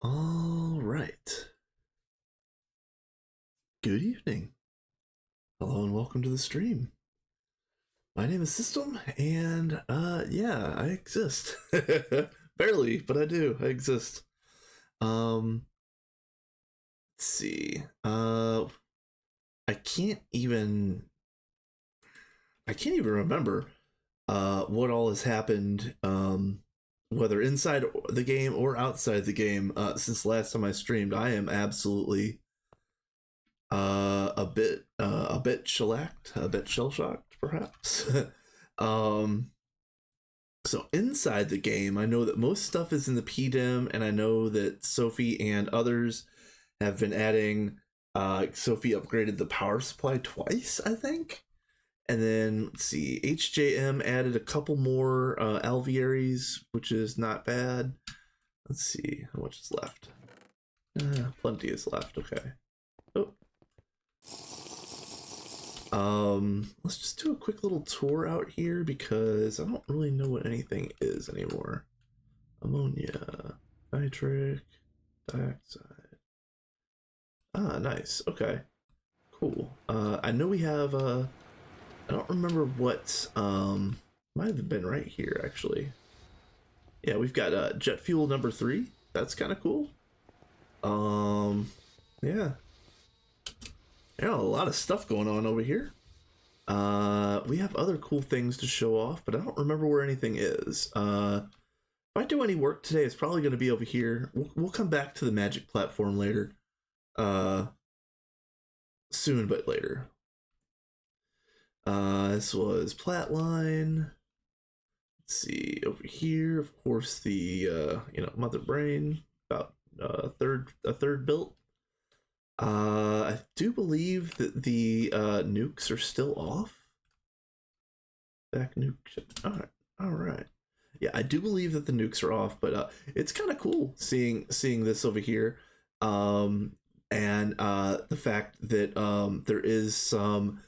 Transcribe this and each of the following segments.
All right. Good evening. Hello and welcome to the stream. My name is System, and yeah, I exist. Barely, but I do. I exist. Um, let's see. I can't even. I can't even remember what all has happened. Whether inside the game or outside the game since last time I streamed. I am absolutely a bit shellacked, a bit shell shocked, perhaps. um, so inside the game, I know that most stuff is in the PDM, and I know that Sophie and others have been adding. Sophie upgraded the power supply twice, I think, and then let's see, HJM added a couple more alvearies, which is not bad. Let's see how much is left. Plenty is left. Okay. Oh, let's just do a quick little tour out here because I don't really know what anything is anymore. Ammonia, nitric, dioxide. Ah, nice. Okay, cool. I know we have. I don't remember what. Might have been right here actually. Yeah, we've got jet fuel number 3. That's kind of cool. Yeah. Yeah, a lot of stuff going on over here. We have other cool things to show off, but I don't remember where anything is. If I do any work today, it's probably going to be over here. We'll come back to the magic platform later. Soon, but later. This was Platline. Let's see, over here, of course, the Mother Brain, about a third built. I do believe that the nukes are still off. Back nuke. All right. Yeah, I do believe that the nukes are off, but it's kind of cool seeing this over here, and the fact that there is some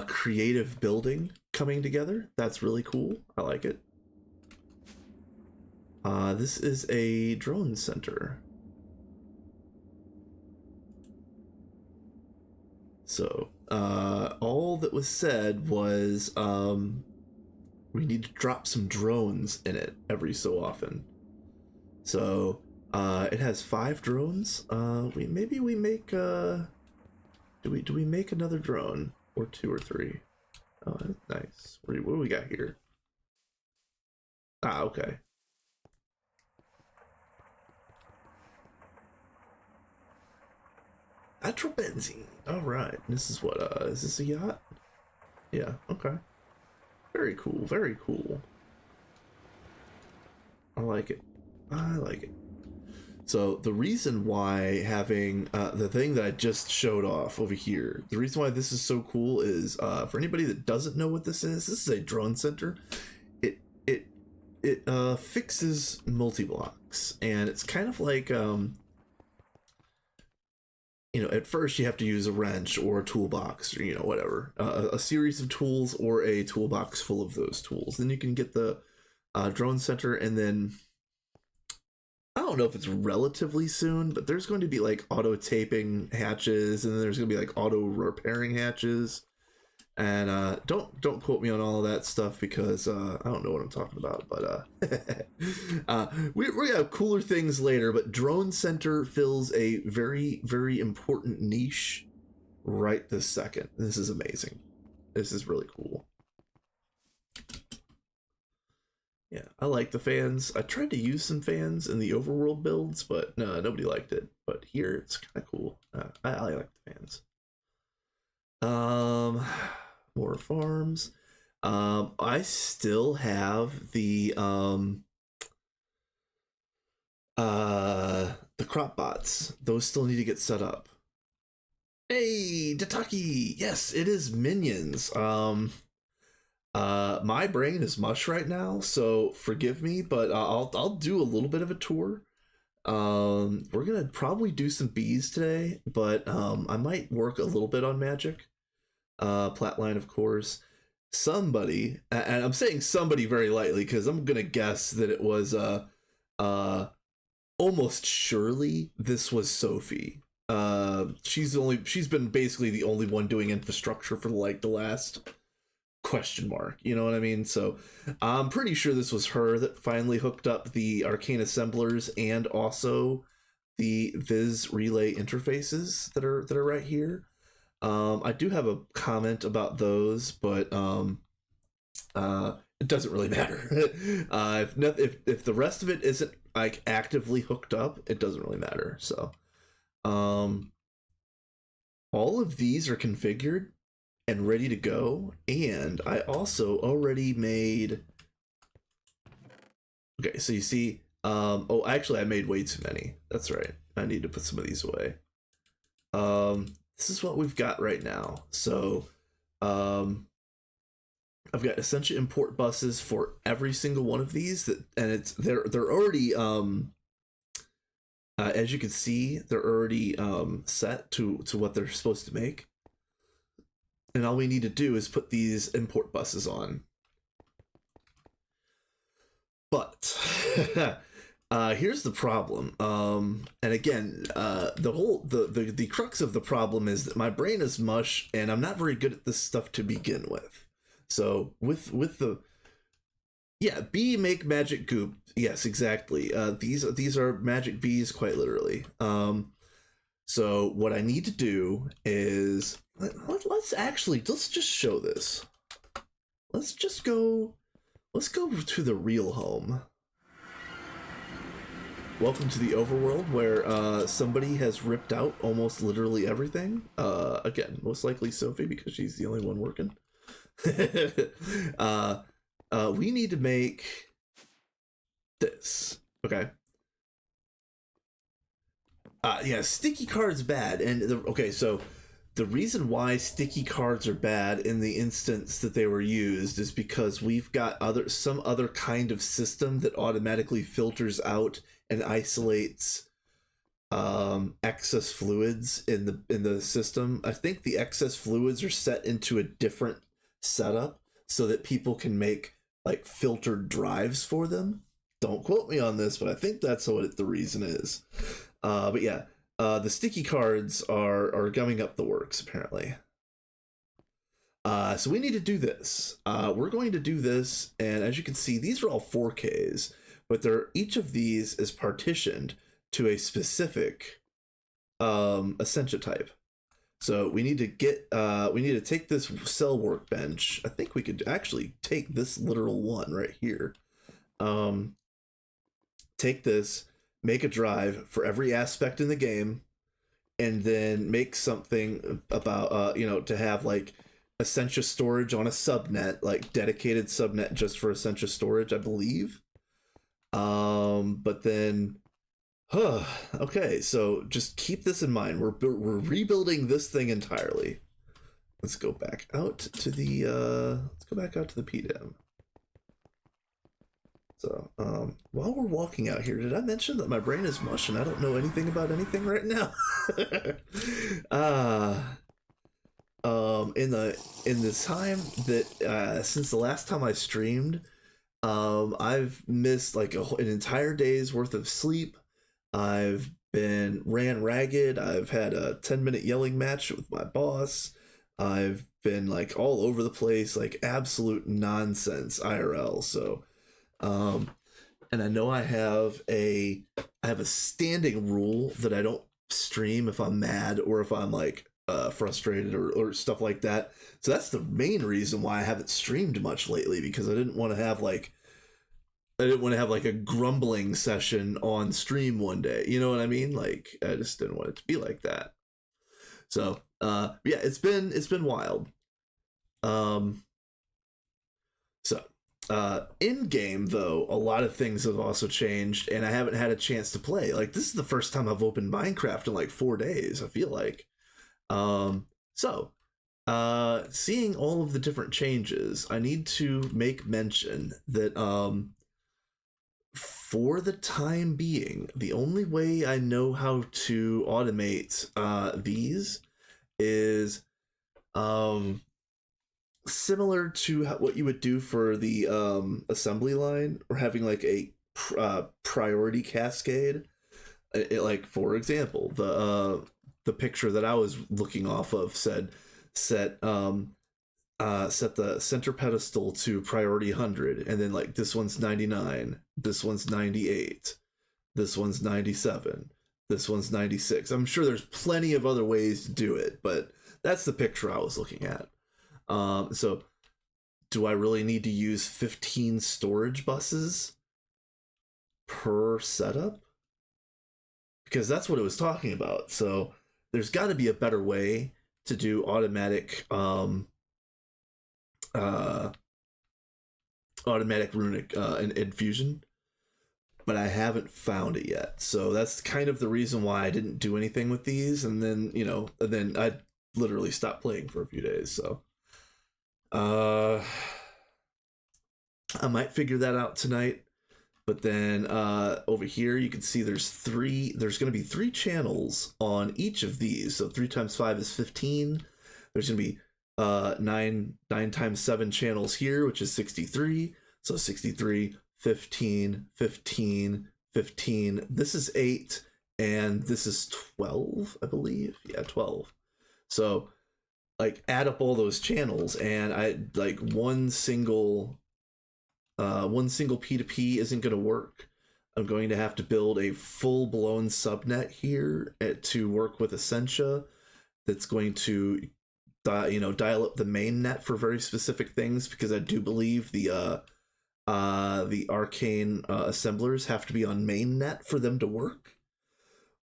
creative building coming together. That's really cool. I like it. This is a drone center. So, all that was said was we need to drop some drones in it every so often. So, it has 5 drones. We make do we make another drone or 2 or 3? Oh, that's nice. What do we got here? Ah, okay. Nitrobenzene. All right. This is what is this a yacht? Yeah, okay. Very cool, very cool. I like it. I like it. So the reason why having the thing that I just showed off over here, the reason why this is so cool is for anybody that doesn't know what this is a drone center. It it it fixes multi-blocks, and it's kind of like at first you have to use a wrench or a toolbox or whatever, a series of tools or a toolbox full of those tools. Then you can get the drone center, and then I don't know if it's relatively soon, but there's going to be like auto taping hatches, and then there's going to be like auto repairing hatches. And don't quote me on all of that stuff because I don't know what I'm talking about. But we have cooler things later. But Drone Center fills a very, very important niche right this second. This is amazing. This is really cool. Yeah, I like the fans. I tried to use some fans in the overworld builds, but no, nobody liked it. But here, it's kind of cool. I like the fans. More farms. I still have the crop bots. Those still need to get set up. Hey, Dataki! Yes, it is minions. My brain is mush right now, so forgive me, but I'll do a little bit of a tour. We're gonna probably do some bees today, but I might work a little bit on magic. Platline, of course. Somebody, and I'm saying somebody very lightly because I'm gonna guess that it was almost surely this was Sophie. She's been basically the only one doing infrastructure for like the last question mark, you know what I mean? So I'm pretty sure this was her that finally hooked up the arcane assemblers and also the Viz relay interfaces that are right here. I do have a comment about those, but it doesn't really matter. If the rest of it isn't like actively hooked up, it doesn't really matter. So all of these are configured and ready to go, and I also already made, okay, so you see, oh, actually I made way too many. That's right, I need to put some of these away. This is what we've got right now. So I've got Essentia import buses for every single one of these, and they're already as you can see, they're already set to what they're supposed to make. And all we need to do is put these import buses on. But here's the problem. And again, the crux of the problem is that my brain is mush, and I'm not very good at this stuff to begin with. So with the bee make magic goop. Yes, exactly. These are magic bees, quite literally. So what I need to do is let's just show this. Let's go to the real home. Welcome to the overworld, where somebody has ripped out almost literally everything. Again, most likely Sophie, because she's the only one working. We need to make this. Okay. Yeah, sticky cards bad, and okay, so the reason why sticky cards are bad in the instance that they were used is because we've got some other kind of system that automatically filters out and isolates excess fluids in the system. I think the excess fluids are set into a different setup so that people can make like filtered drives for them. Don't quote me on this, but I think that's what the reason is. But yeah, the sticky cards are gumming up the works, apparently. So we need to do this. We're going to do this, and as you can see, these are all 4Ks, but each of these is partitioned to a specific Essentia type. So we need to take this cell workbench. I think we could actually take this literal one right here. Take this, make a drive for every aspect in the game, and then make something about to have like Essentia storage on a subnet, like dedicated subnet just for Essentia storage, I believe. But then okay, so just keep this in mind. We're rebuilding this thing entirely. Let's go back out to the PDM. So, while we're walking out here, did I mention that my brain is mush and I don't know anything about anything right now? In the time that since the last time I streamed, I've missed like an entire day's worth of sleep. I've been ran ragged. I've had a 10-minute yelling match with my boss. I've been like all over the place, like absolute nonsense IRL. So and I know I have a standing rule that I don't stream if I'm mad or if I'm like frustrated or stuff like that. So that's the main reason why I haven't streamed much lately, because I didn't want to have like a grumbling session on stream one day. You know what I mean? Like I just didn't want it to be like that. So yeah, it's been wild. In game though, a lot of things have also changed, and I haven't had a chance to play. Like this is the first time I've opened Minecraft in like 4 days, I feel like. Seeing all of the different changes, I need to make mention that for the time being, the only way I know how to automate these is similar to what you would do for the assembly line, or having like a priority cascade. like for example, the picture that I was looking off of said set set the center pedestal to priority 100, and then like this one's 99, this one's 98, this one's 97, this one's 96. I'm sure there's plenty of other ways to do it, but that's the picture I was looking at. So do I really need to use 15 storage buses per setup? Because that's what it was talking about. So there's got to be a better way to do automatic automatic runic infusion, but I haven't found it yet. So that's kind of the reason why I didn't do anything with these, and then I literally stopped playing for a few days. So I might figure that out tonight. But then over here you can see there's going to be 3 channels on each of these. So 3 times 5 is 15. There's going to be 9 times 7 channels here, which is 63. So 63, 15, 15, 15. This is 8, and this is 12, I believe. Yeah, 12. So like add up all those channels, and I like one single P2P isn't going to work. I'm going to have to build a full-blown subnet here to work with Essentia that's going to dial up the main net for very specific things, because I do believe the arcane assemblers have to be on mainnet for them to work,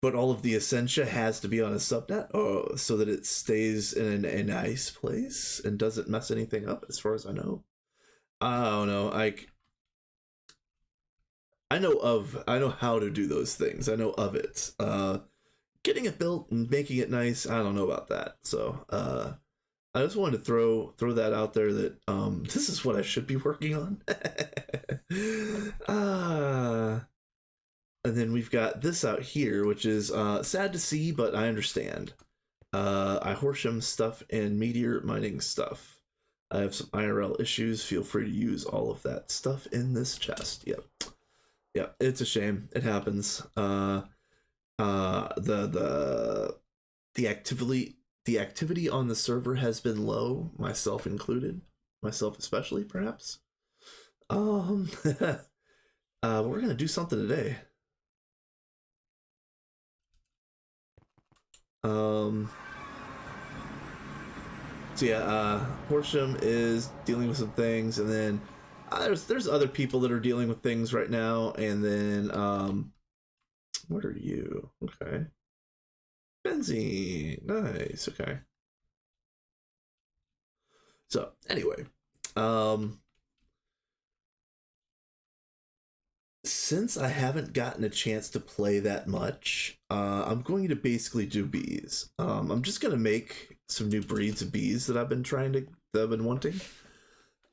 but all of the Essentia has to be on a subnet so that it stays in a nice place and doesn't mess anything up, as far as I know. I don't know. I know how to do those things. I know of it. Getting it built and making it nice, I don't know about that. So I just wanted to throw that out there that this is what I should be working on. And then we've got this out here, which is sad to see, but I understand. I Horsham stuff and meteor mining stuff. I have some IRL issues. Feel free to use all of that stuff in this chest. Yep. Yeah, it's a shame. It happens. The activity on the server has been low, myself included, myself especially, perhaps. We're gonna do something today. So yeah, Horsham is dealing with some things, and then there's other people that are dealing with things right now, and then what are you? Okay. Benzene, nice, okay. So anyway, since I haven't gotten a chance to play that much, I'm going to basically do bees. I'm just gonna make some new breeds of bees that I've been wanting.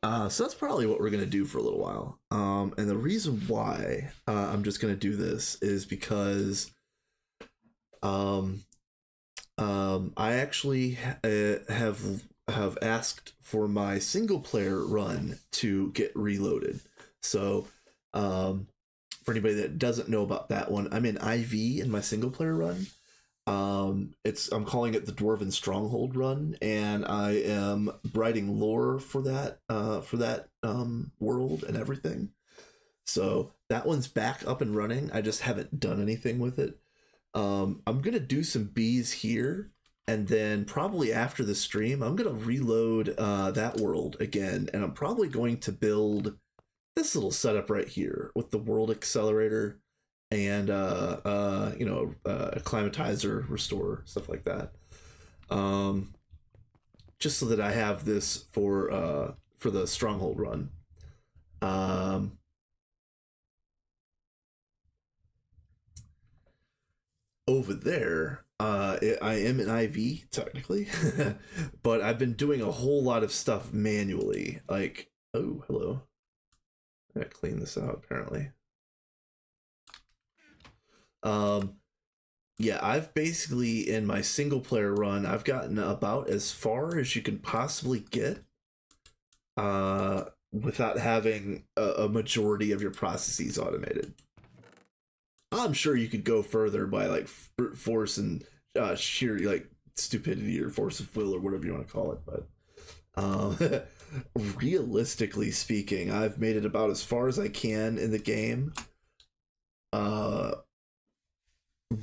So that's probably what we're gonna do for a little while. And the reason why I'm just gonna do this is because I actually have asked for my single player run to get reloaded. So for anybody that doesn't know about that one, I'm in IV in my single player run. I'm calling it the Dwarven Stronghold run, and I am writing lore for that world and everything. So that one's back up and running. I just haven't done anything with it. I'm gonna do some bees here, and then probably after the stream, I'm gonna reload that world again, and I'm probably going to build this little setup right here with the world accelerator and acclimatizer, restore, stuff like that. Just so that I have this for the stronghold run. Over there, I am an IV technically, but I've been doing a whole lot of stuff manually. Like, oh, hello. I gotta clean this out apparently. Yeah, I've basically, in my single player run, I've gotten about as far as you can possibly get without having a majority of your processes automated. I'm sure you could go further by like force and sheer like stupidity or force of will or whatever you want to call it, but realistically speaking, I've made it about as far as I can in the game uh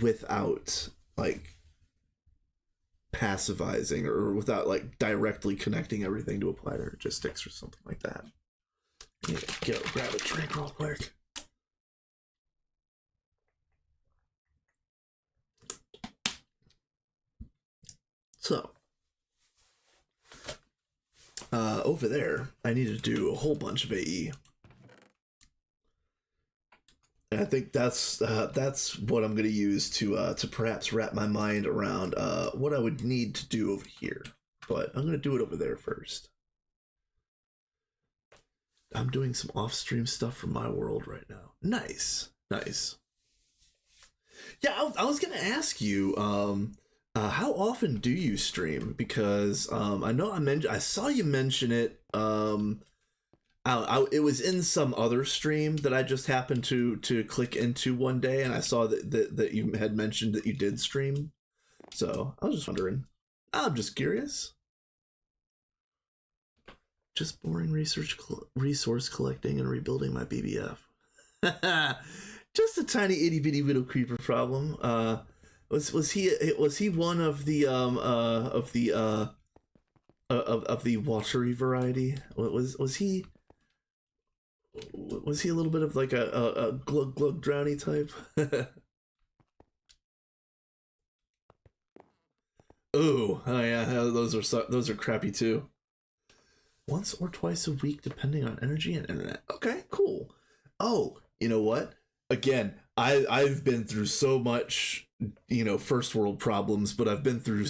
without like passivizing or without like directly connecting everything to apply to logistics or something like that. Yeah, go grab a drink real quick. So over there I need to do a whole bunch of AE, and I think that's what I'm going to use to perhaps wrap my mind around what I would need to do over here. But I'm going to do it over there first. I'm doing some off-stream stuff from my world right now. Nice, nice. Yeah, I was going to ask you, how often do you stream? Because I know I saw you mention it. It was in some other stream that I just happened to click into one day, and I saw that you had mentioned that you did stream. So I was just wondering. I'm just curious. Just boring resource collecting and rebuilding my BBF. Just a tiny itty bitty little creeper problem. Was he one of the of the watery variety? Was he a little bit of like a glug glug drowny type? Oh yeah, those are crappy too. Once or twice a week, depending on energy and internet. Okay, cool. Oh, you know what? Again, I've been through so much, first world problems, but I've been through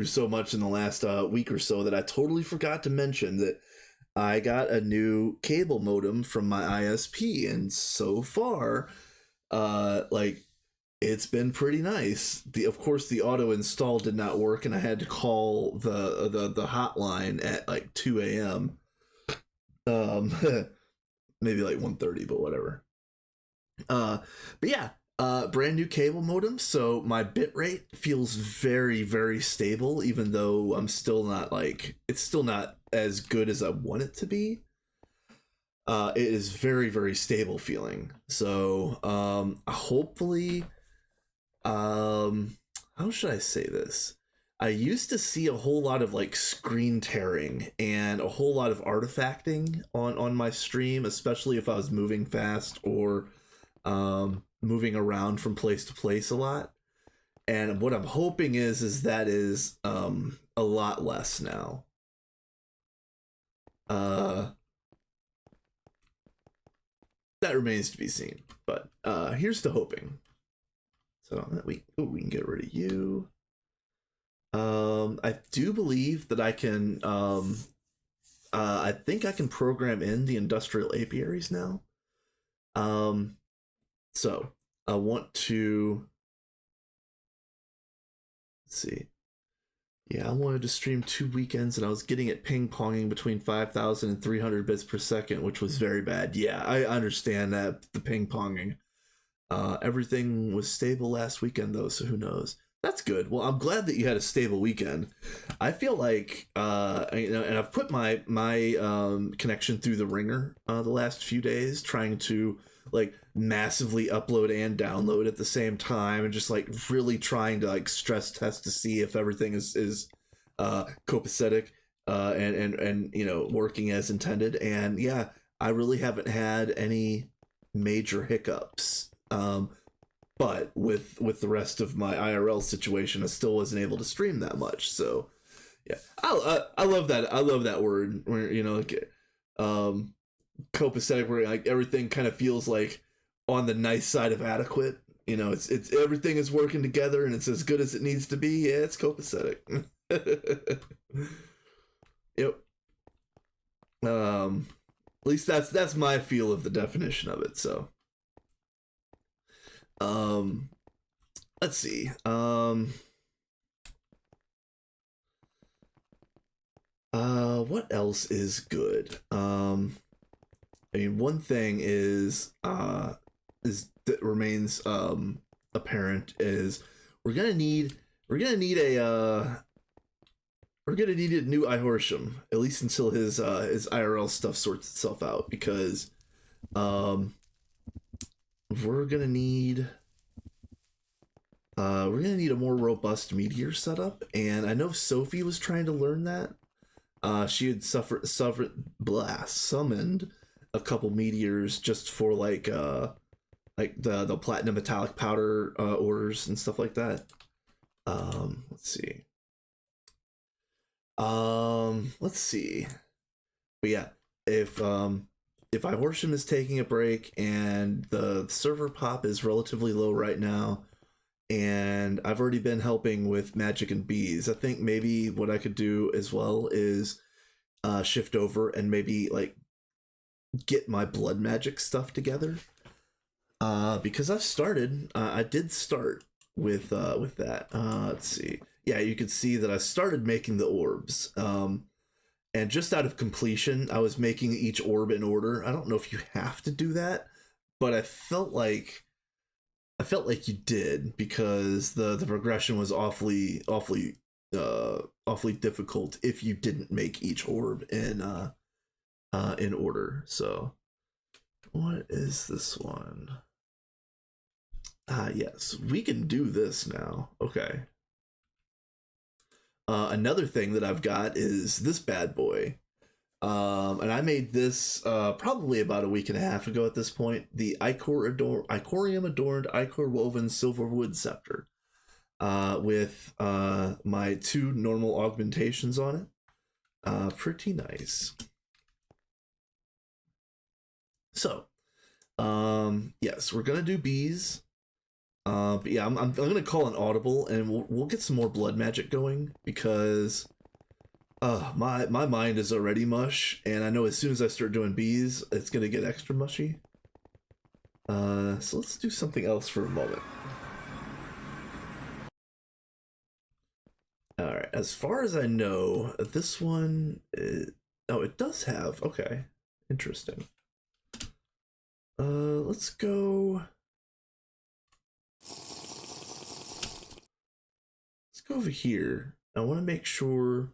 so much in the last week or so that I totally forgot to mention that I got a new cable modem from my ISP, and so far, like, it's been pretty nice. Of course, the auto install did not work, and I had to call the hotline at like 2 a.m. Maybe like 1:30, but whatever. But yeah, brand new cable modem, so my bit rate feels very, very stable, even though it's still not as good as I want it to be. It is very, very stable feeling. So hopefully, how should I say this? I used to see a whole lot of like screen tearing and a whole lot of artifacting on my stream, especially if I was moving fast or moving around from place to place a lot. And what I'm hoping is that is a lot less now. That remains to be seen, but here's to hoping. So we can get rid of you. I do believe that I can. I think I can program in the industrial apiaries now. So I want to. Let's see. Yeah, I wanted to stream 2 weekends, and I was getting it ping-ponging between 5,000 and 300 bits per second, which was very bad. Yeah, I understand that, the ping-ponging. Everything was stable last weekend, though, so who knows? That's good. Well, I'm glad that you had a stable weekend. I feel like, and I've put my connection through the ringer the last few days, trying to like massively upload and download at the same time, and just like really trying to like stress test to see if everything is copacetic and working as intended. And yeah, I really haven't had any major hiccups. But with the rest of my IRL situation, I still wasn't able to stream that much. So yeah, I love that. I love that word where like copacetic, where like everything kind of feels like on the nice side of adequate. It's everything is working together and it's as good as it needs to be. Yeah, it's copacetic. Yep. At least that's my feel of the definition of it. So let's see. What else is good? I mean, one thing is that remains apparent is we're gonna need we're gonna need a we're gonna need a new Ihorsham, at least until his IRL stuff sorts itself out, because um we're gonna need a more robust meteor setup, and I know Sophie was trying to learn that. She had summoned a couple meteors just for like the platinum metallic powder orders and stuff like that. Let's see. Let's see. But yeah, if Ihorsham is taking a break and the server pop is relatively low right now, and I've already been helping with magic and bees, I think maybe what I could do as well is shift over and maybe like get my blood magic stuff together. Because I did start with that. Let's see. Yeah, you can see that I started making the orbs. And just out of completion, I was making each orb in order. I don't know if you have to do that, but I felt like you did, because the progression was awfully difficult if you didn't make each orb in order. So what is this one? Yes, we can do this now. Okay. Another thing that I've got is this bad boy. And I made this probably about a week and a half ago at this point. The Icorium adorned Icor woven silverwood scepter. With my 2 normal augmentations on it. Pretty nice. So, yes, we're gonna do bees. But yeah, I'm gonna call an audible, and we'll get some more blood magic going, because my mind is already mush, and I know as soon as I start doing bees, it's gonna get extra mushy. So let's do something else for a moment. All right, as far as I know, this one oh, it does have, okay, interesting. Let's go over here. I want to make sure.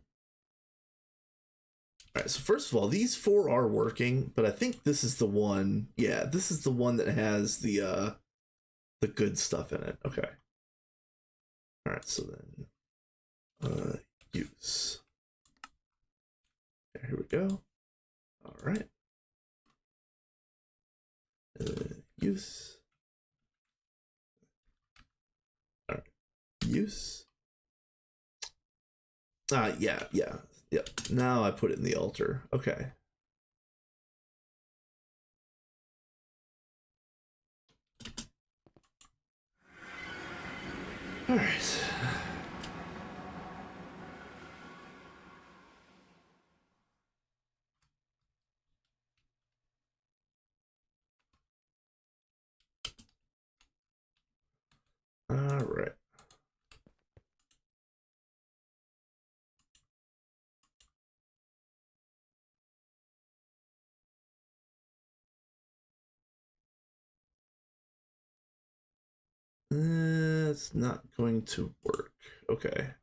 All right, so first of all, these 4 are working, but I think this is the one. Yeah, this is the one that has the good stuff in it. Okay. All right, so then use. Okay, here we go. All right. Use. All right. Use. Yeah. Now I put it in the altar. Okay. All right. All right. It's not going to work. Okay.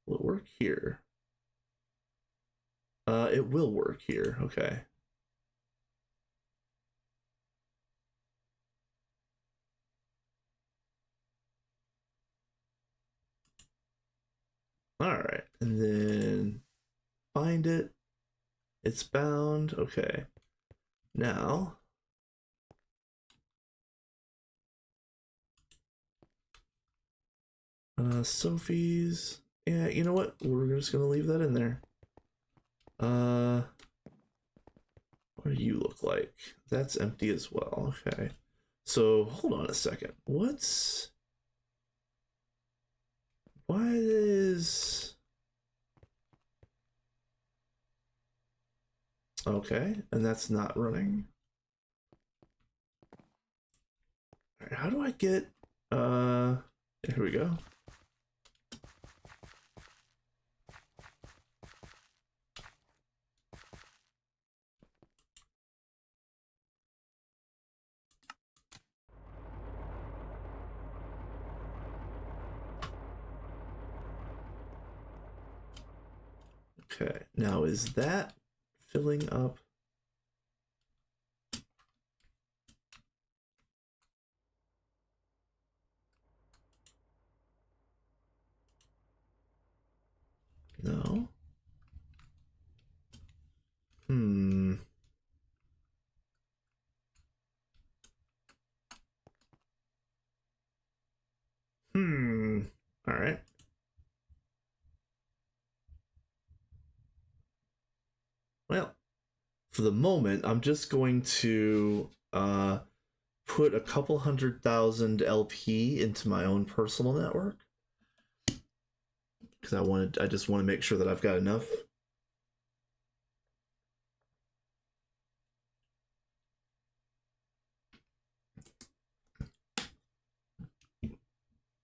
Will it work here? It will work here. Okay. All right, and then find it. It's bound. Okay. Now, Sophie's. Yeah, you know what? We're just gonna leave that in there. What do you look like? That's empty as well. Okay. So hold on a second. What is? Okay, and that's not running. All right, how do I get? Here we go. Okay, now is that filling up? No. Hmm. Hmm. All right. Well, for the moment, I'm just going to put a couple 100,000 LP into my own personal network because I just want to make sure that I've got enough.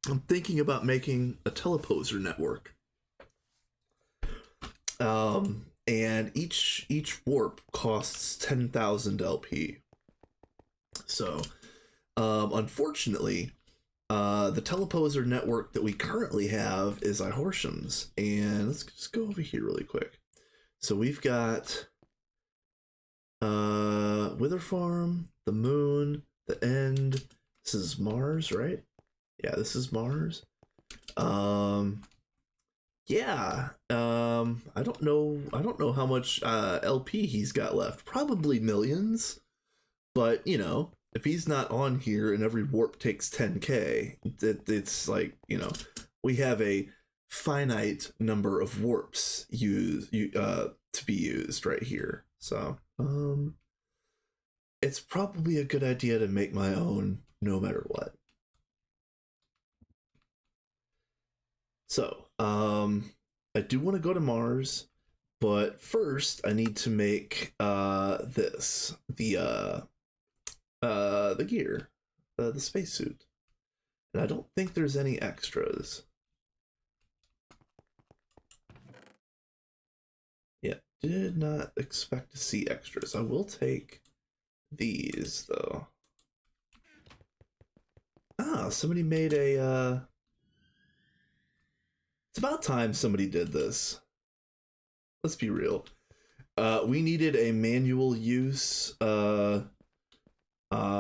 I'm thinking about making a teleposer network. And each warp costs 10,000 LP. So, unfortunately, the teleposer network that we currently have is iHorsham's, and let's just go over here really quick. So we've got Wither Farm, the Moon, the End. This is Mars, right? Yeah, this is Mars. Yeah. I don't know how much LP he's got left. Probably millions. But, you know, if he's not on here and every warp takes 10k, it's like, you know, we have a finite number of warps to be used right here. So, it's probably a good idea to make my own no matter what. So, I do want to go to Mars, but first I need to make this the gear, the spacesuit, and I don't think there's any extras. Yeah, did not expect to see extras. I will take these though. Ah, somebody made a. It's about time somebody did this. Let's be real. We needed a manual use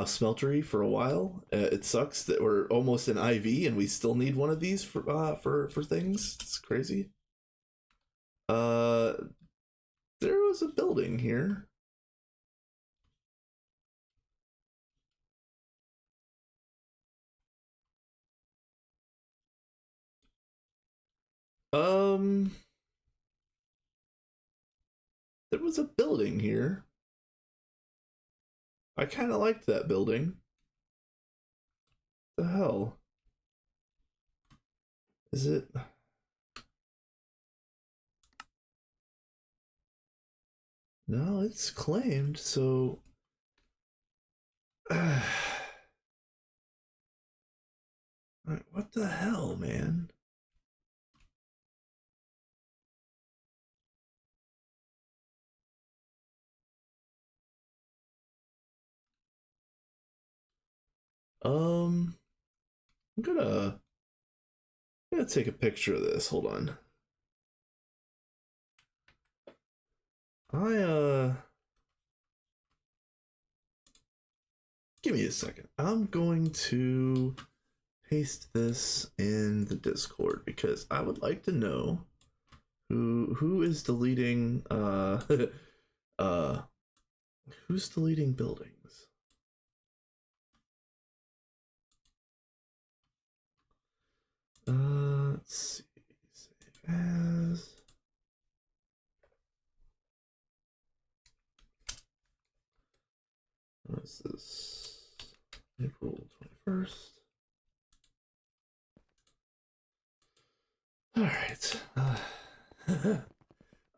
smeltery for a while. It sucks that we're almost an IV and we still need one of these for things. It's crazy. Uh, there was a building here. Um, there was a building here. I kind of liked that building. The hell is it? No, it's claimed. So, what the hell, man? Um, I'm gonna take a picture of this. Hold on. I give me a second. I'm going to paste this in the Discord because I would like to know who is deleting uh who's deleting buildings. Let's see. Save as. What is this? April 21st. All right.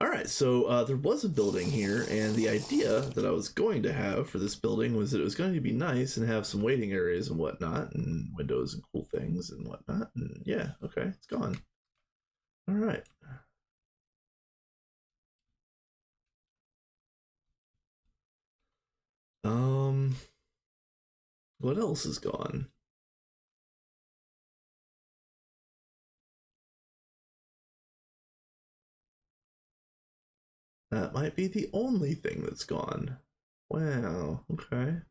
All right, so there was a building here, and the idea that I was going to have for this building was that it was going to be nice and have some waiting areas and whatnot, and windows and cool things and whatnot. And yeah, okay, it's gone. All right. Um, what else is gone? That might be the only thing that's gone. Wow, okay.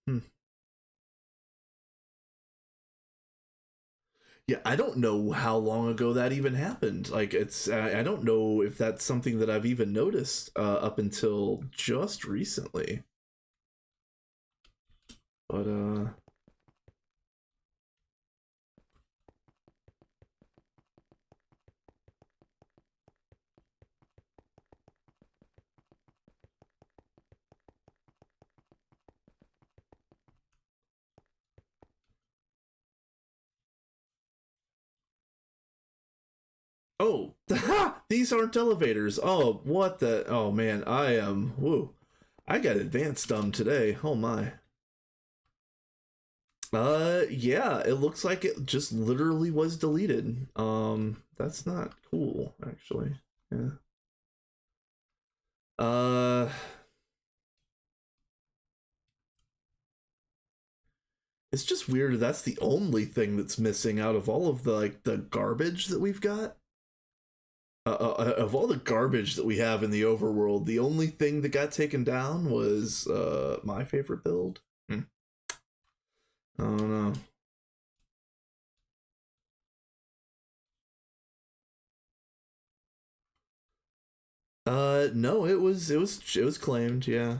Hmm. Yeah, I don't know how long ago that even happened. Like, I don't know if that's something that I've even noticed up until just recently. But, oh, these aren't elevators. Oh, what the? Oh, man, I am. Woo. I got advanced dumb today. Oh, my. Yeah, it looks like it just literally was deleted. That's not cool, actually. Yeah. Uh, it's just weird. That's the only thing that's missing out of all of the like the garbage that we've got. Of all the garbage that we have in the overworld, the only thing that got taken down was my favorite build. Hmm. I don't know. No, it was claimed. Yeah.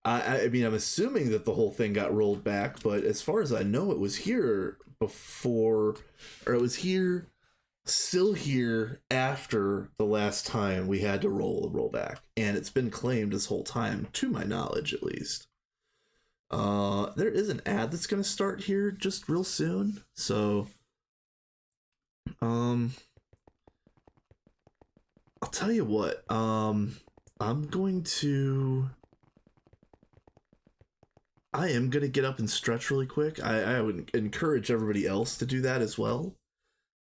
I mean, I'm assuming that the whole thing got rolled back, but as far as I know, it was here before, or it was here, still here after the last time we had to roll back, and it's been claimed this whole time, to my knowledge, at least. There is an ad that's gonna start here just real soon, so um, I'll tell you what. I'm going to I am gonna get up and stretch really quick. I would encourage everybody else to do that as well.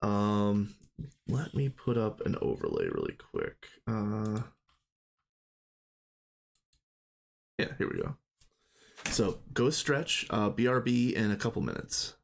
Um, Let me put up an overlay really quick. Yeah, here we go. So go stretch. BRB in a couple minutes.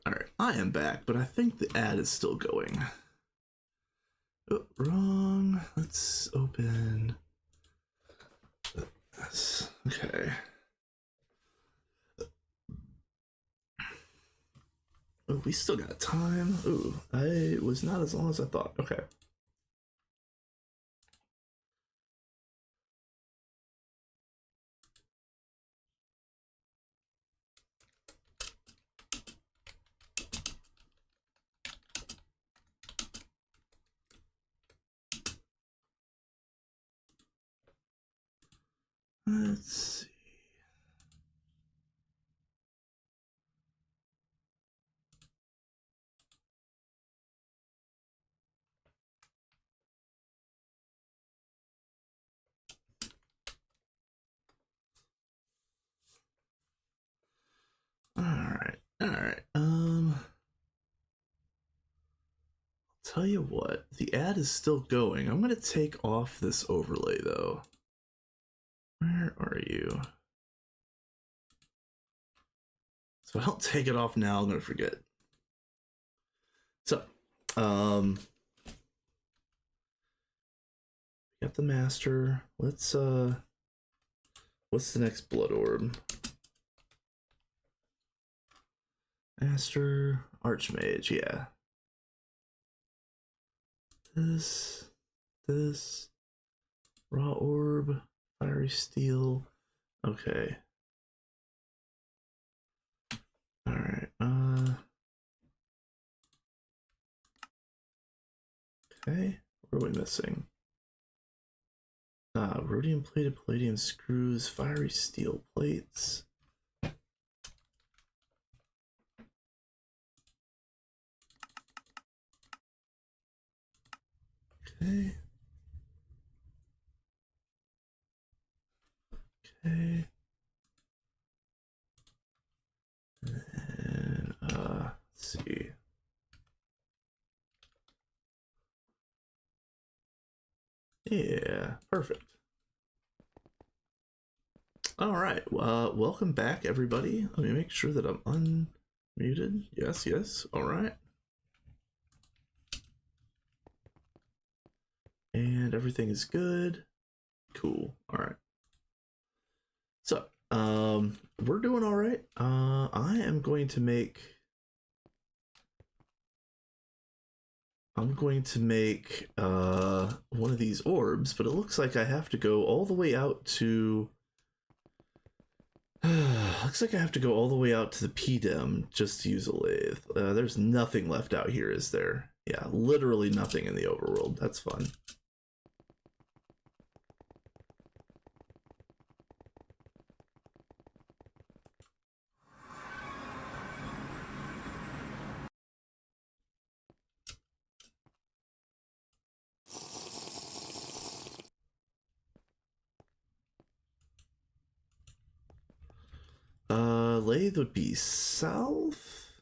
All right, I am back, but I think the ad is still going. Oh, wrong. Let's open this. Okay. Oh, we still got time. Ooh, I was not as long as I thought. Okay. Let's see. All right. Tell you what, the ad is still going. I'm gonna take off this overlay though. Where are you? So if I don't take it off now, I'm gonna forget. So, got the master. Let's what's the next blood orb? Master Archmage, yeah. This raw orb, fiery steel. Okay. All right. Okay. What are we missing? Rhodium plated palladium screws, fiery steel plates. Okay. Okay. And let's see. Yeah, perfect. All right. Welcome back, everybody. Let me make sure that I'm unmuted. Yes, yes. All right. And everything is good. Cool. All right. So, we're doing all right. I am going to make. I'm going to make one of these orbs, but it looks like I have to go all the way out to. Looks like I have to go all the way out to the PDEM just to use a lathe. There's nothing left out here, is there? Yeah, literally nothing in the overworld. That's fun. Lathe would be south.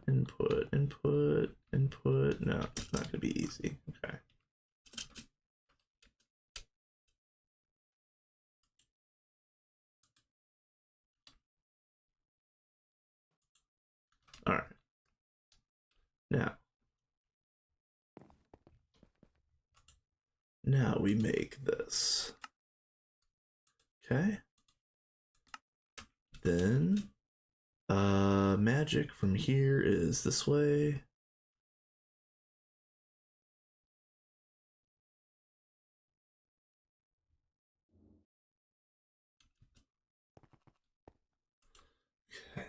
Input. No, it's not gonna be easy. Okay. All right. Now we make this. Okay. Then magic from here is this way. Okay.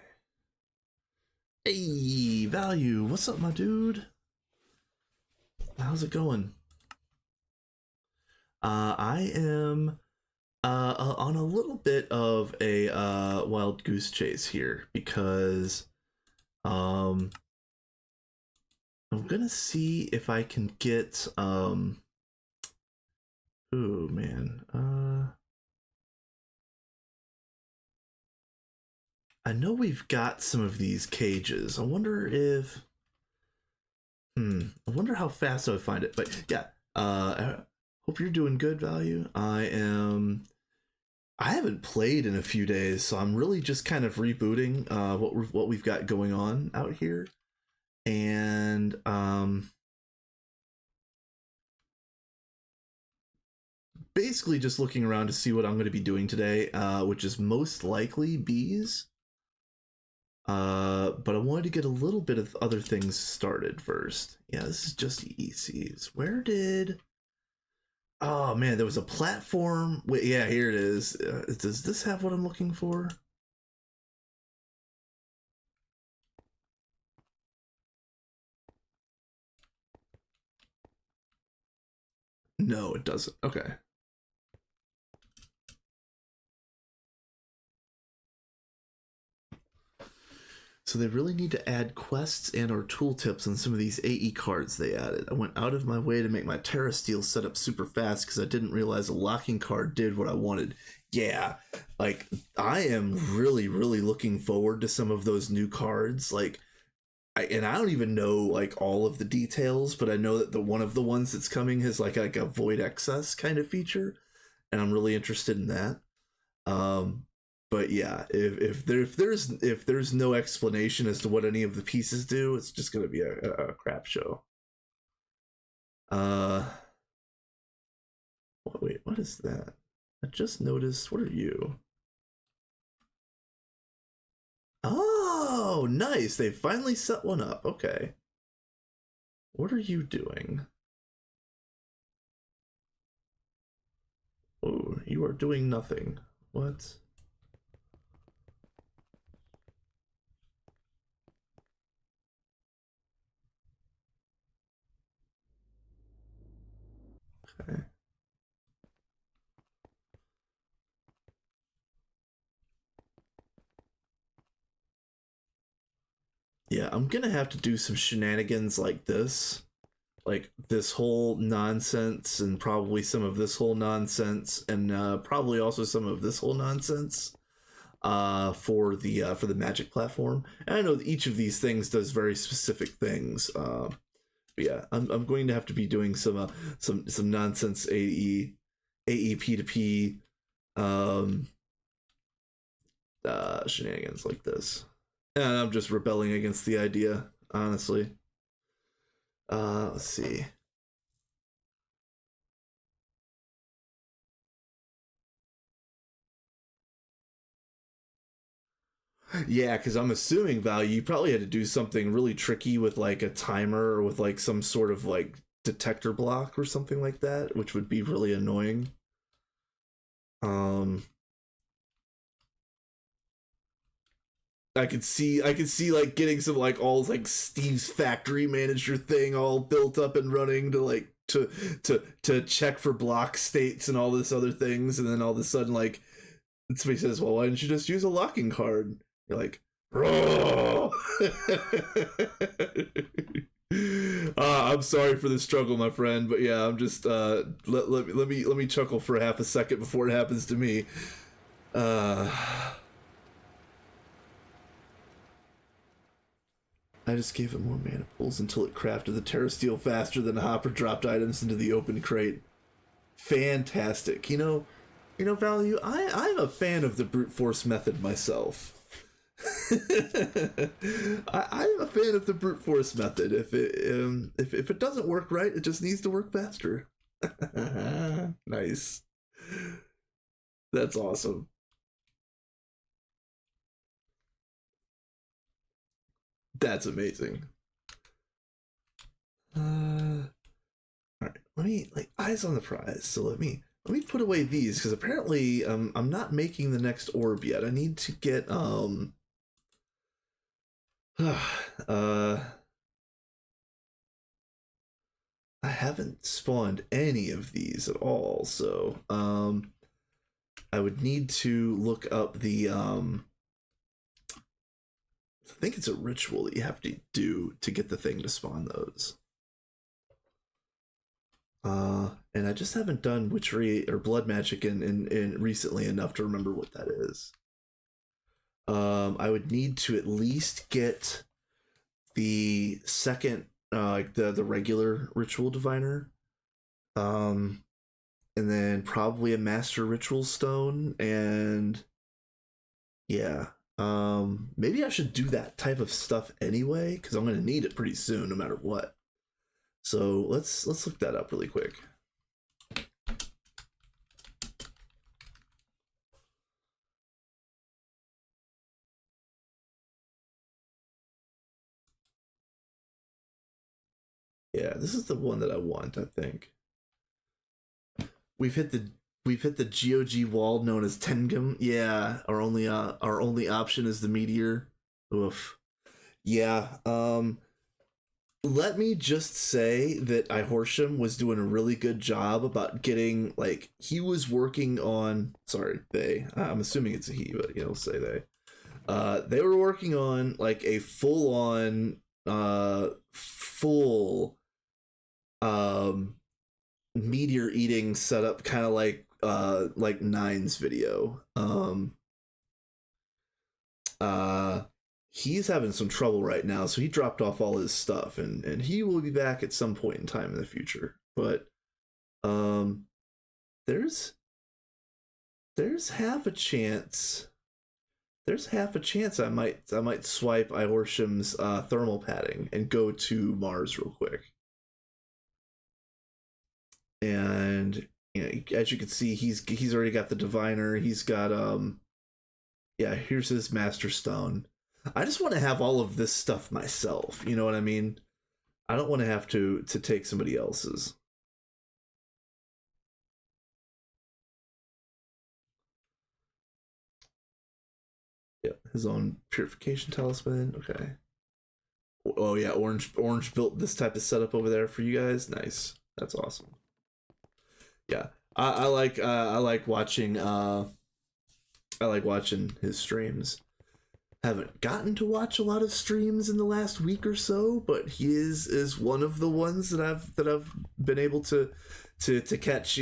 Hey, value. What's up, my dude? How's it going? I am on a little bit of a wild goose chase here because I'm gonna see if I can get oh man, I know we've got some of these cages. I wonder if I wonder how fast I would find it. But yeah, I hope you're doing good, value. I haven't played in a few days, so I'm really just kind of rebooting what we've got going on out here, and basically just looking around to see what I'm going to be doing today, which is most likely bees. But I wanted to get a little bit of other things started first. Yeah, this is just ECs. Where did? Oh man, there was a platform. Wait, yeah, here it is. Does this have what I'm looking for? No, it doesn't. Okay. So they really need to add quests and or tooltips on some of these AE cards they added. I went out of my way to make my Terra Steel set up super fast because I didn't realize a locking card did what I wanted. Yeah, like I am really, really looking forward to some of those new cards. Like, and I don't even know like all of the details, but I know that the one of the ones that's coming has like a void excess kind of feature, and I'm really interested in that. Um, but yeah, if there's no explanation as to what any of the pieces do, it's just gonna be a crap show. Uh, wait, what is that? I just noticed. What are you? Oh, nice. They finally set one up. Okay. What are you doing? Oh, you are doing nothing. What? Okay. Yeah, I'm gonna have to do some shenanigans like this. Like this whole nonsense, and probably some of this whole nonsense, and probably also some of this whole nonsense for the Magic platform. And I know that each of these things does very specific things. But yeah, I'm going to have to be doing some nonsense AEP2P um, shenanigans like this. And I'm just rebelling against the idea, honestly. Let's see. Yeah, because I'm assuming value. You probably had to do something really tricky with like a timer or with like some sort of like detector block or something like that, which would be really annoying. Um, I could see like getting some like all like Steve's factory manager thing all built up and running to like to check for block states and all this other things, and then all of a sudden like somebody says, "Well, why didn't you just use a locking card?" You're like, "Oh." I'm sorry for the struggle, my friend, but yeah, I'm just let me chuckle for half a second before it happens to me. Uh, I just gave it more mana pools until it crafted the Terra Steel faster than Hopper dropped items into the open crate. Fantastic. Value. I'm a fan of the brute force method myself. I'm a fan of the brute force method. If it doesn't work right, it just needs to work faster. Nice. That's awesome. That's amazing. All right, let me like eyes on the prize. So let me put away these because apparently I'm not making the next orb yet. I need to get uh I haven't spawned any of these at all, so I would need to look up the I think it's a ritual that you have to do to get the thing to spawn those. And I just haven't done witchery or blood magic in recently enough to remember what that is. I would need to at least get the second, like the regular ritual diviner, um, and then probably a master ritual stone, and yeah, maybe I should do that type of stuff anyway because I'm gonna need it pretty soon, no matter what. So let's look that up really quick. Yeah, this is the one that I want, I think. We've hit the we've hit the GOG wall known as Tengum. Yeah, our only option is the meteor. Oof. Yeah. Let me just say that Ihorsham was doing a really good job about getting he was working on, sorry, they. I'm assuming it's a he, but say they. They were working on like a full um meteor eating setup, kind of like Nine's video. Uh he's having some trouble right now, so he dropped off all his stuff, and he will be back at some point in time in the future. But um there's there's half a chance I might swipe Ihorsham's thermal padding and go to Mars real quick. And as you can see, he's already got the diviner. He's got yeah, here's his master stone. I just want to have all of this stuff myself. You know what I mean? I don't want to have to take somebody else's. Yeah, his own purification talisman. Okay. Oh yeah, Orange built this type of setup over there for you guys. Nice. That's awesome. Yeah, I like watching his streams. Haven't gotten to watch a lot of streams in the last week or so, but he is one of the ones that I've been able to catch,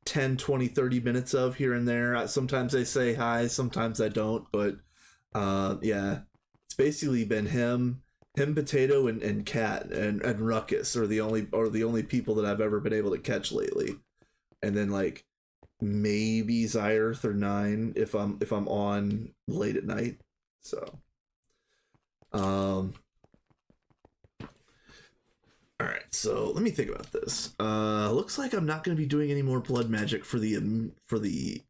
10, 20, 30 minutes of here and there. Sometimes I say hi, sometimes I don't, but yeah, it's basically been him, Potato, and Cat and Ruckus are the only people that I've ever been able to catch lately. And then like maybe Zyrth or Nine if I'm on late at night. So all right, so let me think about this. Looks like I'm not going to be doing any more blood magic for the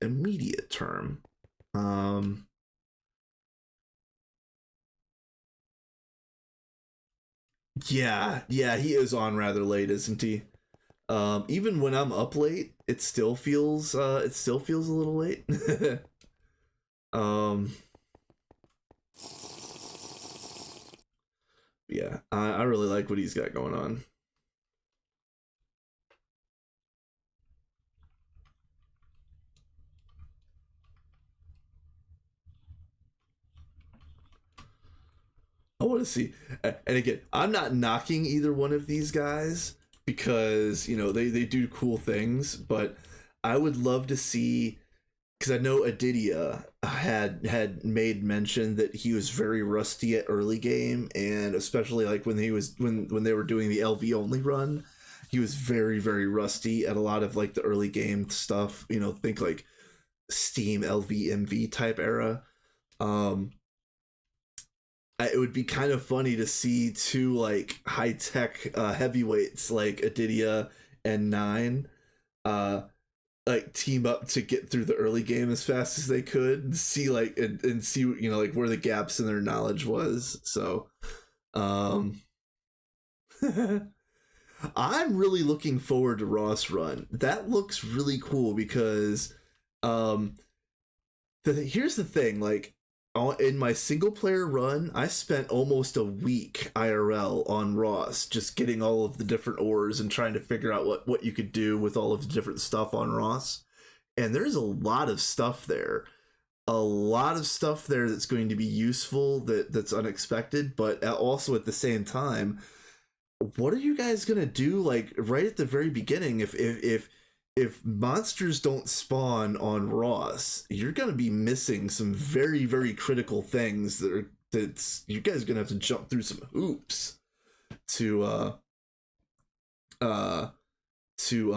immediate term. Yeah, he is on rather late, isn't he? Even when I'm up late, it still feels a little late. um yeah, I really like what he's got going on. I want to see, and again, I'm not knocking either one of these guys because they do cool things, but I would love to see, because I know Adidia had made mention that he was very rusty at early game, and especially like when they were doing the LV only run, he was very very rusty at a lot of like the early game stuff. Think like Steam LV MV type era. Um, it would be kind of funny to see two like high tech heavyweights like Adidia and Nine uh like team up to get through the early game as fast as they could and see like and see like where the gaps in their knowledge was. So um I'm really looking forward to Ross Run. That looks really cool because um here's the thing, like in my single player run, I spent almost a week IRL on Ross, just getting all of the different ores and trying to figure out what you could do with all of the different stuff on Ross. And there's a lot of stuff there. A lot of stuff there that's going to be useful, that's unexpected, but also at the same time, what are you guys gonna do like right at the very beginning if monsters don't spawn on Ross? You're gonna be missing some very very critical things that's you guys are gonna have to jump through some hoops to uh to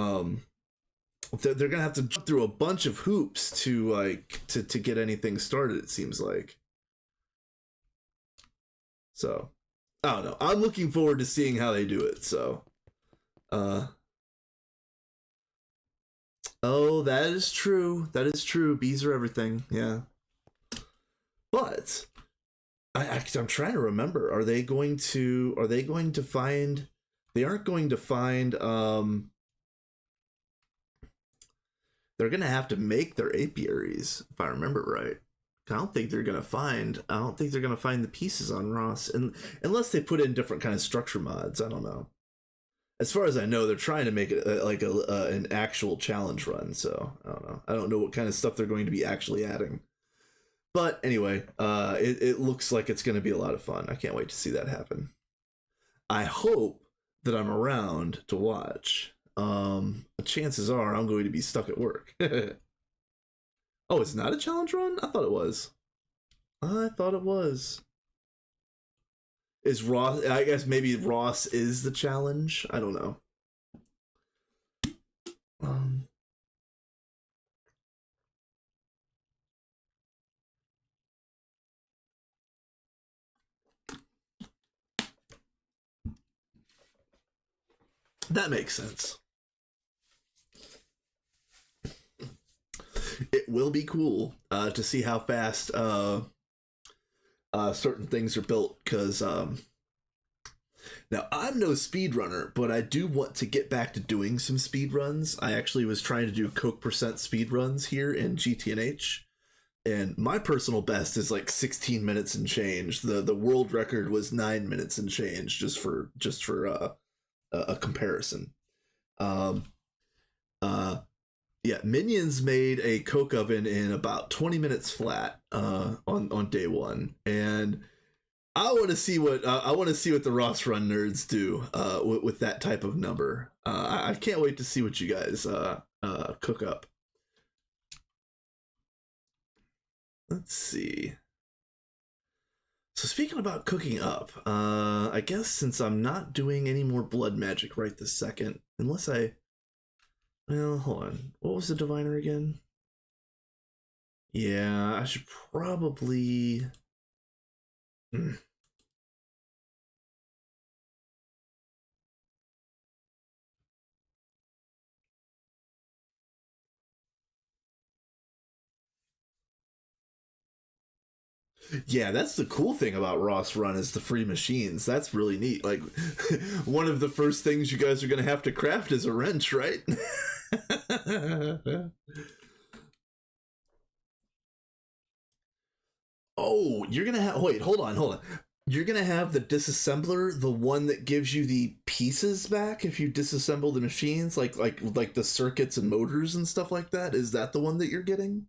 they're gonna have to jump through a bunch of hoops to like to get anything started, it seems like. So I don't know, I'm looking forward to seeing how they do it. So uh oh, that is true. That is true. Bees are everything. Yeah. But I'm trying to remember. Are they going to? Are they going to find? They aren't going to find. They're gonna have to make their apiaries, if I remember right. I don't think they're gonna find. I don't think they're gonna find the pieces on Ross, and unless they put in different kind of structure mods. I don't know. As far as I know, they're trying to make it like an actual challenge run. So I don't know. I don't know what kind of stuff they're going to be actually adding. But anyway, it looks like it's going to be a lot of fun. I can't wait to see that happen. I hope that I'm around to watch. Chances are I'm going to be stuck at work. Oh, it's not a challenge run? I thought it was. I thought it was. Is Ross? I guess maybe Ross is the challenge. I don't know. Um, that makes sense. It will be cool to see how fast certain things are built because now I'm no speedrunner, but I do want to get back to doing some speed runs. I actually was trying to do Coke percent speed runs here in GTNH, and my personal best is like 16 minutes and change. The world record was 9 minutes and change, just for a comparison. Um, uh, yeah, Minions made a Coke oven in about 20 minutes flat on day one, and I want to see what the Ross Run nerds do with that type of number. I can't wait to see what you guys cook up. Let's see. So speaking about cooking up, I guess since I'm not doing any more blood magic right this second, unless I, well, hold on. What was the diviner again? Yeah, I should probably. Hmm. Yeah, that's the cool thing about Ross Run is the free machines. That's really neat. Like, one of the first things you guys are going to have to craft is a wrench, right? Oh, you're gonna have. Wait, hold on. You're gonna have the disassembler, the one that gives you the pieces back if you disassemble the machines, like the circuits and motors and stuff like that. Is that the one that you're getting?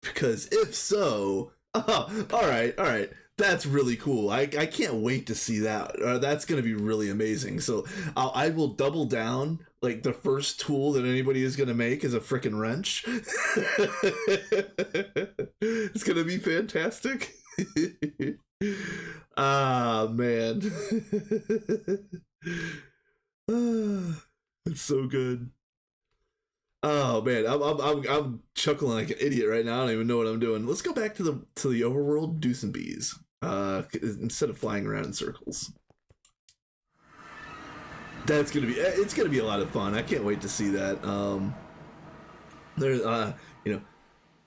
Because if so, oh, all right, that's really cool. I can't wait to see that. That's gonna be really amazing. So I will double down. Like the first tool that anybody is gonna make is a freaking wrench. It's gonna be fantastic. Ah man, it's so good. Oh man, I'm chuckling like an idiot right now. I don't even know what I'm doing. Let's go back to the overworld, do some bees. Instead of flying around in circles. It's gonna be a lot of fun. I can't wait to see that. There, you know,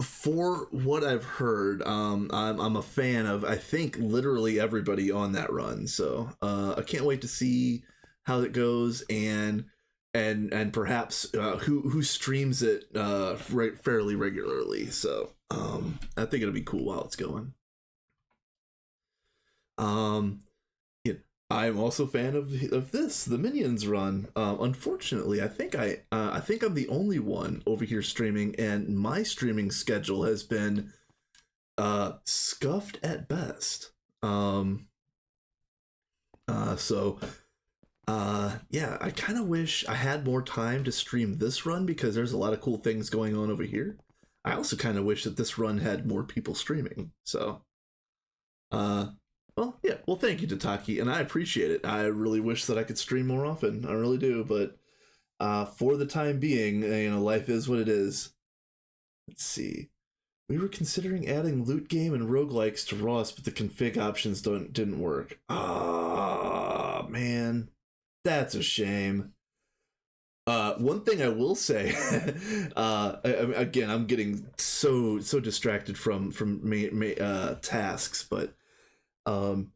for what I've heard, I'm a fan of I think literally everybody on that run. So I can't wait to see how it goes and perhaps who streams it fairly regularly. So I think it'll be cool while it's going. Um, yeah, I'm also a fan of this the Minions run. Unfortunately, I think I'm the only one over here streaming, and my streaming schedule has been scuffed at best. So yeah, I kind of wish I had more time to stream this run because there's a lot of cool things going on over here. I also kind of wish that this run had more people streaming. So, uh, well, yeah, well, thank you, Tataki, and I appreciate it. I really wish that I could stream more often. I really do, but for the time being, life is what it is. Let's see. We were considering adding loot game and roguelikes to Ross, but the config options didn't work. Ah, man. That's a shame. One thing I will say, again, I'm getting so distracted from tasks, but um,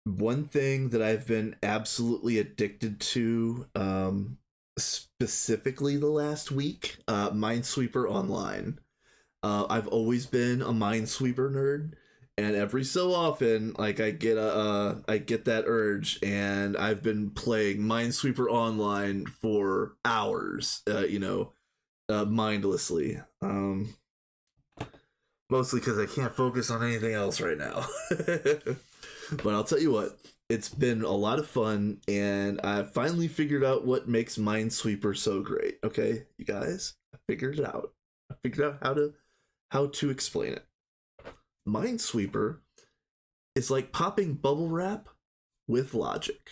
one thing that I've been absolutely addicted to, specifically the last week, Minesweeper Online. I've always been a Minesweeper nerd, and every so often, like I get that urge, and I've been playing Minesweeper Online for hours, mindlessly. Mostly because I can't focus on anything else right now. But I'll tell you what, it's been a lot of fun, and I finally figured out what makes Minesweeper so great. Okay, you guys, I figured it out. I figured out how to explain it. Minesweeper is like popping bubble wrap with logic,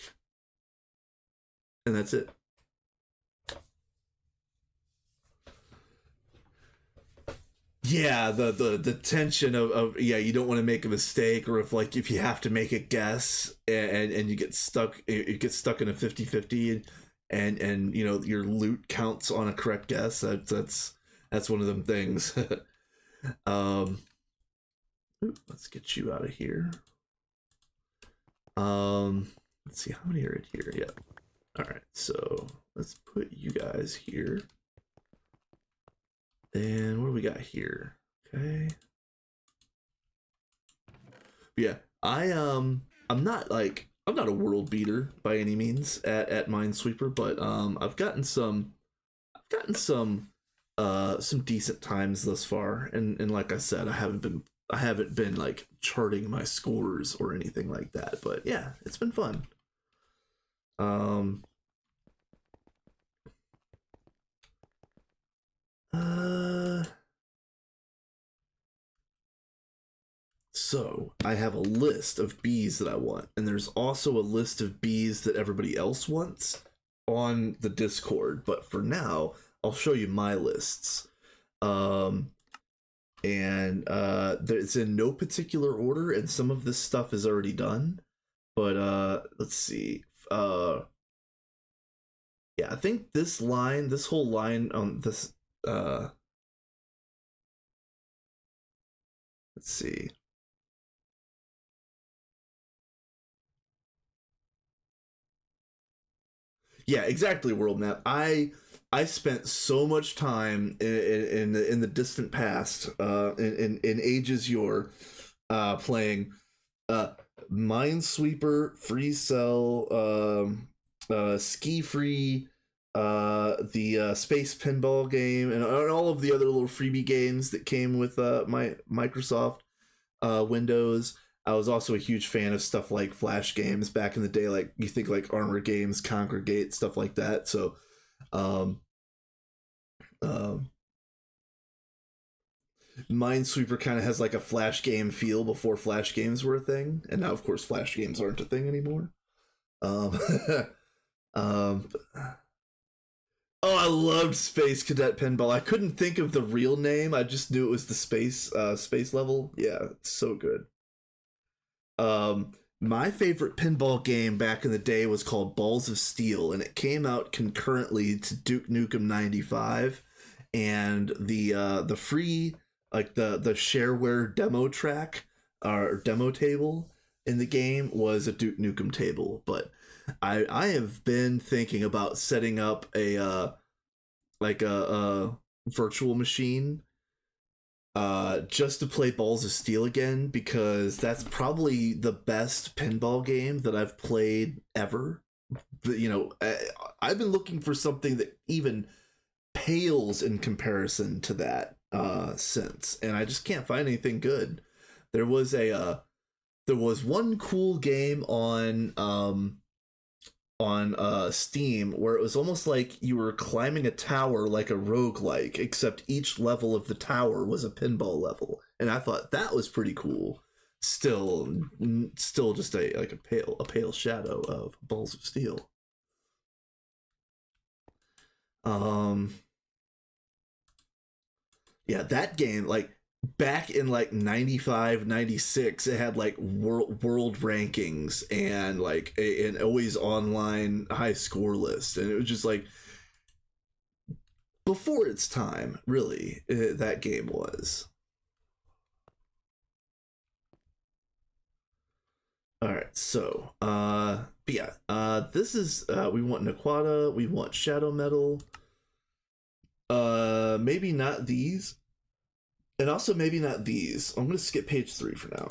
and that's it. Yeah, the tension of yeah, you don't want to make a mistake, or if you have to make a guess and you get stuck in a 50-50, and you know your loot counts on a correct guess. That's one of them things. um let's get you out of here. Let's see how many are in here. Yeah. All right, so let's put you guys here. And what do we got here? Okay. Yeah, I'm not a world beater by any means at Minesweeper, but I've gotten some decent times thus far, and like I said, I haven't been like charting my scores or anything like that, but yeah, it's been fun. Um uh So I have a list of bees that I want, and there's also a list of bees that everybody else wants on the Discord. But for now, I'll show you my lists. Um, and it's in no particular order, and some of this stuff is already done. But let's see. Yeah, I think this whole line on this. Let's see. Yeah, exactly. World map. I spent so much time in the distant past, in ages yore, playing uh, Minesweeper, Free Cell, Ski Free, the Space Pinball game, and all of the other little freebie games that came with my Microsoft Windows. I was also a huge fan of stuff like Flash games back in the day, like you think like Armor Games, Congregate, stuff like that. So, um, um, Minesweeper kind of has like a Flash game feel before Flash games were a thing, and now of course Flash games aren't a thing anymore. Um, um, oh, I loved Space Cadet Pinball. I couldn't think of the real name. I just knew it was the space level. Yeah, it's so good. My favorite pinball game back in the day was called Balls of Steel, and it came out concurrently to Duke Nukem 95, and the free the shareware demo track or demo table in the game was a Duke Nukem table. But I have been thinking about setting up a a virtual machine just to play Balls of Steel again, because that's probably the best pinball game that I've played ever. But, you know, I've been looking for something that even pales in comparison to that since, and I just can't find anything good. There was a there was one cool game on Steam where it was almost like you were climbing a tower like a roguelike, except each level of the tower was a pinball level. And I thought that was pretty cool. Still just a pale shadow of Balls of Steel. Um yeah, that game, like back in like 95, 96, it had like world rankings and like an always online high score list, and it was just like before its time, really. That game was. All right, so but yeah, this is we want Naquata, we want Shadow Metal, maybe not these, and also maybe not these. I'm gonna skip page 3 for now.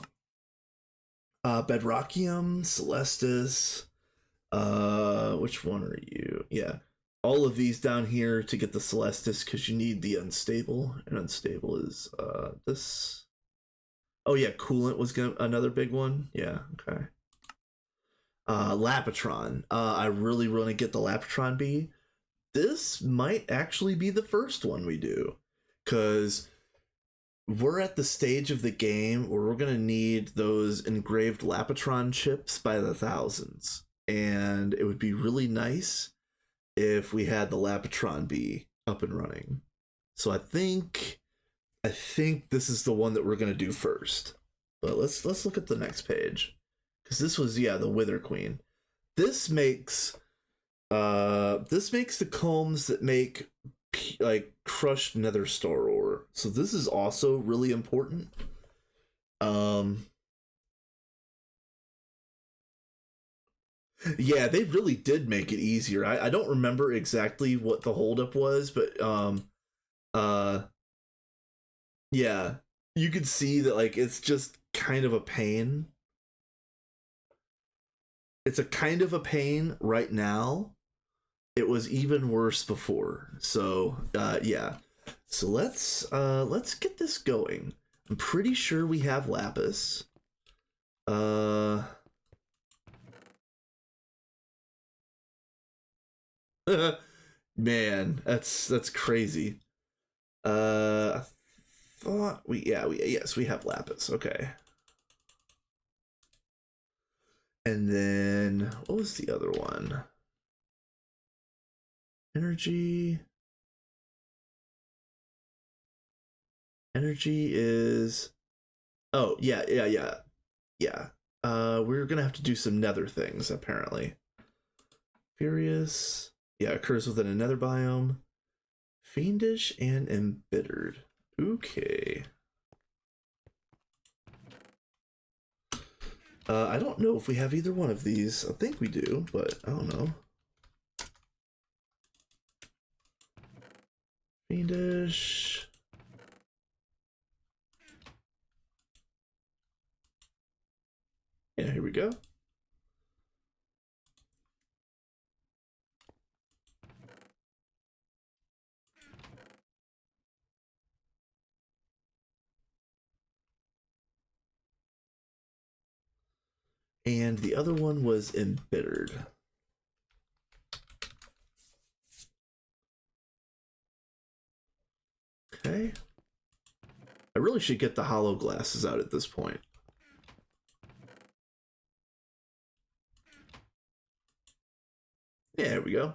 Bedrockium, Celestis. Which one are you? Yeah, all of these down here to get the Celestis, because you need the unstable, and unstable is this. Oh yeah, coolant was another big one. Yeah, okay. Lapatron. I really want to get the Lapatron bee. This might actually be the first one we do, because we're at the stage of the game where we're gonna need those engraved Lapatron chips by the thousands, and it would be really nice if we had the Lapatron bee up and running. So I think this is the one that we're gonna do first. But let's look at the next page, because this was, yeah, the Wither Queen. This makes the combs that make like crushed nether star ore. So this is also really important. Um yeah, they really did make it easier. I don't remember exactly what the holdup was, but uh yeah, you could see that like it's just kind of a pain. It's a kind of a pain right now. It was even worse before. So yeah. So let's get this going. I'm pretty sure we have lapis. Uh Man, that's crazy. I thought yes, we have lapis. Okay. And then what was the other one? Energy. Energy is, oh, yeah. We're gonna have to do some nether things, apparently. Furious. Yeah, occurs within a nether biome. Fiendish and embittered. Okay. I don't know if we have either one of these. I think we do, but I don't know. Fiendish. Yeah, here we go. And the other one was embittered. Okay. I really should get the hollow glasses out at this point. Yeah, here we go.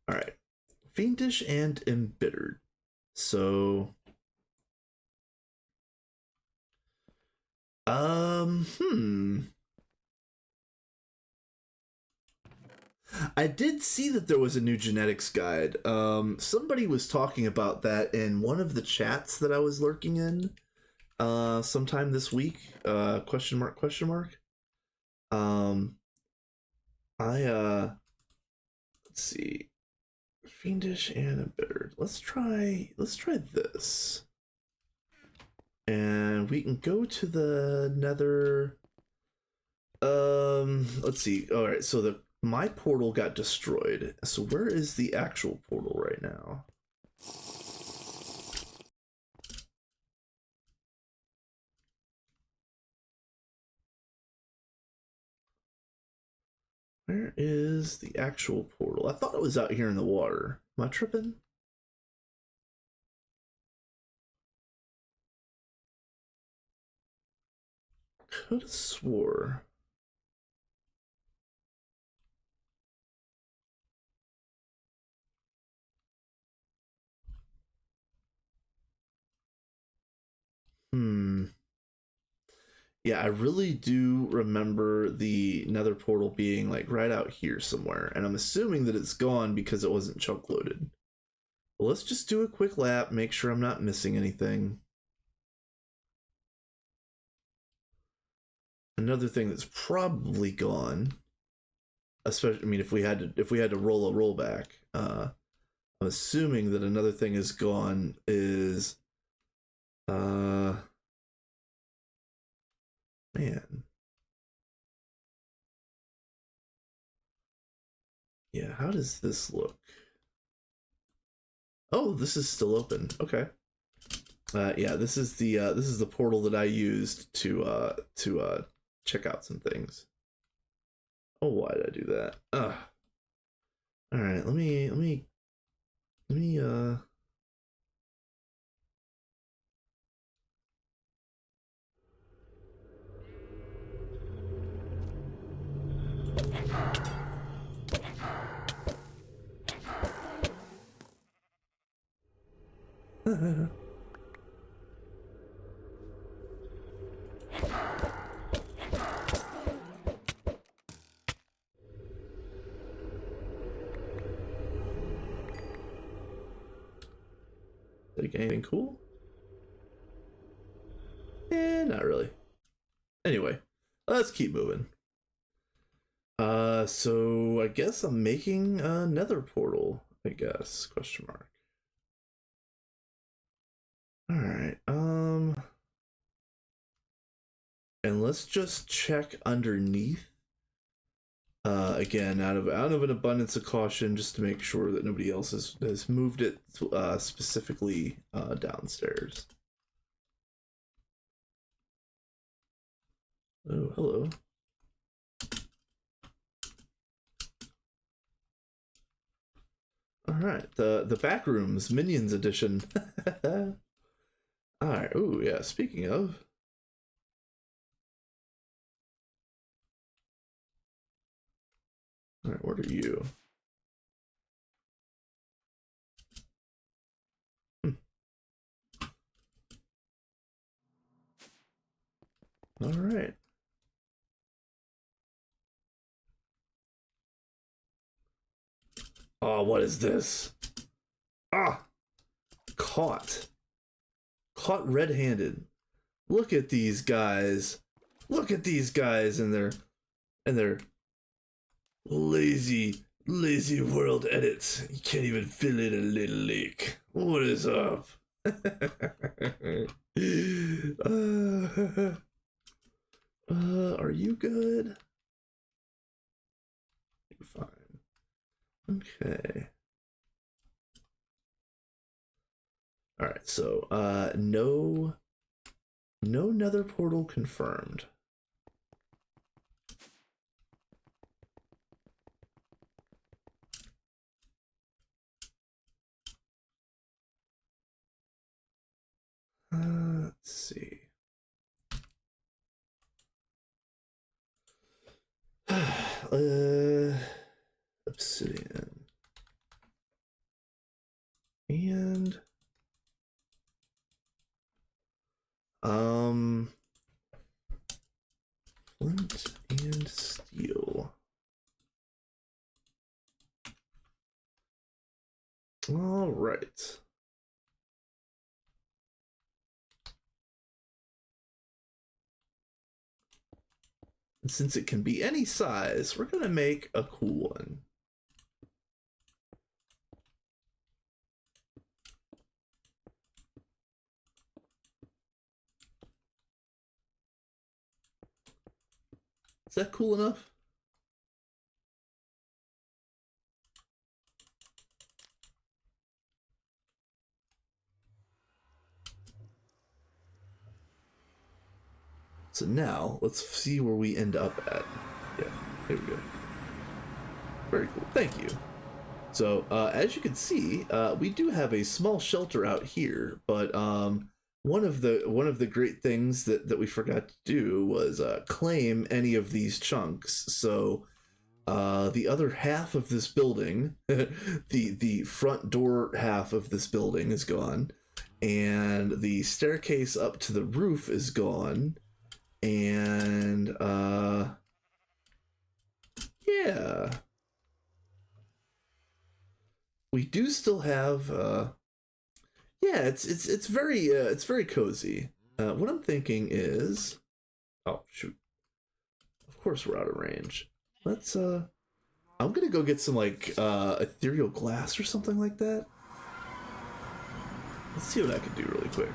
All right. Fiendish and embittered. So, hmm. I did see that there was a new genetics guide. Somebody was talking about that in one of the chats that I was lurking in sometime this week. Question mark, question mark. Um, let's see. Fiendish and embittered. Let's try this. And we can go to the nether. Let's see. All right, so the my portal got destroyed. So where is the actual portal right now? Where is the actual portal? I thought it was out here in the water. Am I tripping? Could have swore. Hmm. Yeah, I really do remember the nether portal being like right out here somewhere, and I'm assuming that it's gone because it wasn't chunk loaded. Well, let's just do a quick lap, make sure I'm not missing anything. Another thing that's probably gone, especially, I mean, if we had to roll a rollback, I'm assuming that another thing is gone is uh man. Yeah, how does this look? Oh, this is still open. Okay. Yeah, this is the portal that I used to check out some things. Oh, why did I do that? Ugh. All right, let me. Like anything cool? Not really. Anyway, let's keep moving. So I guess I'm making a nether portal, I guess, question mark. All right. And let's just check underneath. Again, out of an abundance of caution, just to make sure that nobody else has moved it specifically downstairs. Oh, hello. All right, the back rooms, Minions edition. All right. Oh yeah. Speaking of, all right, what are you? Hmm. All right. Oh, what is this? Ah, caught. Caught red-handed. Look at these guys. Look at these guys and their lazy world edits. You can't even fill in a little lake. What is up? Are you good? Fine. Okay. All right. So, no nether portal confirmed. Let's see. Obsidian and flint and steel. All right. And since it can be any size, we're gonna make a cool one. Is that cool enough? So now let's see where we end up at. Yeah, there we go. Very cool. Thank you. So as you can see, we do have a small shelter out here, but one of the great things that we forgot to do was claim any of these chunks. So the other half of this building, the front door half of this building is gone, and the staircase up to the roof is gone, and yeah, we do still have yeah, it's very cozy. What I'm thinking is, oh shoot, of course we're out of range. Let's I'm gonna go get some like ethereal glass or something like that. Let's see what I can do really quick.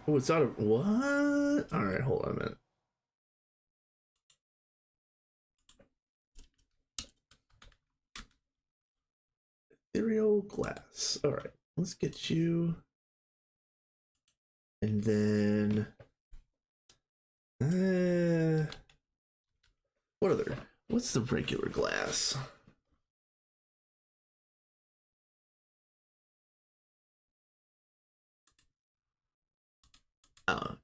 Oh, it's out of what? All right, hold on a minute. Ethereal glass. All right, let's get you. And then, what other? What's the regular glass?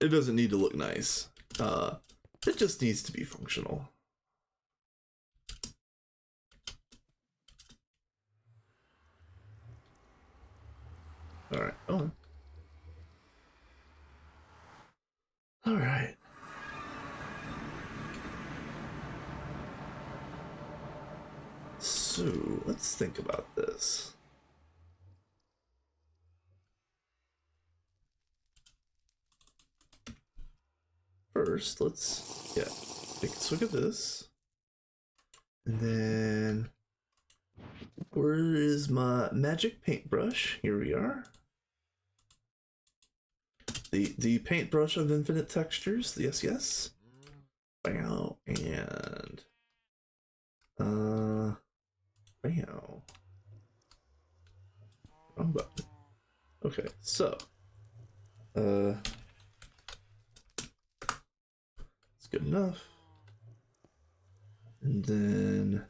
It doesn't need to look nice. It just needs to be functional. All right. Oh. All right. So let's think about this. First, let's take a swig of this, and then where is my magic paintbrush? Here we are. The paintbrush of infinite textures. Yes, yes. Wow, and wow. Wrong button. Okay, so it's good enough. And then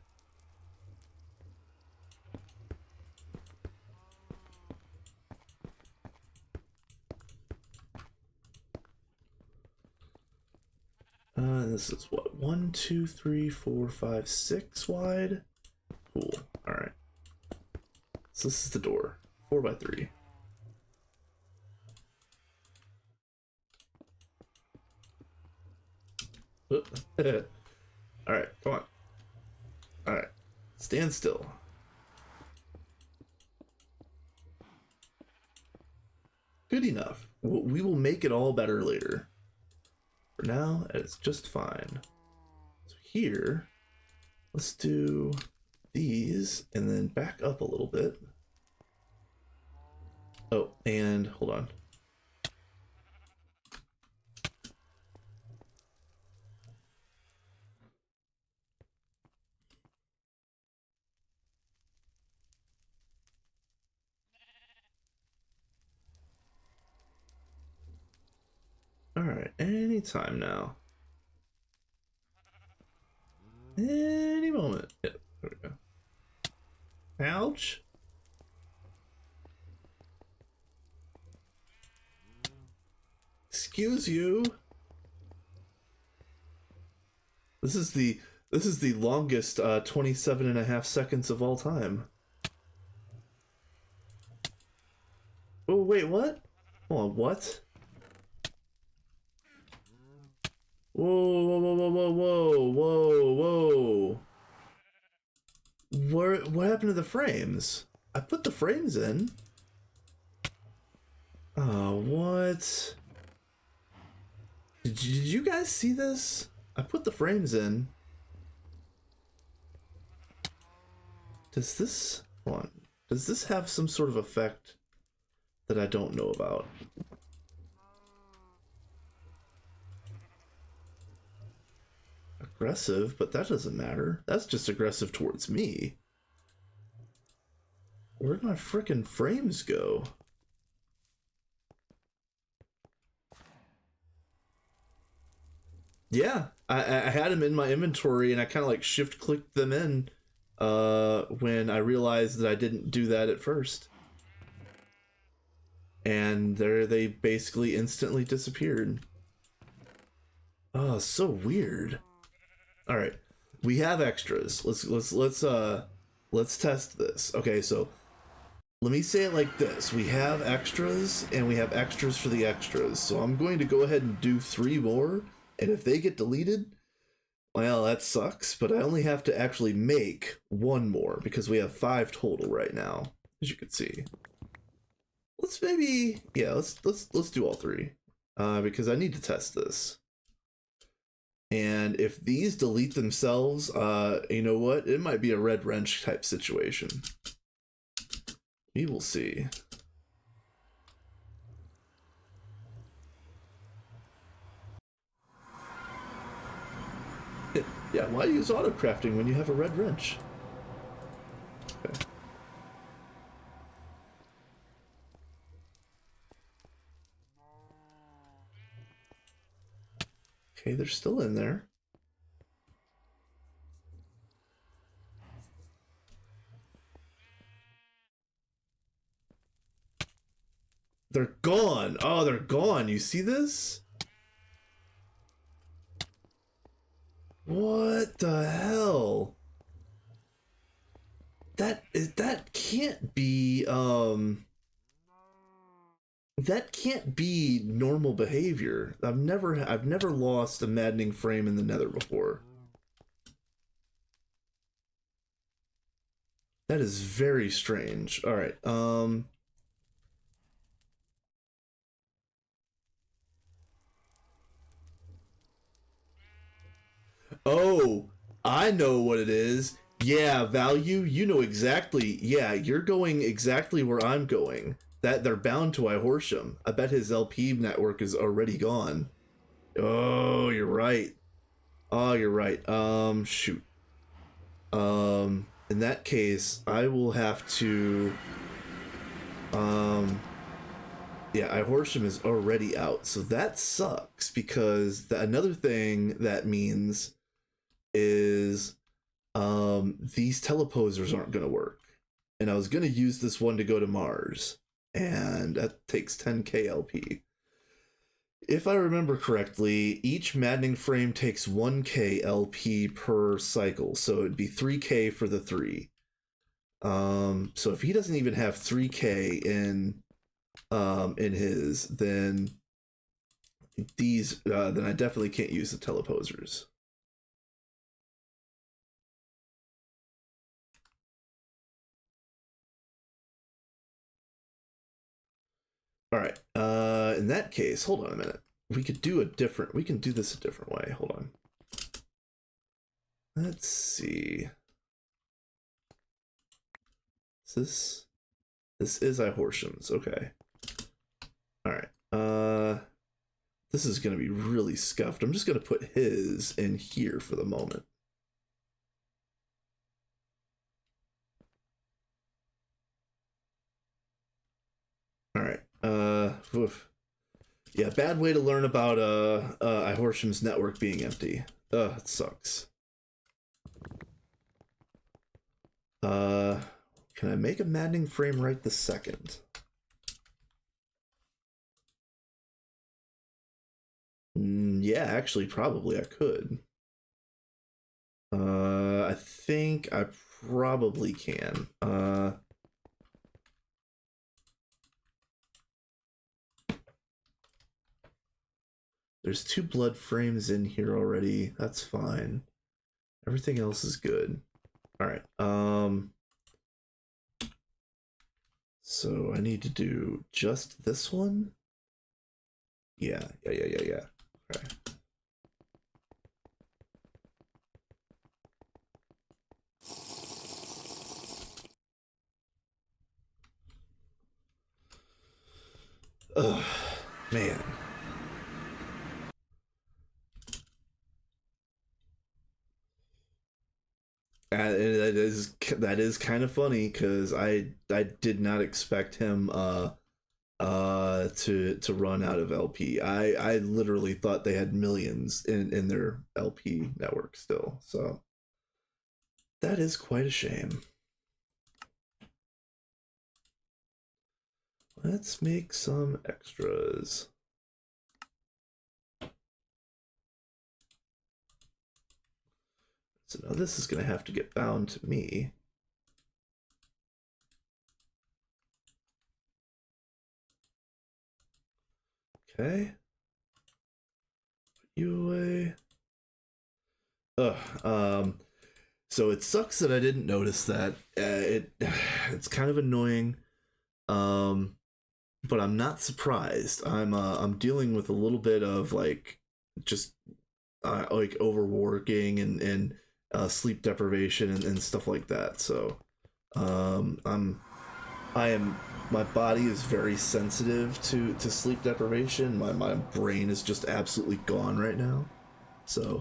this is what, 1, 2, 3, 4, 5, 6 wide. Cool. All right. So this is the door, 4 by 3. All right, come on. All right, stand still. Good enough. We will make it all better later. For now, it's just fine. So here, let's do these and then back up a little bit. Oh, and hold on. All right, anytime now. Any moment. Yeah, there we go. Ouch. Excuse you. This is the longest 27.5 seconds of all time. Oh wait, what? Hold on, what? Whoa, whoa, whoa, whoa, whoa, whoa, whoa, whoa. What happened to the frames? I put the frames in. Oh, what? Did you guys see this? I put the frames in. Does this... Hold on. Does this have some sort of effect that I don't know about? Aggressive, but that doesn't matter. That's just aggressive towards me. Where'd my frickin' frames go? Yeah, I had them in my inventory and I kind of like shift clicked them in when I realized that I didn't do that at first. And there they basically instantly disappeared. Oh, so weird. All right, we have extras. Let's test this. Okay, so let me say it like this. We have extras and we have extras for the extras. So I'm going to go ahead and do 3 more. And if they get deleted, well, that sucks. But I only have to actually make 1 more because we have 5 total right now, as you can see. Let's maybe, yeah, let's do all 3 because I need to test this. And if these delete themselves, you know what? It might be a red wrench type situation. We will see. Yeah, why use auto crafting when you have a red wrench? Okay. Okay, they're still in there. They're gone. Oh, they're gone. You see this? What the hell? That can't be that can't be normal behavior. I've never lost a maddening frame in the Nether before. That is very strange. All right. Oh, I know what it is. Yeah, value, you know exactly. Yeah, you're going exactly where I'm going. That they're bound to Horsham. I bet his LP network is already gone. Oh, you're right. Oh, you're right. Shoot. In that case, I will have to um yeah, Horsham is already out. So that sucks because another thing that means is these teleposers aren't going to work. And I was going to use this one to go to Mars, and that takes 10k LP. If I remember correctly, each maddening frame takes 1k LP per cycle, so it'd be 3k for the 3. So if he doesn't even have 3k in his, then then I definitely can't use the teleposers. All right. In that case, hold on a minute. We can do this a different way. Hold on. Let's see. This is Horsham's. Okay. All right. This is gonna be really scuffed. I'm just gonna put his in here for the moment. All right. Oof. Yeah, bad way to learn about Horsham's network being empty. It sucks. Can I make a maddening frame right this second? Yeah, actually, probably I could. I think I probably can. There's 2 blood frames in here already. That's fine. Everything else is good. All right. So I need to do just this one. Yeah. Okay. Ugh, man. That is kind of funny because I did not expect him to run out of LP. I literally thought they had millions in their LP network still. So that is quite a shame. Let's make some extras. So now this is going to have to get bound to me. Okay. Put you away. Ugh. So it sucks that I didn't notice that. It's kind of annoying. But I'm not surprised. I'm dealing with a little bit of like just like overworking and sleep deprivation and stuff like that. So I am my body is very sensitive to sleep deprivation. My brain is just absolutely gone right now. So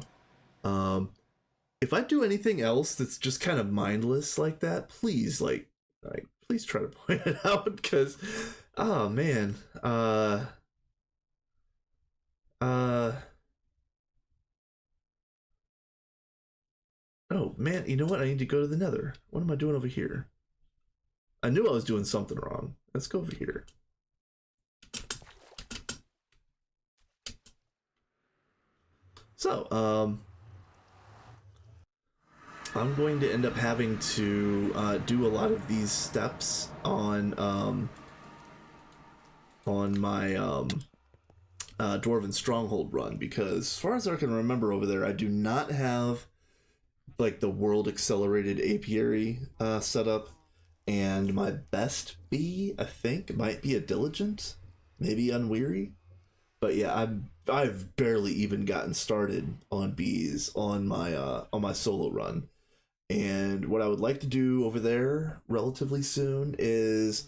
if I do anything else that's just kind of mindless like that, please please try to point it out because oh man. Uh man, you know what? I need to go to the nether. What am I doing over here? I knew I was doing something wrong. Let's go over here. So, I'm going to end up having to do a lot of these steps on my Dwarven Stronghold run, because as far as I can remember over there, I do not have like the world accelerated apiary set up, and my best bee, I think, might be a diligent, maybe unweary. But yeah, I've barely even gotten started on bees on my solo run. And what I would like to do over there relatively soon is,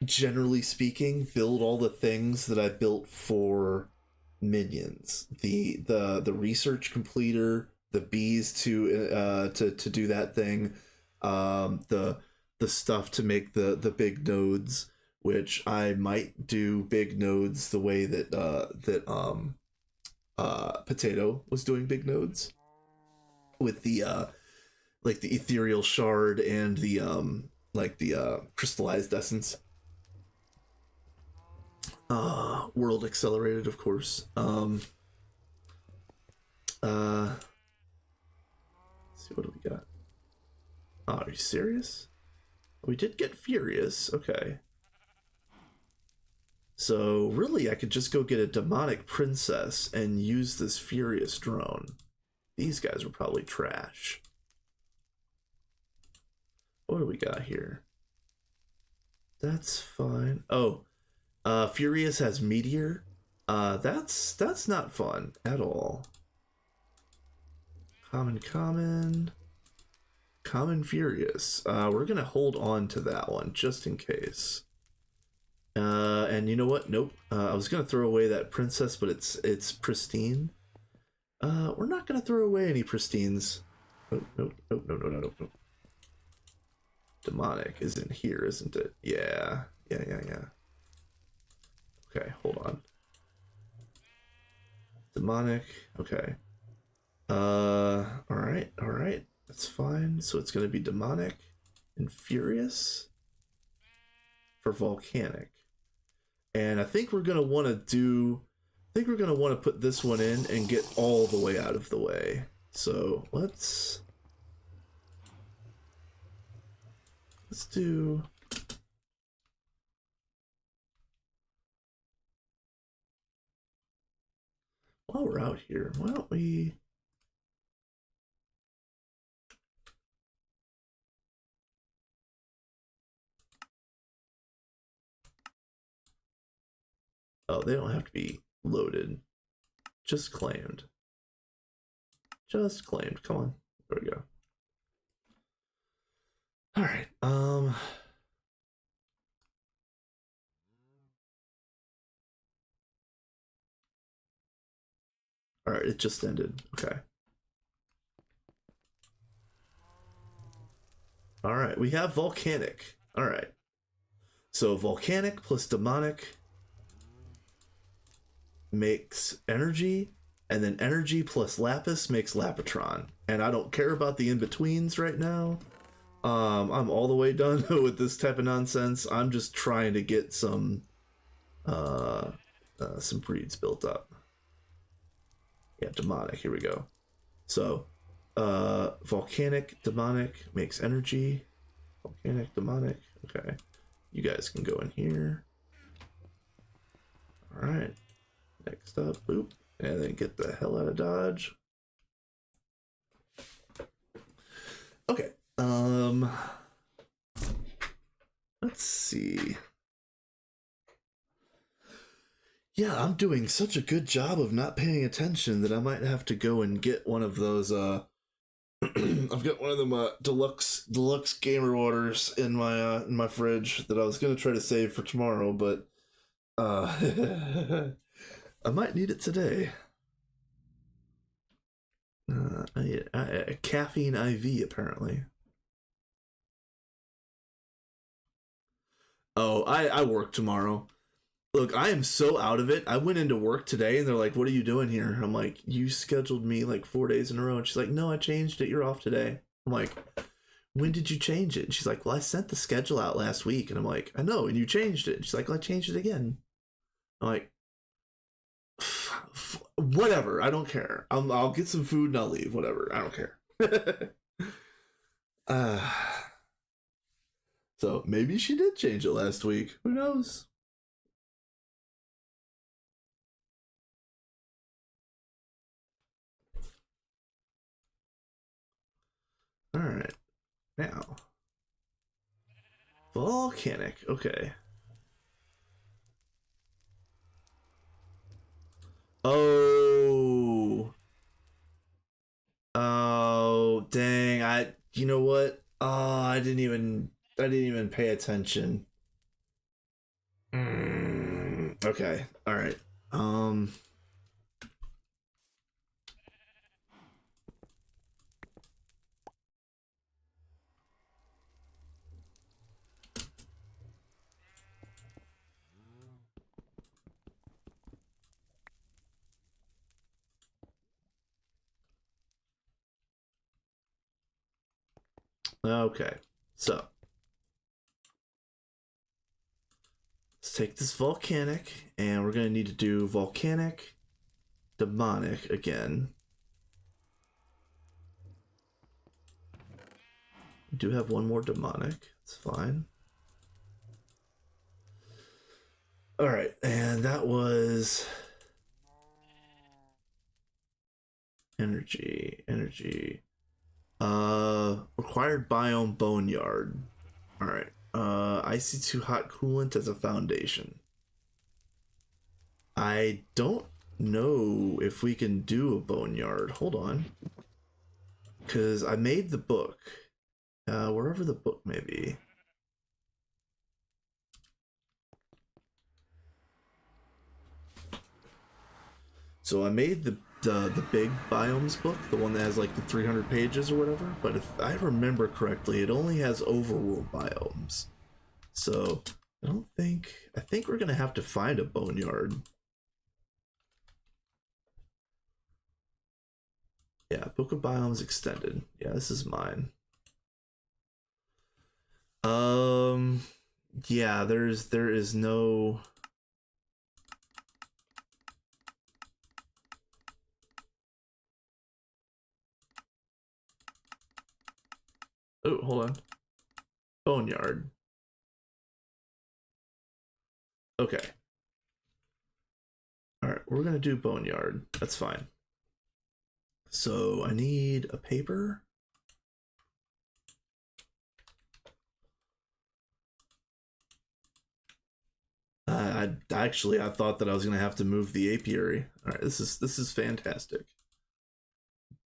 generally speaking, build all the things that I built for minions. The research completer, the bees to do that thing, the stuff to make the big nodes, which I might do big nodes the way that Potato was doing big nodes, with the like the ethereal shard and the crystallized essence. World accelerated, of course. Let's see, what do we got? Oh, are you serious? We did get Furious, okay. So really I could just go get a demonic princess and use this Furious drone. These guys were probably trash. What do we got here? That's fine. Oh, Furious has Meteor. That's not fun at all. Common Furious. We're gonna hold on to that one just in case. And you know what? Nope. I was gonna throw away that princess, but it's pristine. We're not gonna throw away any pristines. Oh, no. Demonic is in here, isn't it? Yeah. Okay, hold on. Demonic. Okay. Alright. That's fine. So it's gonna be demonic and furious for volcanic. And I think we're gonna wanna put this one in and get all the way out of the way. So let's do, while we're out here, why don't we, oh, they don't have to be loaded, just claimed. Come on, there we go. All right. All right, it just ended. Okay. All right, we have volcanic. All right. So volcanic plus demonic makes energy, and then energy plus lapis makes lapatron. And I don't care about the in-betweens right now. I'm all the way done with this type of nonsense. I'm just trying to get some breeds built up. Yeah, demonic, here we go. So volcanic, demonic makes energy. Volcanic, demonic, okay. You guys can go in here. All right, next up, boop, and then get the hell out of Dodge. Okay, let's see. Yeah, I'm doing such a good job of not paying attention that I might have to go and get one of those, I've got one of them deluxe gamer waters in my fridge that I was gonna try to save for tomorrow, but I might need it today. A caffeine IV apparently. Oh, I work tomorrow. Look, I am so out of it. I went into work today and they're like, "What are you doing here?" I'm like, "You scheduled me like 4 days in a row." And she's like, "No, I changed it. You're off today." I'm like, "When did you change it?" And she's like, "Well, I sent the schedule out last week." And I'm like, "I know, and you changed it." And she's like, "Well, I changed it again." I'm like, "Whatever. I don't care. I'll get some food and I'll leave. Whatever. I don't care." uh, so maybe she did change it last week. Who knows? All right. Now, volcanic. Okay. Oh. Oh, dang. You know what? Oh, I didn't even pay attention. Okay. All right. Um, okay. So, let's take this volcanic and we're going to need to do volcanic, demonic again. We do have one more demonic. It's fine. All right. And that was energy. Required biome boneyard. All right. IC2 hot coolant as a foundation. I don't know if we can do a boneyard. Hold on. Because I made the book. Wherever the book may be. So I made the big biomes book, the one that has like the 300 pages or whatever. But if I remember correctly, it only has overworld biomes. So I think we're gonna have to find a boneyard. Yeah, Book of Biomes extended. Yeah, this is mine. Um, yeah, there is no. Oh, hold on. Boneyard. Okay. All right, we're gonna do boneyard. That's fine. So I need a paper. I thought that I was gonna have to move the apiary. All right, this is fantastic.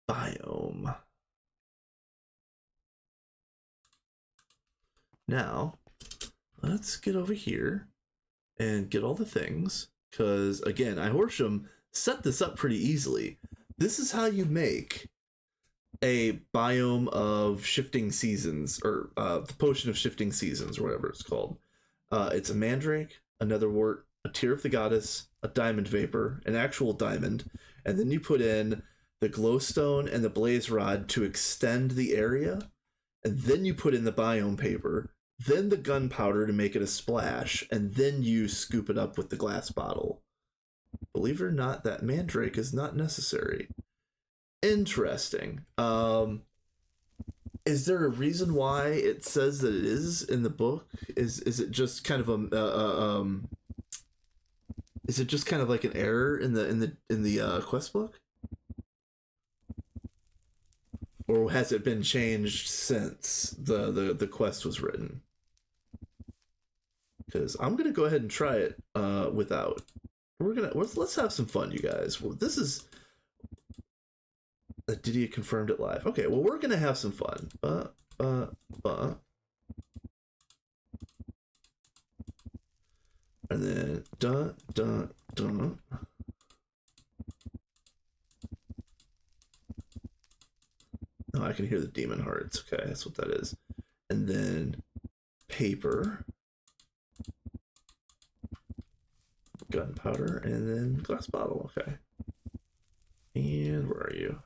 Biome. Now, let's get over here and get all the things. Because again, I Horsham set this up pretty easily. This is how you make a biome of shifting seasons, or the potion of shifting seasons, or whatever it's called. It's a mandrake, another wort, a tear of the goddess, a diamond vapor, an actual diamond, and then you put in the glowstone and the blaze rod to extend the area, and then you put in the biome paper, then the gunpowder to make it a splash, and then you scoop it up with the glass bottle. Believe it or not, that mandrake is not necessary. Interesting. Is there a reason why it says that it is in the book? Is it just kind of is it just kind of like an error in the quest book, or has it been changed since the quest was written? Because I'm gonna go ahead and try it without. Let's have some fun, you guys. This is did he confirmed it live? Okay, well we're gonna have some fun. And then dun dun dun. Oh, I can hear the demon hearts. Okay, that's what that is. And then paper. gunpowder, and then glass bottle. Okay. And where are you?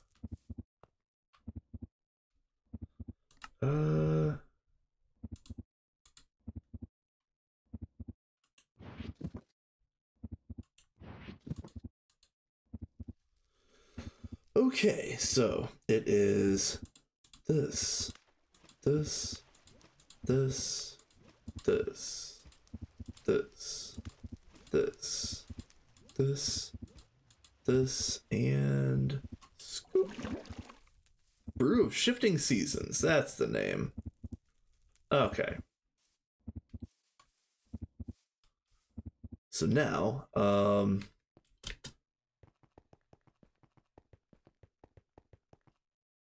Okay, so it is this, this, this, this, this, this, this, this, and scoop. Brew of Shifting Seasons, that's the name. Okay. So now,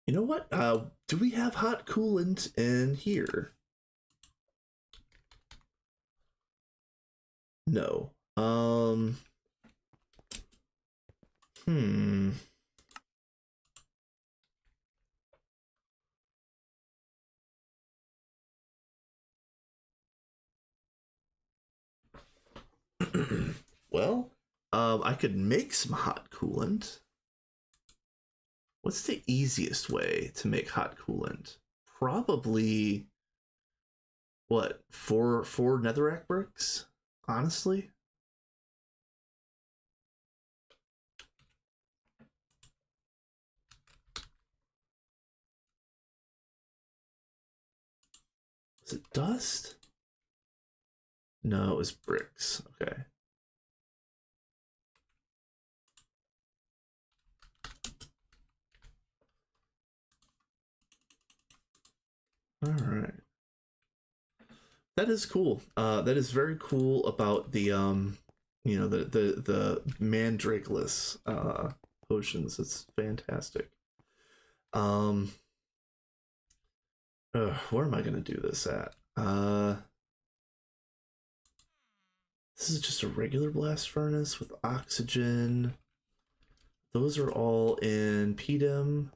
you know what? Do we have hot coolant in here? No. Well, I could make some hot coolant. What's the easiest way to make hot coolant? Probably what, four netherrack bricks? Honestly. Is it dust? No, it was bricks. Okay. All right. That is cool. That is very cool about the you know, the mandrakeless potions. It's fantastic. Where am I gonna do this at? This is just a regular blast furnace with oxygen. Those are all in PDM.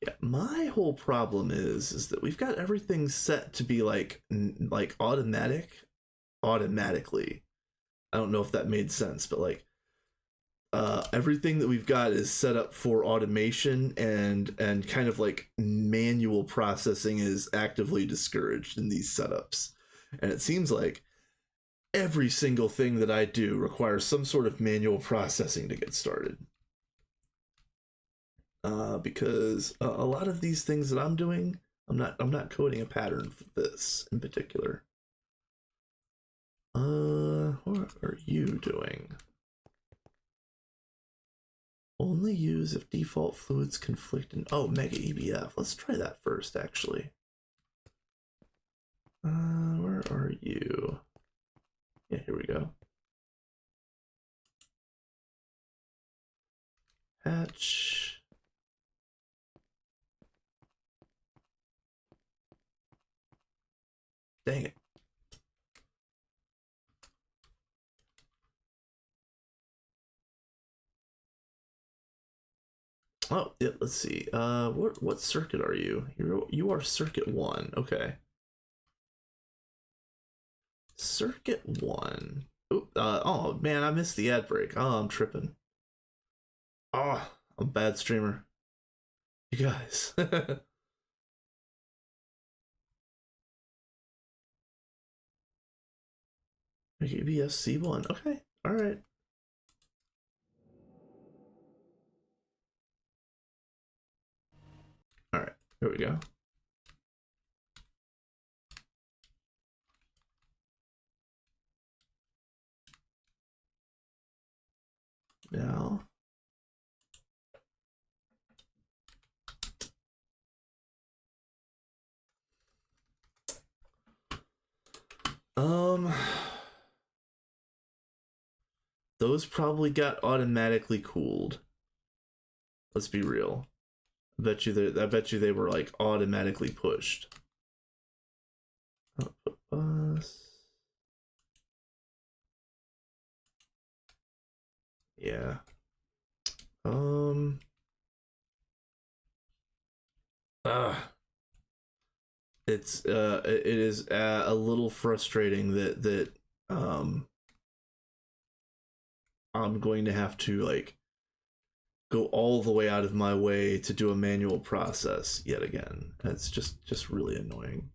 Yeah, my whole problem is that we've got everything set to be like automatically. I don't know if that made sense, but like everything that we've got is set up for automation, and kind of like manual processing is actively discouraged in these setups. And it seems like every single thing that I do requires some sort of manual processing to get started. Because a lot of these things that I'm doing, I'm not coding a pattern for this in particular. What are you doing? Only use if default fluids conflict in... Oh, Mega EBF. Let's try that first, actually. Where are you? Yeah, here we go. Hatch. Dang it. Oh, yeah, let's see. What circuit are you? You are circuit 1. Okay. Circuit 1. Oop, oh man, I missed the ad break. Oh, I'm tripping. Oh, I'm a bad streamer. You guys. Maybe C1. Okay. All right. All right. Here we go. Now. Those probably got automatically cooled. Let's be real. I bet you they were like automatically pushed. Output bus. Yeah. Um. It is a little frustrating that um I'm going to have to like go all the way out of my way to do a manual process yet again. It's just really annoying.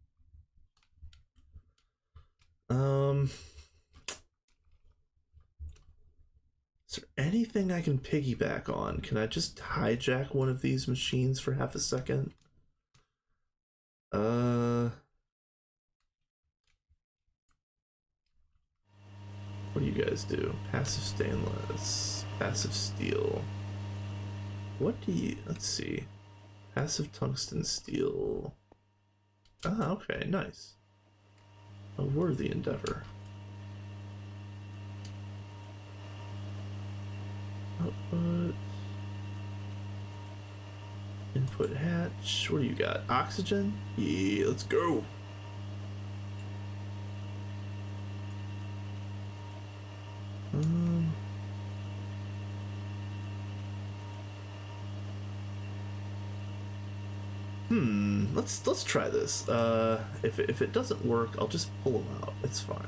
Um, is there anything I can piggyback on? Can I just hijack one of these machines for half a second? What do you guys do? Passive stainless, passive steel. What do you, let's see. Passive tungsten steel. Ah, okay, nice. A worthy endeavor. Output. Input hatch. What do you got? Oxygen? Yeah, let's go. Um. Let's try this. If it doesn't work, I'll just pull them out. It's fine.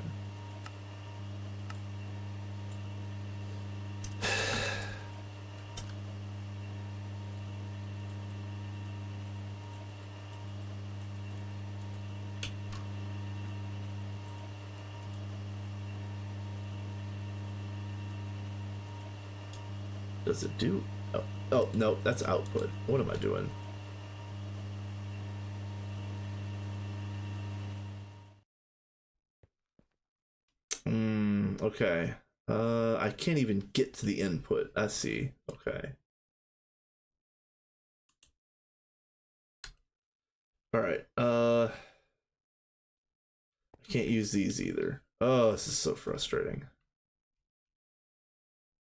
Does it do? Oh no, that's output. What am I doing? Okay. I can't even get to the input. I see. Okay. All right. I can't use these either. Oh, this is so frustrating.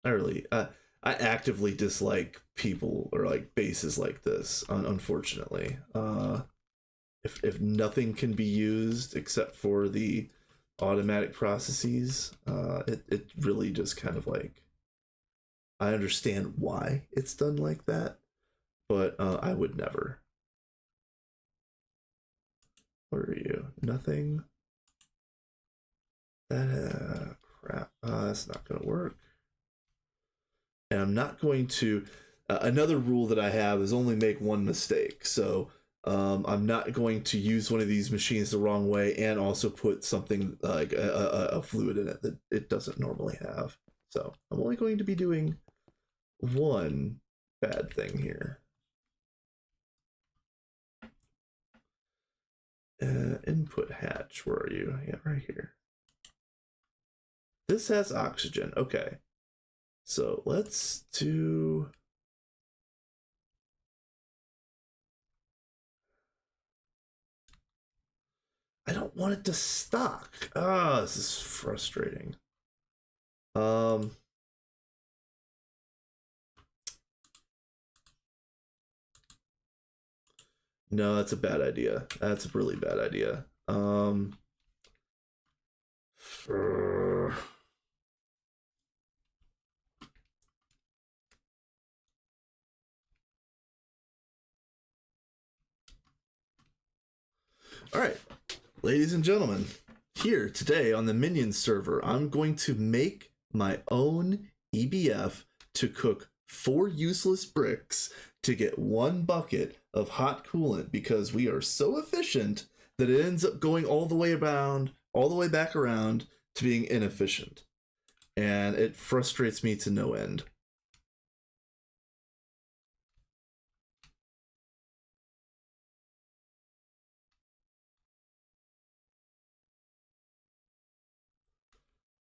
I actively dislike people or like bases like this. Unfortunately, if nothing can be used except for the automatic processes, it really just kind of like, I understand why it's done like that, but I would never. What are you? Nothing. That crap. That's not gonna work. And I'm not going to. Another rule that I have is only make one mistake. So I'm not going to use one of these machines the wrong way and also put something like a fluid in it that it doesn't normally have. So I'm only going to be doing one bad thing here. Input hatch, where are you? Yeah, right here. This has oxygen. Okay. So let's do. I don't want it to stock. Ah, this is frustrating. Um. No, that's a bad idea. That's a really bad idea. For... All right, ladies and gentlemen, here today on the Minions server, I'm going to make my own EBF to cook 4 useless bricks to get 1 bucket of hot coolant because we are so efficient that it ends up going all the way around, all the way back around to being inefficient. And it frustrates me to no end.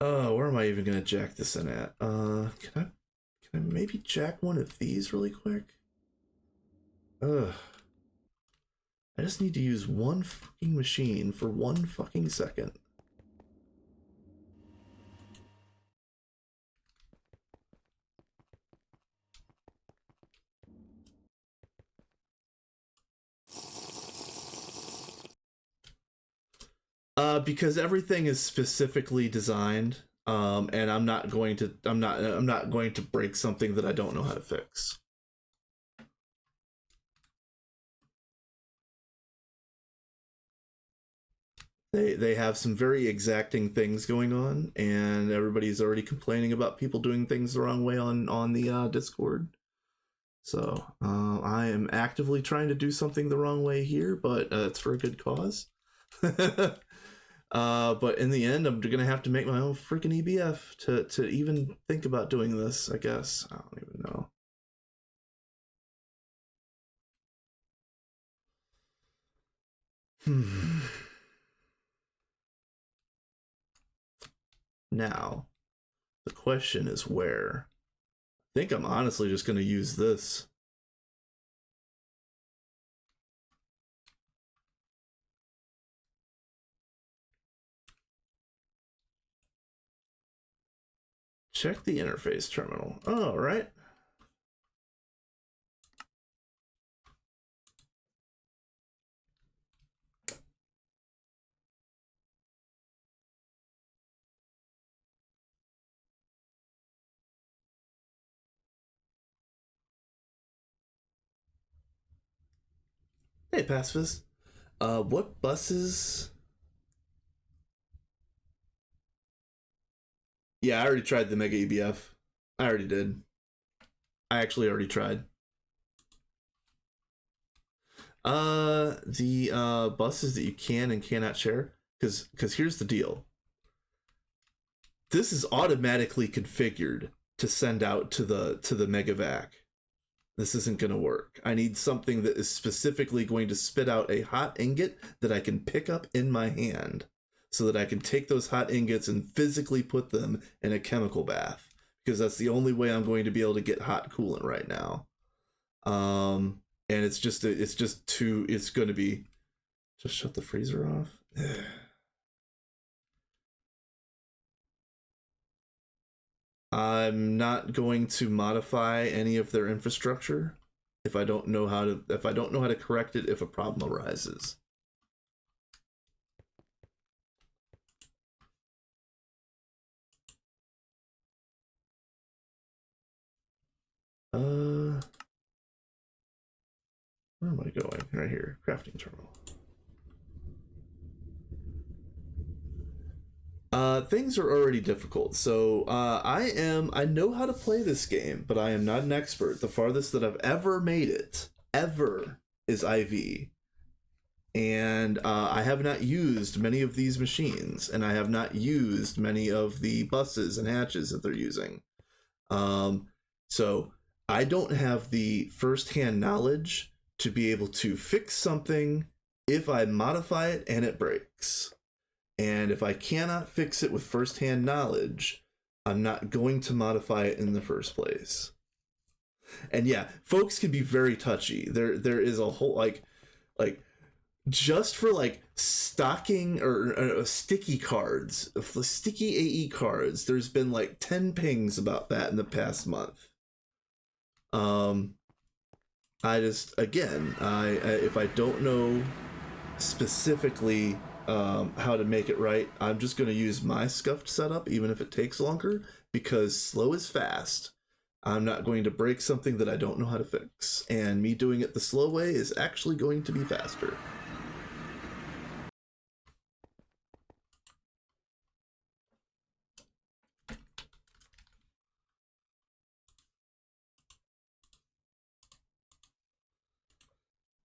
Oh, where am I even gonna jack this in at? Can I maybe jack one of these really quick? Ugh. I just need to use one fucking machine for 1 fucking second. Because everything is specifically designed And I'm not going to break something that I don't know how to fix. They have some very exacting things going on, and everybody's already complaining about people doing things the wrong way on the Discord. So I am actively trying to do something the wrong way here, but it's for a good cause. But in the end, I'm gonna have to make my own freaking EBF to even think about doing this. I guess I don't even know. Now, the question is where. I think I'm honestly just gonna use this. Check the interface terminal. All right. Hey, Pacifist. What buses? Yeah, I already tried the Mega EBF. I already did. I actually already tried. The buses that you can and cannot share, because here's the deal. This is automatically configured to send out to the Megavac. This isn't going to work. I need something that is specifically going to spit out a hot ingot that I can pick up in my hand so that I can take those hot ingots and physically put them in a chemical bath, because that's the only way I'm going to be able to get hot coolant right now. And it's going to be just shut the freezer off. I'm not going to modify any of their infrastructure if I don't know how to correct it if a problem arises. Where am I going? Right here, crafting terminal. Things are already difficult. So I know how to play this game, but I am not an expert. The farthest that I've ever made it, ever, is IV. And I have not used many of these machines, and I have not used many of the buses and hatches that they're using. So I don't have the firsthand knowledge to be able to fix something if I modify it and it breaks. And if I cannot fix it with firsthand knowledge, I'm not going to modify it in the first place. And yeah, folks can be very touchy. There is a whole like just for like stocking or sticky cards, sticky AE cards, there's been like 10 pings about that in the past month. I just, again, I if I don't know specifically how to make it right, I'm just going to use my scuffed setup, even if it takes longer, because slow is fast. I'm not going to break something that I don't know how to fix, and me doing it the slow way is actually going to be faster.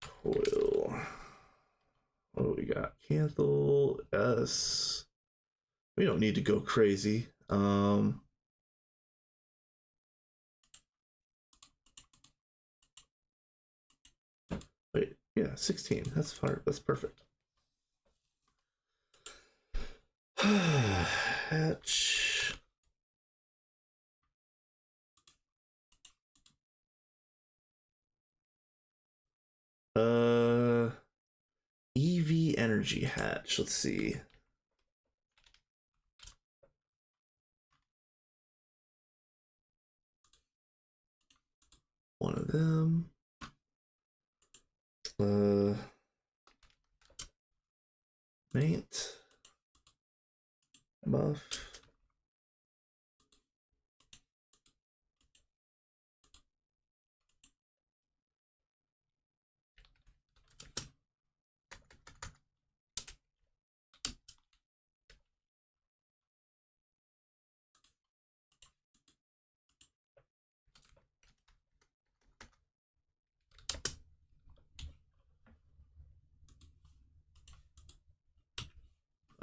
Coil. What do we got? Cancel S. We don't need to go crazy. Wait, yeah, 16. That's fine. That's perfect. Hatch. EV energy hatch. Let's see. One of them. Mate. Buff.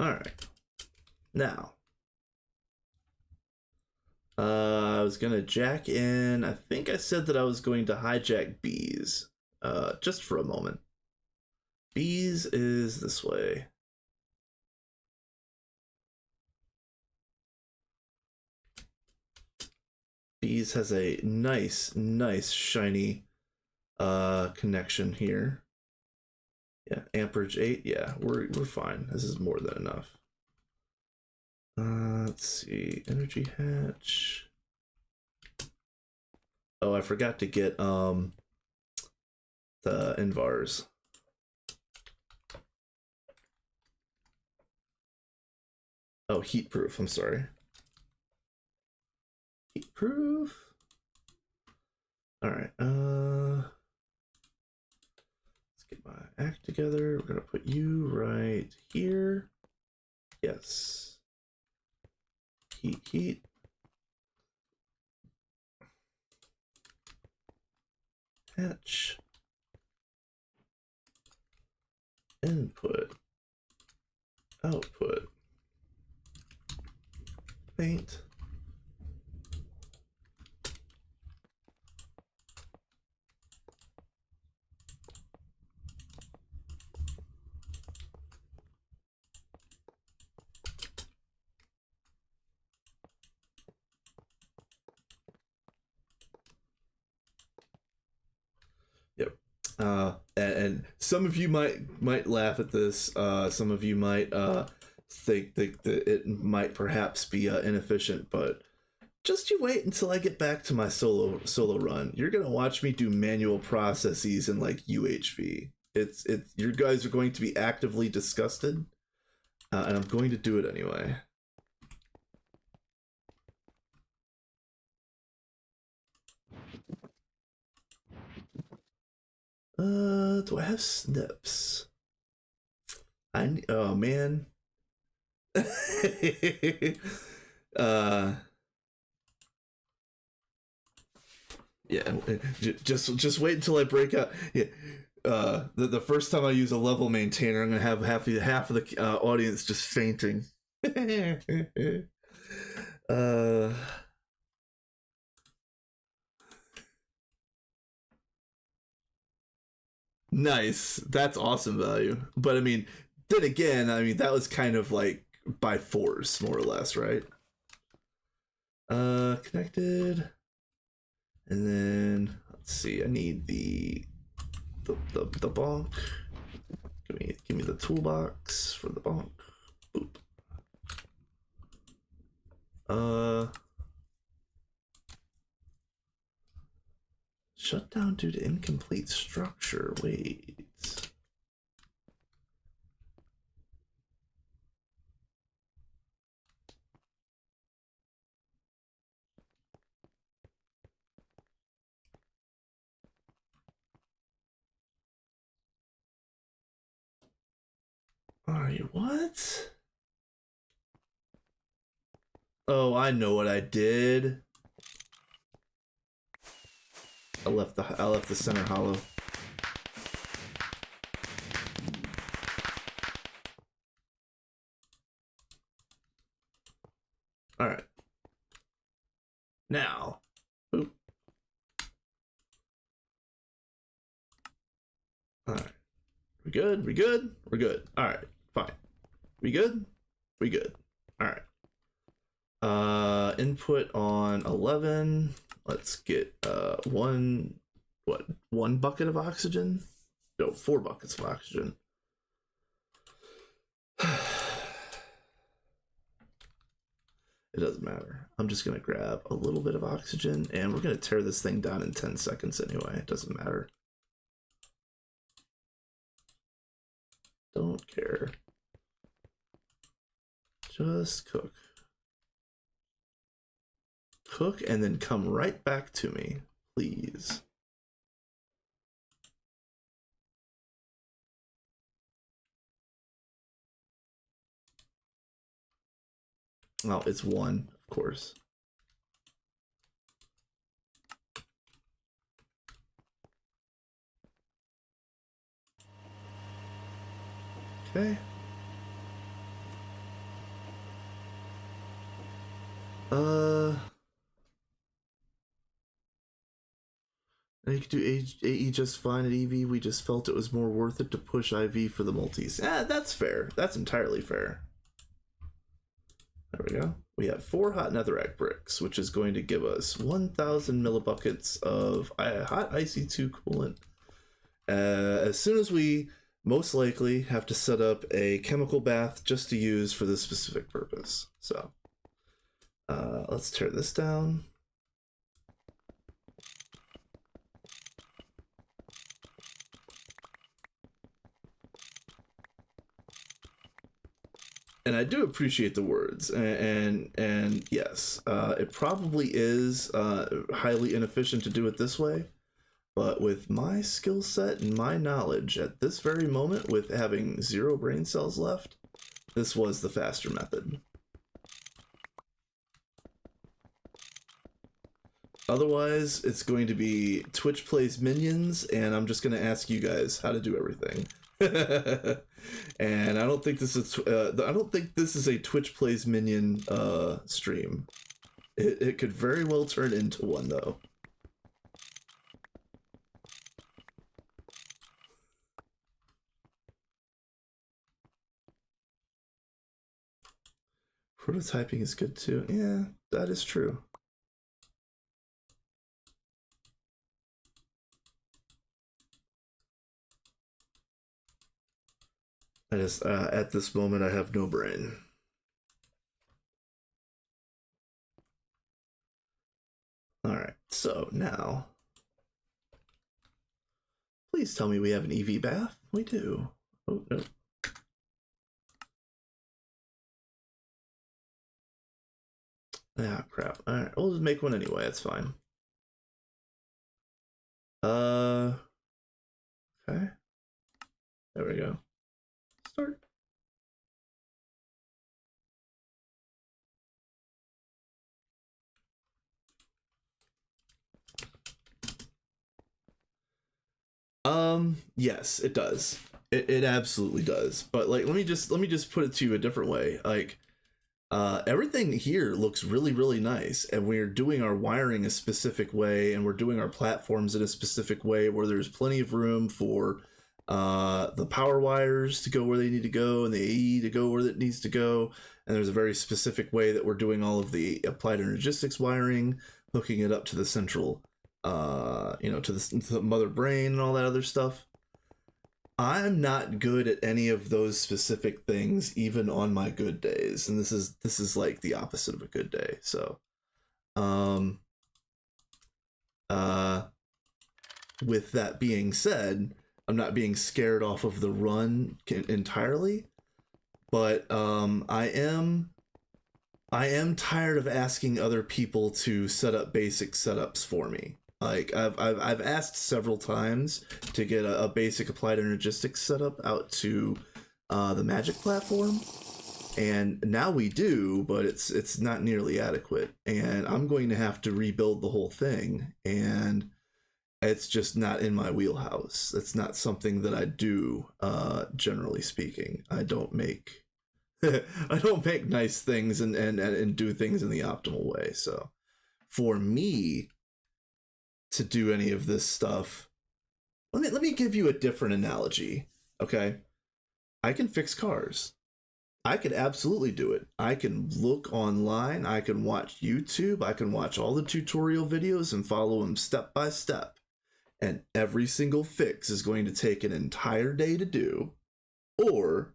Alright. Now. I was gonna jack in. I think I said that I was going to hijack bees. Just for a moment. Bees is this way. Bees has a nice shiny connection here. Yeah, amperage 8. Yeah, we're fine. This is more than enough. Let's see. Energy hatch. Oh, I forgot to get the invars. Oh, heat proof. I'm sorry. Heat proof. All right. Let's get my act together. We're gonna put you right here. Yes. Heat. Hatch. Input. Output. Paint. Yep. And some of you might laugh at this. Some of you might think that it might perhaps be inefficient, but just you wait until I get back to my solo run. You're gonna watch me do manual processes in like UHV. It's you guys are going to be actively disgusted, and I'm going to do it anyway. Do I have snips? Oh man. Yeah, just wait until I break out. Yeah, the first time I use a level maintainer, I'm gonna have half of the audience just fainting. Nice. That's awesome value. But I mean, then again, I mean that was kind of like by force, more or less, right? Connected. And then let's see, I need the bonk. Give me the toolbox for the bonk. Boop. Shut down due to incomplete structure. Wait. Are you what? Oh, I know what I did. I left the center hollow. All right. Now, boop. All right. We good? We good? We're good. All right. Fine. We good? We good. All right. Input on 11. Let's get one bucket of oxygen? No, 4 buckets of oxygen. It doesn't matter. I'm just gonna grab a little bit of oxygen and we're gonna tear this thing down in 10 seconds anyway. It doesn't matter. Don't care. Just cook. Cook and then come right back to me, please. Well, it's 1, of course. Okay. Uh, and you could do AE just fine at EV. We just felt it was more worth it to push IV for the multis. That's fair. That's entirely fair. There we go. We have 4 hot netherrack bricks, which is going to give us 1,000 millibuckets of hot IC2 coolant. As soon as we most likely have to set up a chemical bath just to use for this specific purpose. So let's tear this down. And I do appreciate the words, and yes, it probably is highly inefficient to do it this way, but with my skill set and my knowledge at this very moment, with having 0 brain cells left, this was the faster method. Otherwise, it's going to be Twitch plays minions, and I'm just going to ask you guys how to do everything. And I don't think this is a Twitch plays minion stream. It could very well turn into one though. Prototyping is good too. Yeah, that is true. I just at this moment I have no brain. All right, so now please tell me we have an EV bath. We do. Oh no. Ah, crap. All right, we'll just make one anyway. It's fine. Okay. There we go. Start. Yes, it does. It absolutely does. But like, let me just put it to you a different way. Like, everything here looks really, really nice, and we're doing our wiring a specific way, and we're doing our platforms in a specific way where there's plenty of room for the power wires to go where they need to go and the AE to go where it needs to go. And there's a very specific way that we're doing all of the applied energistics wiring, hooking it up to the central, to the mother brain and all that other stuff. I'm not good at any of those specific things, even on my good days, and this is like the opposite of a good day. So, with that being said, I'm not being scared off of the run entirely, but I am tired of asking other people to set up basic setups for me. Like I've asked several times to get a basic applied energistics setup out to the magic platform, and now we do, but it's not nearly adequate, and I'm going to have to rebuild the whole thing, and it's just not in my wheelhouse. It's not something that I do, generally speaking. I don't make I don't make nice things and do things in the optimal way. So for me to do any of this stuff, let me give you a different analogy. Okay, I can fix cars. I could absolutely do it. I can look online, I can watch YouTube, I can watch all the tutorial videos and follow them step by step, and every single fix is going to take an entire day to do. Or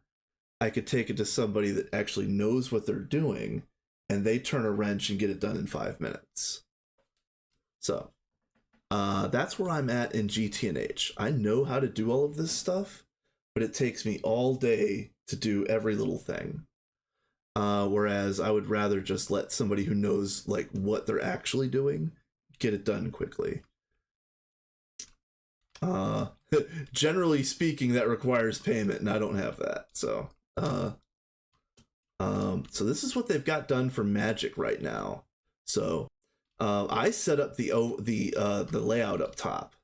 I could take it to somebody that actually knows what they're doing, and they turn a wrench and get it done in 5 minutes. So that's where I'm at in GTNH. I know how to do all of this stuff, but it takes me all day to do every little thing. Whereas I would rather just let somebody who knows like what they're actually doing get it done quickly. Generally speaking, that requires payment, and I don't have that. So so this is what they've got done for magic right now. So I set up the layout up top,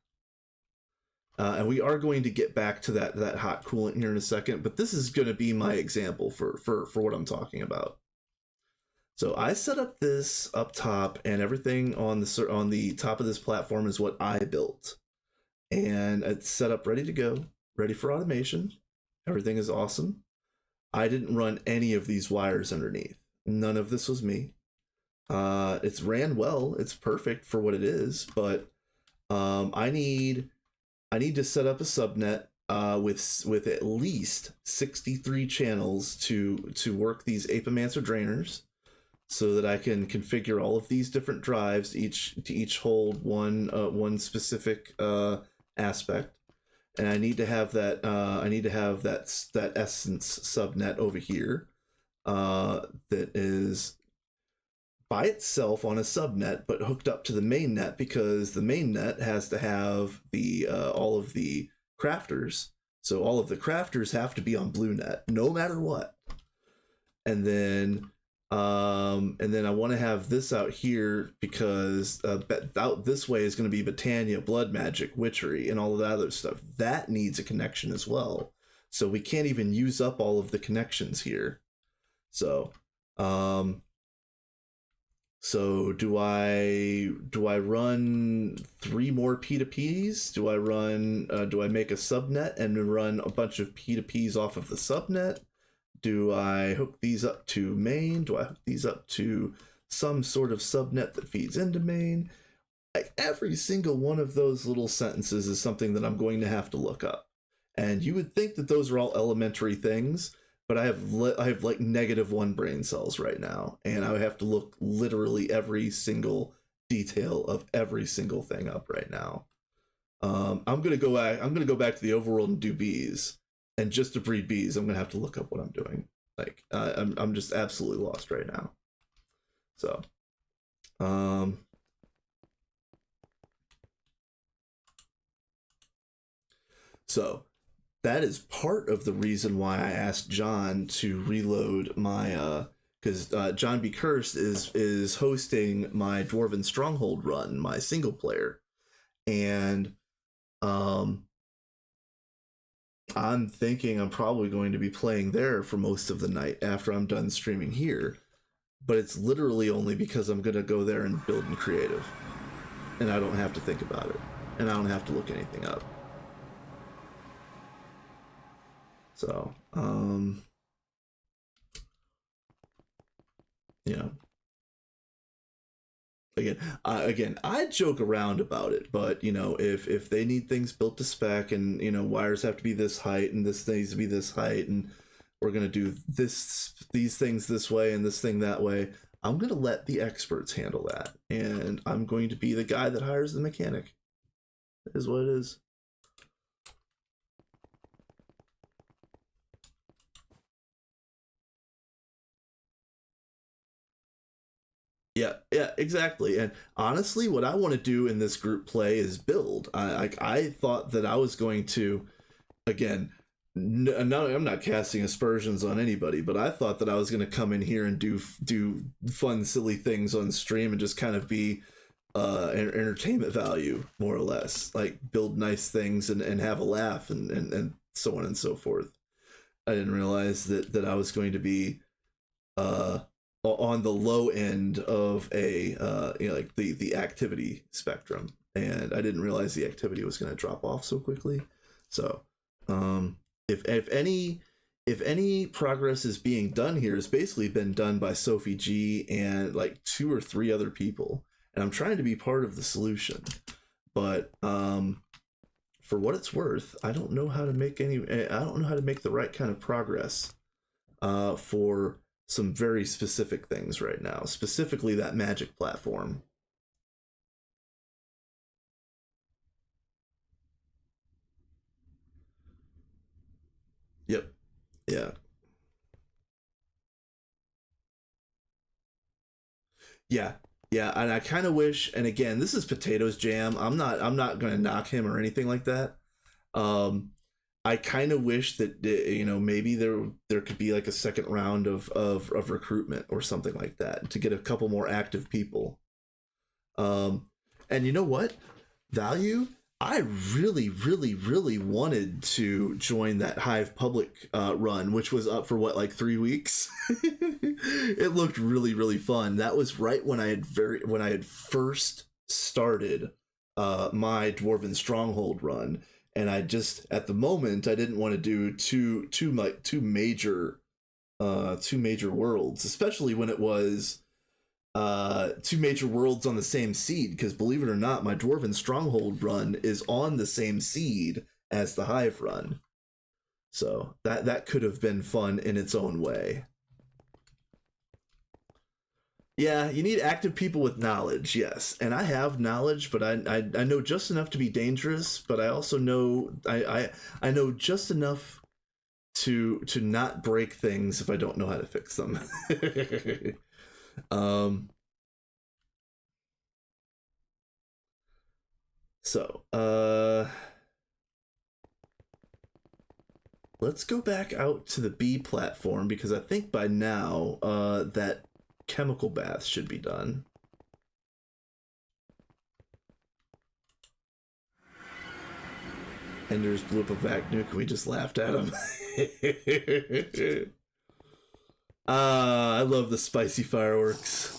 and we are going to get back to that hot coolant here in a second. But this is going to be my example for what I'm talking about. So I set up this up top, and everything on the top of this platform is what I built, and it's set up ready to go, ready for automation. Everything is awesome. I didn't run any of these wires underneath. None of this was me. It's ran well. It's perfect for what it is, but I need to set up a subnet with at least 63 channels to work these Apimancer drainers, so that I can configure all of these different drives to each hold one specific aspect. And I need to have that that essence subnet over here that is by itself on a subnet, but hooked up to the main net, because the main net has to have the all of the crafters. So all of the crafters have to be on blue net, no matter what. And then I want to have this out here because out this way is going to be Botania, Blood Magic, Witchery, and all of that other stuff. That needs a connection as well. So we can't even use up all of the connections here. So do I run 3 more P2Ps? Do I make a subnet and run a bunch of P2Ps off of the subnet? Do I hook these up to main? Do I hook these up to some sort of subnet that feeds into main? Like, every single one of those little sentences is something that I'm going to have to look up. And you would think that those are all elementary things, but I have like -1 brain cells right now, and I have to look literally every single detail of every single thing up right now. I'm gonna go back to the overworld and do bees. And just to breed bees, I'm gonna have to look up what I'm doing. Like, I'm just absolutely lost right now. So, so that is part of the reason why I asked John to reload my because John B. Cursed is hosting my Dwarven Stronghold run, my single player, and I'm thinking I'm probably going to be playing there for most of the night after I'm done streaming here. But it's literally only because I'm going to go there and build in creative. And I don't have to think about it. And I don't have to look anything up. So, yeah. Again, I joke around about it, but if they need things built to spec, and wires have to be this height and this needs to be this height, and we're gonna do these things this way and this thing that way, I'm gonna let the experts handle that, and I'm going to be the guy that hires the mechanic. It is what it is. Yeah, exactly. And honestly, what I want to do in this group play is build. I thought that I was going to, again, no, I'm not casting aspersions on anybody, but I thought that I was going to come in here and do fun, silly things on stream and just kind of be entertainment value, more or less, like build nice things and have a laugh and so on and so forth. I didn't realize that I was going to be on the low end of a like the activity spectrum, and I didn't realize the activity was going to drop off so quickly. So if any progress is being done here, it's basically been done by Sophie G and like 2 or 3 other people, and I'm trying to be part of the solution, but for what it's worth, I don't know how to make the right kind of progress for some very specific things right now, specifically that magic platform. Yep. Yeah. Yeah. Yeah, and I kind of wish, and again, this is Potatoes Jam. I'm not going to knock him or anything like that. I kind of wish that maybe there could be like a second round of recruitment or something like that to get a couple more active people. And you know what? Value, I really wanted to join that Hive public run, which was up for what, like 3 weeks. It looked really fun. That was right when I had first started my Dwarven Stronghold run, and I just at the moment I didn't want to do two major worlds, especially when it was two major worlds on the same seed, because believe it or not, my Dwarven Stronghold run is on the same seed as the Hive run. So that could have been fun in its own way. Yeah, you need active people with knowledge, yes. And I have knowledge, but I know just enough to be dangerous, but I also know I know just enough to not break things if I don't know how to fix them. um so let's go back out to the B platform, because I think by now that chemical bath should be done. Enders blew up a vac nuke and we just laughed at him. I love the spicy fireworks.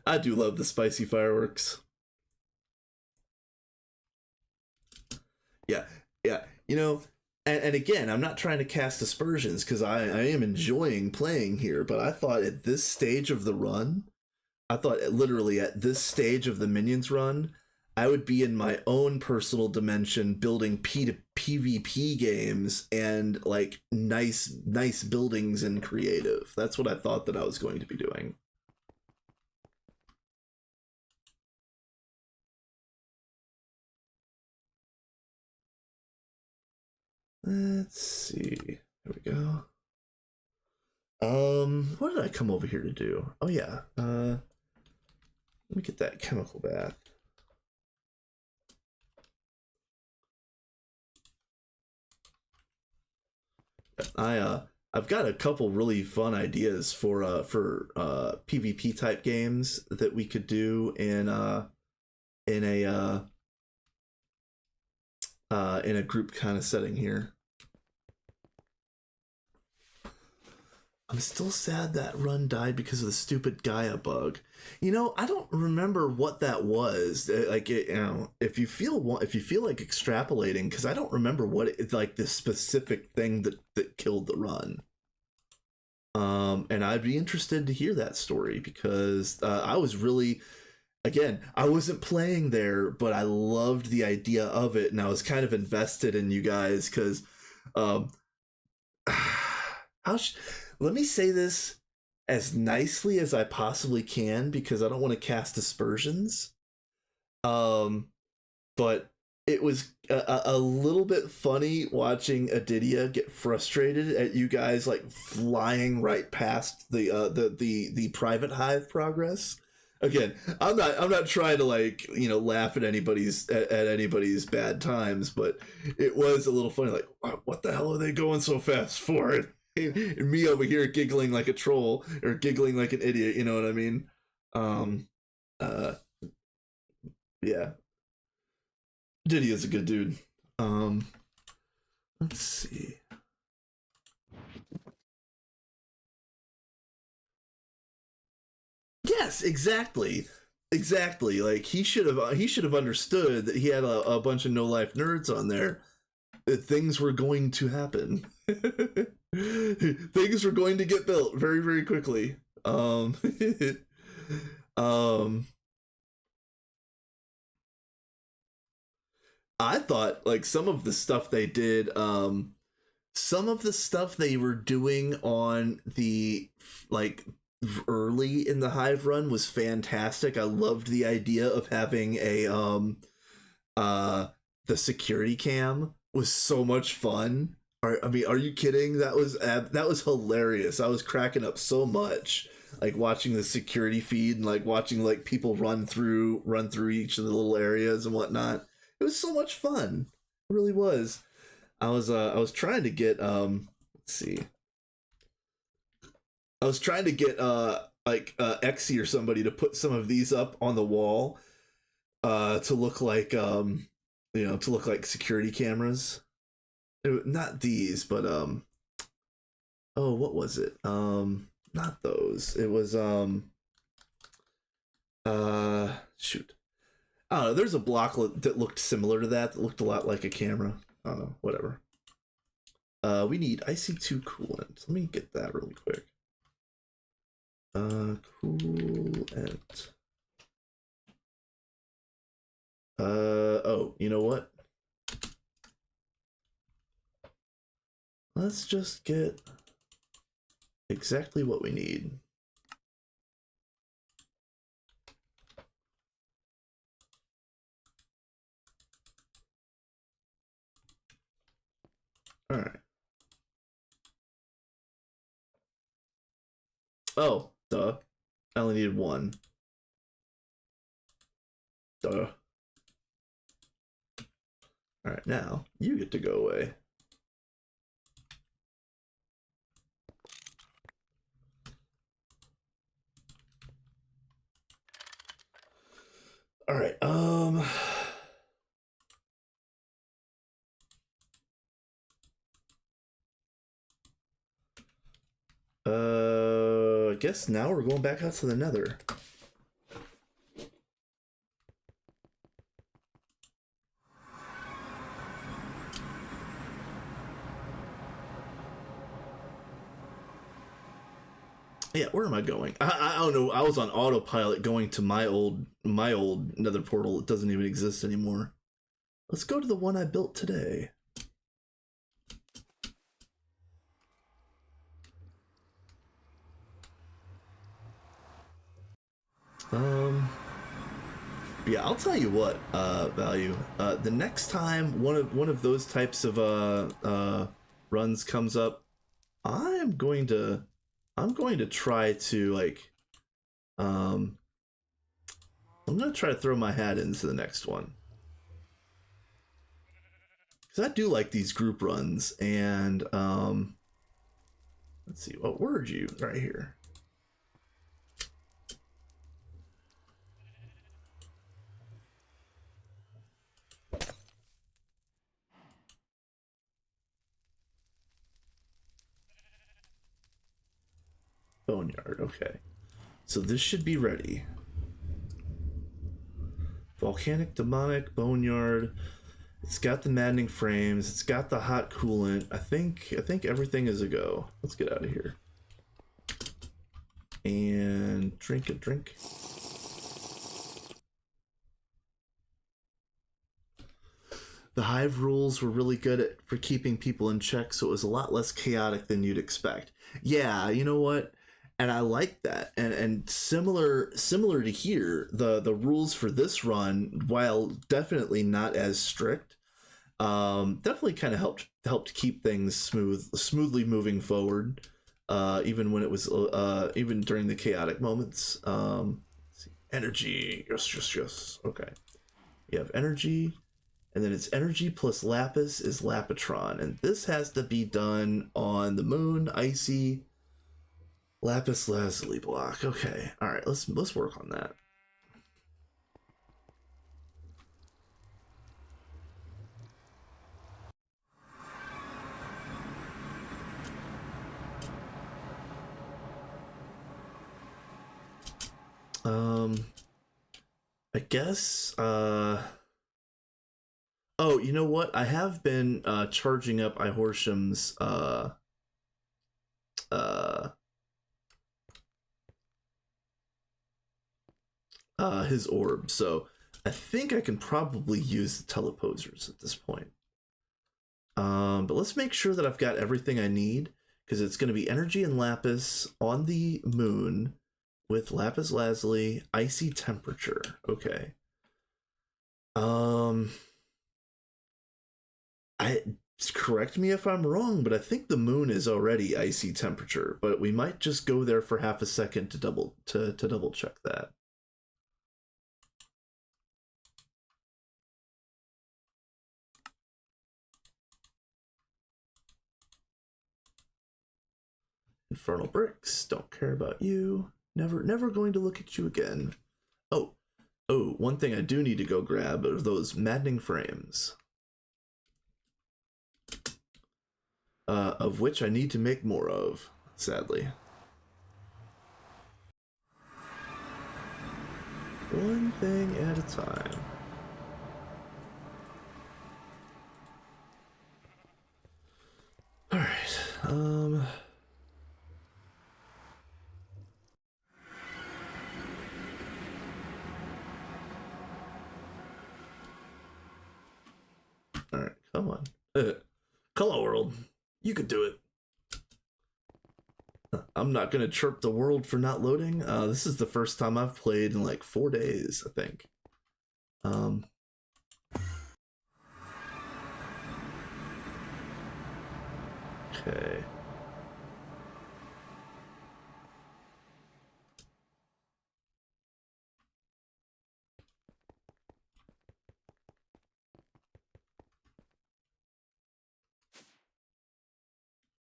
I do love the spicy fireworks. Yeah, yeah. You know, and again, I'm not trying to cast aspersions, because I am enjoying playing here, but I thought at this stage of the run, I thought literally at this stage of the Minions run, I would be in my own personal dimension building P to PvP games and like nice buildings and creative. That's what I thought that I was going to be doing. Let's see. There we go. What did I come over here to do? Oh yeah. Let me get that chemical bath. I've got a couple really fun ideas for PvP type games that we could do in a group kind of setting here. I'm still sad that run died because of the stupid Gaia bug. You know, I don't remember what that was. Like, you know, if you feel like extrapolating, because I don't remember what it's like the specific thing that killed the run. And I'd be interested to hear that story, because I was really, again, I wasn't playing there, but I loved the idea of it, and I was kind of invested in you guys, because um, let me say this as nicely as I possibly can, because I don't want to cast aspersions. Um, but it was a little bit funny watching Adidia get frustrated at you guys like flying right past the private hive progress. Again, I'm not trying to like, you know, laugh at anybody's bad times, but it was a little funny. Like, what the hell are they going so fast for? And me over here giggling like a troll or giggling like an idiot. You know what I mean? Um, uh, yeah, Diddy is a good dude. Um, let's see. Yes, exactly. Like he should have understood that he had a bunch of no life nerds on there. That things were going to happen. Things were going to get built very quickly. Um, I thought like some of the stuff they were doing on the like early in the Hive run was fantastic. I loved the idea of having a uh the security cam was so much fun. I mean, are you kidding? That was hilarious. I was cracking up so much, like watching the security feed and like watching like people run through each of the little areas and whatnot. It was so much fun. It really was. I was trying to get let's see. I was trying to get Exy or somebody to put some of these up on the wall, to look like to look like security cameras. Not these, but oh, what was it? Not those. It was shoot. I don't know. There's a block that looked similar to that looked a lot like a camera. I don't know. Whatever. We need IC2 coolant. Let me get that really quick. Coolant. Oh, you know what? Let's just get exactly what we need. All right. Oh, duh. I only needed one. Duh. All right, now you get to go away. All right. I guess now we're going back out to the Nether. Yeah, where am I going? I don't know. I was on autopilot going to my old Nether portal. It doesn't even exist anymore. Let's go to the one I built today. Yeah, I'll tell you what, Value. The next time one of those types of runs comes up, I'm going to try to like I'm gonna try to throw my hat into the next one. Because I do like these group runs, and let's see, what word you right here. Boneyard, okay. So this should be ready. Volcanic, demonic, boneyard. It's got the maddening frames. It's got the hot coolant. I think everything is a go. Let's get out of here. And drink a drink. The hive rules were really good for keeping people in check, so it was a lot less chaotic than you'd expect. Yeah, you know what? And I like that. And similar to here, the rules for this run, while definitely not as strict, definitely kind of helped keep things smoothly moving forward, even when it was even during the chaotic moments. Let's see. Energy, yes. Okay, you have energy, and then it's energy plus lapis is lapitron, and this has to be done on the moon, icy lapis lazuli block. Okay, all right, let's work on that. I guess oh, you know what? I have been charging up Ihorshem's uh his orb, so I think I can probably use the teleposers at this point. But let's make sure that I've got everything I need, because it's going to be energy and lapis on the moon with lapis lazuli, icy temperature. Okay. Um, I correct me if I'm wrong, but I think the moon is already icy temperature, but we might just go there for half a second to double check that. Infernal bricks, don't care about you. Never going to look at you again. Oh, Oh, one thing I do need to go grab are those maddening frames. Of which I need to make more of, sadly. One thing at a time. Alright, Alright, come on. Color World, you could do it. I'm not gonna chirp the world for not loading. This is the first time I've played in like 4 days, I think. Okay.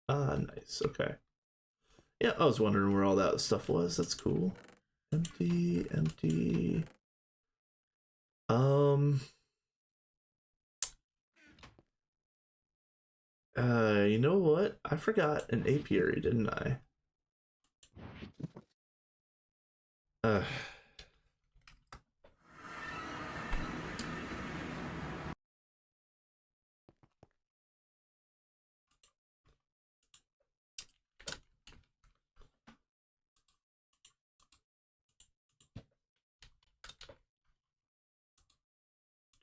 Ah, nice. Okay. Yeah, I was wondering where all that stuff was. That's cool. Empty, empty. You know what? I forgot an apiary, didn't I? Uh,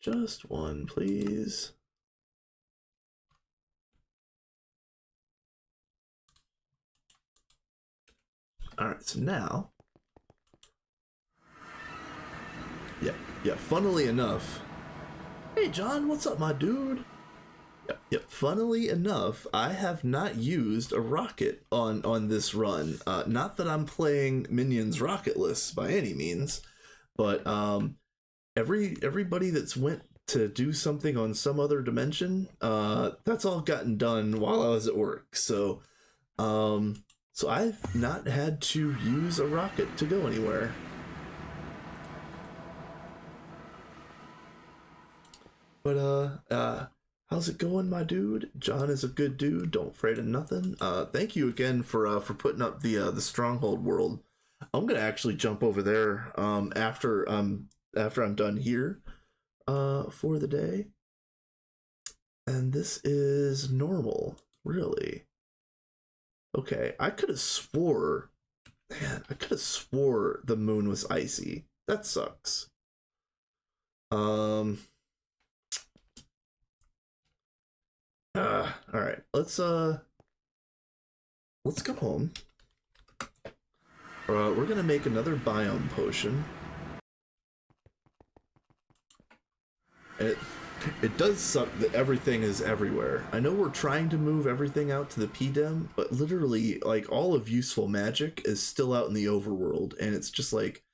just one, please. Alright, so now. Yeah, funnily enough. Hey, John, what's up, my dude? Yep, funnily enough, I have not used a rocket on this run. Not that I'm playing Minions rocketless by any means, but everybody that's went to do something on some other dimension, that's all gotten done while I was at work. So I've not had to use a rocket to go anywhere. But how's it going, my dude? John is a good dude. Don't afraid of nothing. Thank you again for putting up the Stronghold world. I'm gonna actually jump over there after I'm done here for the day. And this is normal, really. Okay, I could have swore, man, I could have swore the moon was icy. That sucks. All right, let's go home. We're gonna make another biome potion. It does suck that everything is everywhere. I know we're trying to move everything out to the PDEM, but literally, like, all of useful magic is still out in the overworld, and it's just like,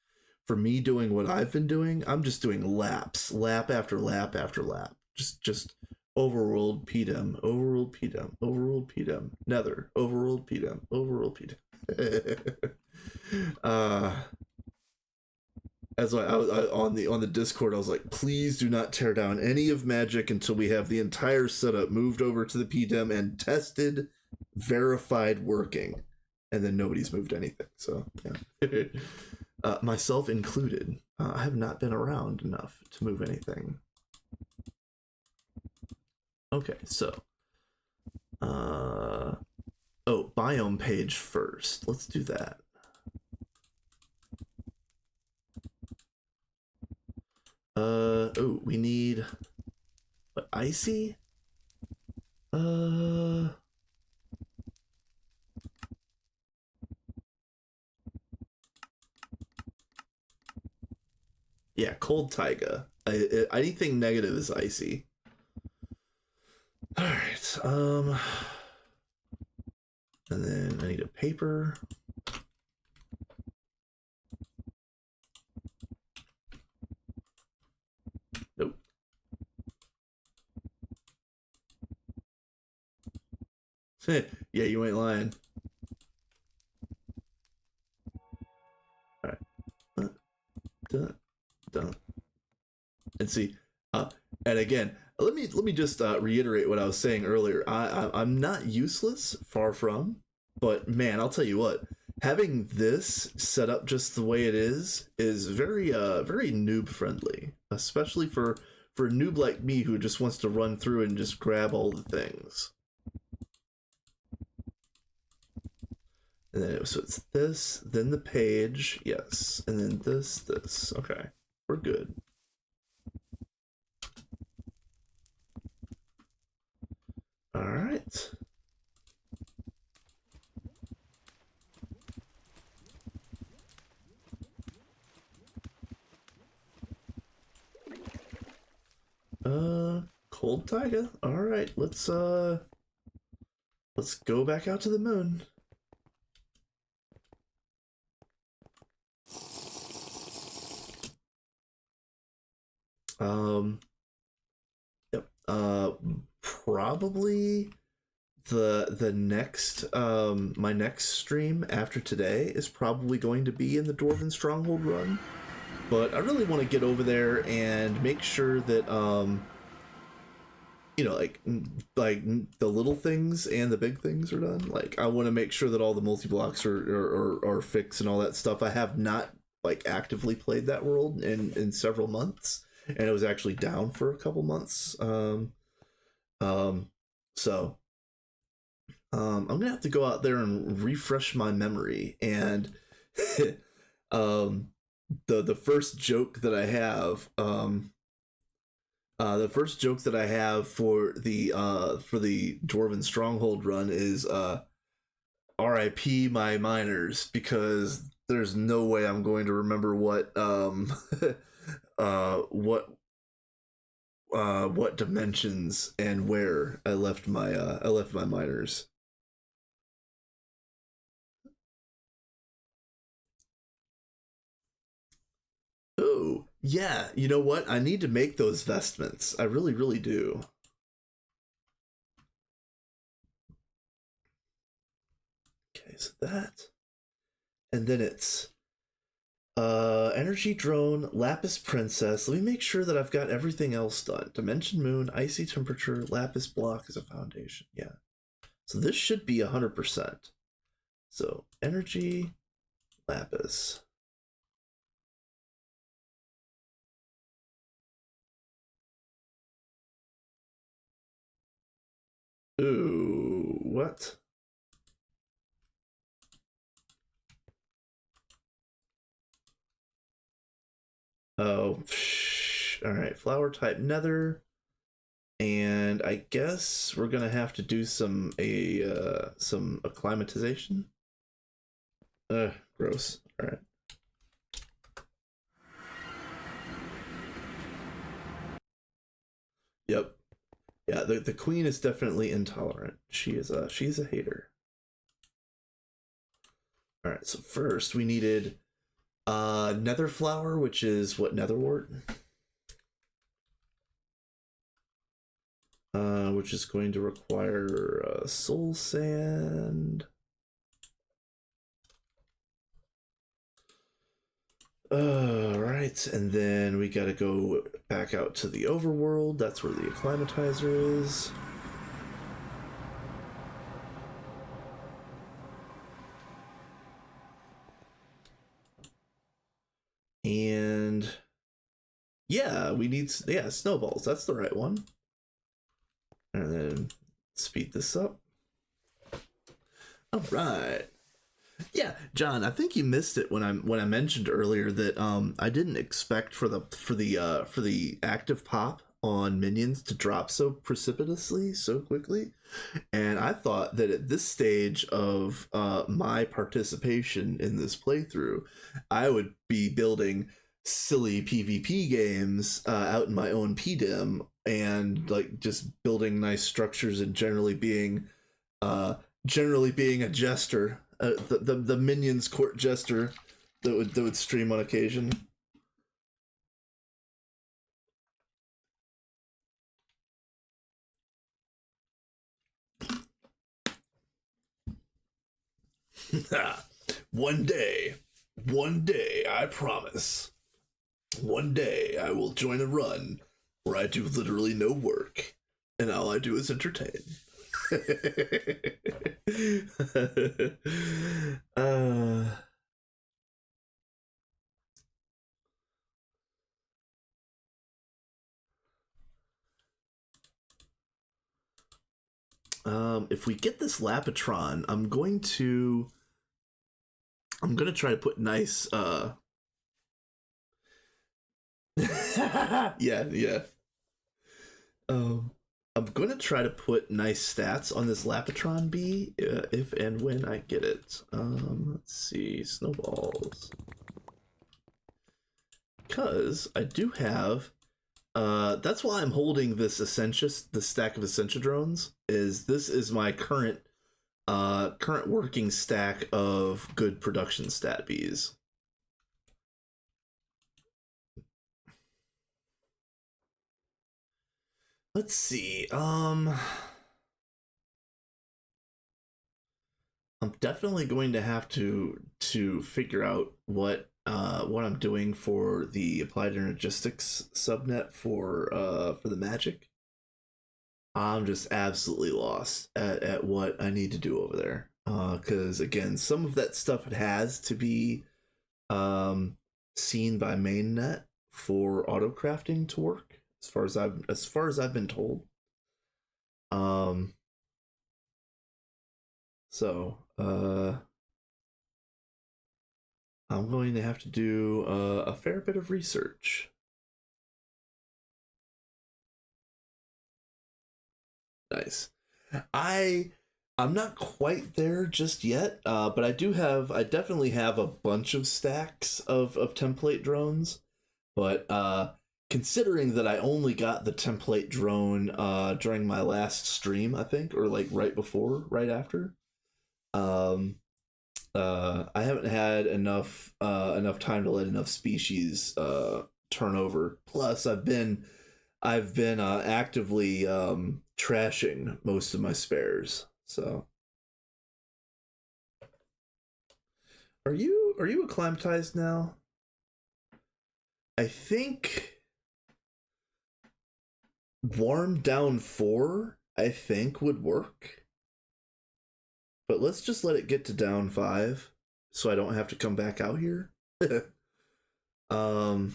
for me doing what I've been doing, I'm just doing laps, lap after lap after lap. Just overworld PDEM, overworld PDEM, overworld PDEM, nether, overworld PDEM, overworld PDEM. As I on the Discord, I was like, please do not tear down any of magic until we have the entire setup moved over to the PDEM and tested, verified, working, and then nobody's moved anything. So yeah, myself included. I have not been around enough to move anything. Okay, so oh, biome page first. Let's do that. Oh, we need what, icy? Yeah, cold taiga. Anything negative is icy. All right. And then I need a paper. Nope. Yeah, you ain't lying. All right. Done. And see, and again, let me just reiterate what I was saying earlier. I'm not useless, far from, but man, I'll tell you what. Having this set up just the way it is very noob friendly, especially for a noob like me who just wants to run through and just grab all the things. And then so it's this, then the page, yes, and then this. Okay, we're good. All right. Cold Taiga. All right, let's go back out to the moon. Yep. Probably the next my next stream after today is probably going to be in the Dwarven Stronghold run, but I really want to get over there and make sure that you know, like the little things and the big things are done. Like I want to make sure that all the multi blocks are fixed and all that stuff. I have not like actively played that world in several months, and it was actually down for a couple months. So I'm gonna have to go out there and refresh my memory. And the first joke that I have the first joke that I have for the Dwarven Stronghold run is R.I.P. my miners, because there's no way I'm going to remember what what dimensions and where I left my miners. Oh, yeah, you know what? I need to make those vestments. I really, really do. Okay, so that. And then it's energy drone, lapis princess. Let me make sure that I've got everything else done. Dimension moon, icy temperature, lapis block as a foundation. Yeah. So this should be 100%. So energy, lapis. Ooh, what? Oh, all right. Flower type nether, and I guess we're gonna have to do some acclimatization. Gross. All right. Yep. Yeah, the queen is definitely intolerant. She's a hater. All right. So first we needed nether flower, which is what, netherwort, which is going to require soul sand. Right, and then we gotta go back out to the overworld. That's where the acclimatizer is. And yeah, we need, yeah, snowballs. That's the right one. And then speed this up. All right. Yeah, John, I think you missed it when I mentioned earlier that I didn't expect for the active pop on minions to drop so precipitously so quickly, and I thought that at this stage of my participation in this playthrough, I would be building silly PvP games out in my own PDIM, and like just building nice structures and generally being a jester, the minions court jester that would stream on occasion. one day, I promise. One day I will join a run where I do literally no work, and all I do is entertain. uh, if we get this Lapatron, I'm gonna try to put nice yeah, yeah. Um, I'm gonna try to put nice stats on this Lapatron bee if and when I get it. Let's see, snowballs. Because I do have. That's why I'm holding this Essentia, the stack of Essentia drones. This is my current working stack of good production stat bees. Let's see. I'm definitely going to have to figure out what I'm doing for the applied energistics subnet for the magic. I'm just absolutely lost at what I need to do over there. Because again, some of that stuff it has to be um, seen by mainnet for auto crafting to work. As far as I've been told. Um, so I'm going to have to do a fair bit of research. Nice. I I'm not quite there just yet, but I definitely have a bunch of stacks of template drones. But considering that I only got the template drone during my last stream, I think, or like right after, um, I haven't had enough time to let enough species turn over. Plus, I've been actively trashing most of my spares. So, are you acclimatized now? I think warm down 4 I think would work. But let's just let it get to down 5 so I don't have to come back out here. um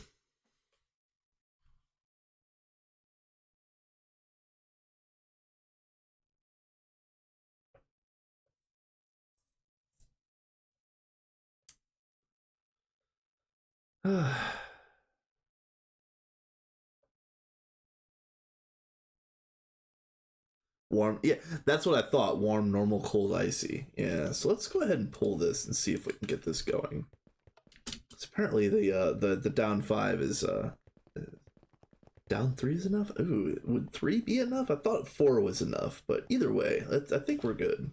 warm, yeah, that's what I thought. Warm, normal, cold, icy. Yeah, so let's go ahead and pull this and see if we can get this going. So apparently the down 5 is down 3 is enough. Ooh, would 3 be enough? I thought 4 was enough, but either way, I think we're good.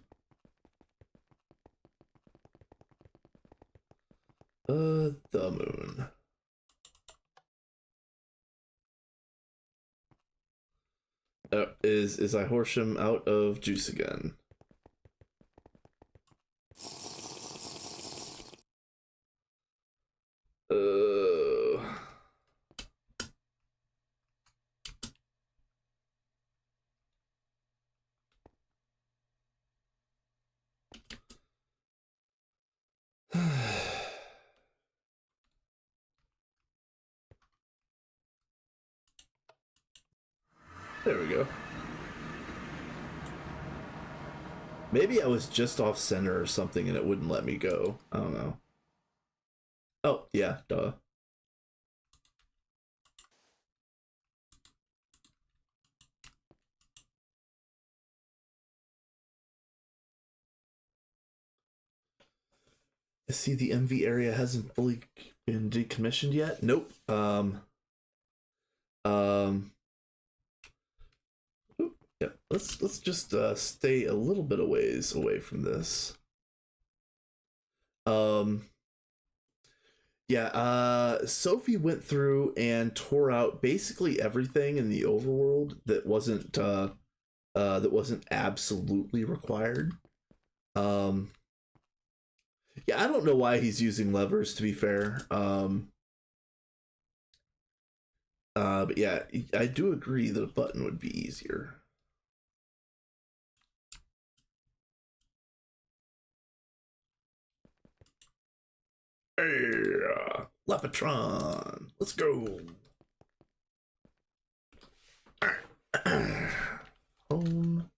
The moon. Is I Horsham out of juice again? Uh, there we go. Maybe I was just off center or something and it wouldn't let me go. I don't know. Oh, yeah, duh. I see the MV area hasn't fully been decommissioned yet. Nope. Um, yeah, let's just stay a little bit of ways away from this. Um, yeah, Sophie went through and tore out basically everything in the overworld that wasn't absolutely required. Um, yeah, I don't know why he's using levers. To be fair, But yeah, I do agree that a button would be easier. Yeah, Lapatron, let's go. Home.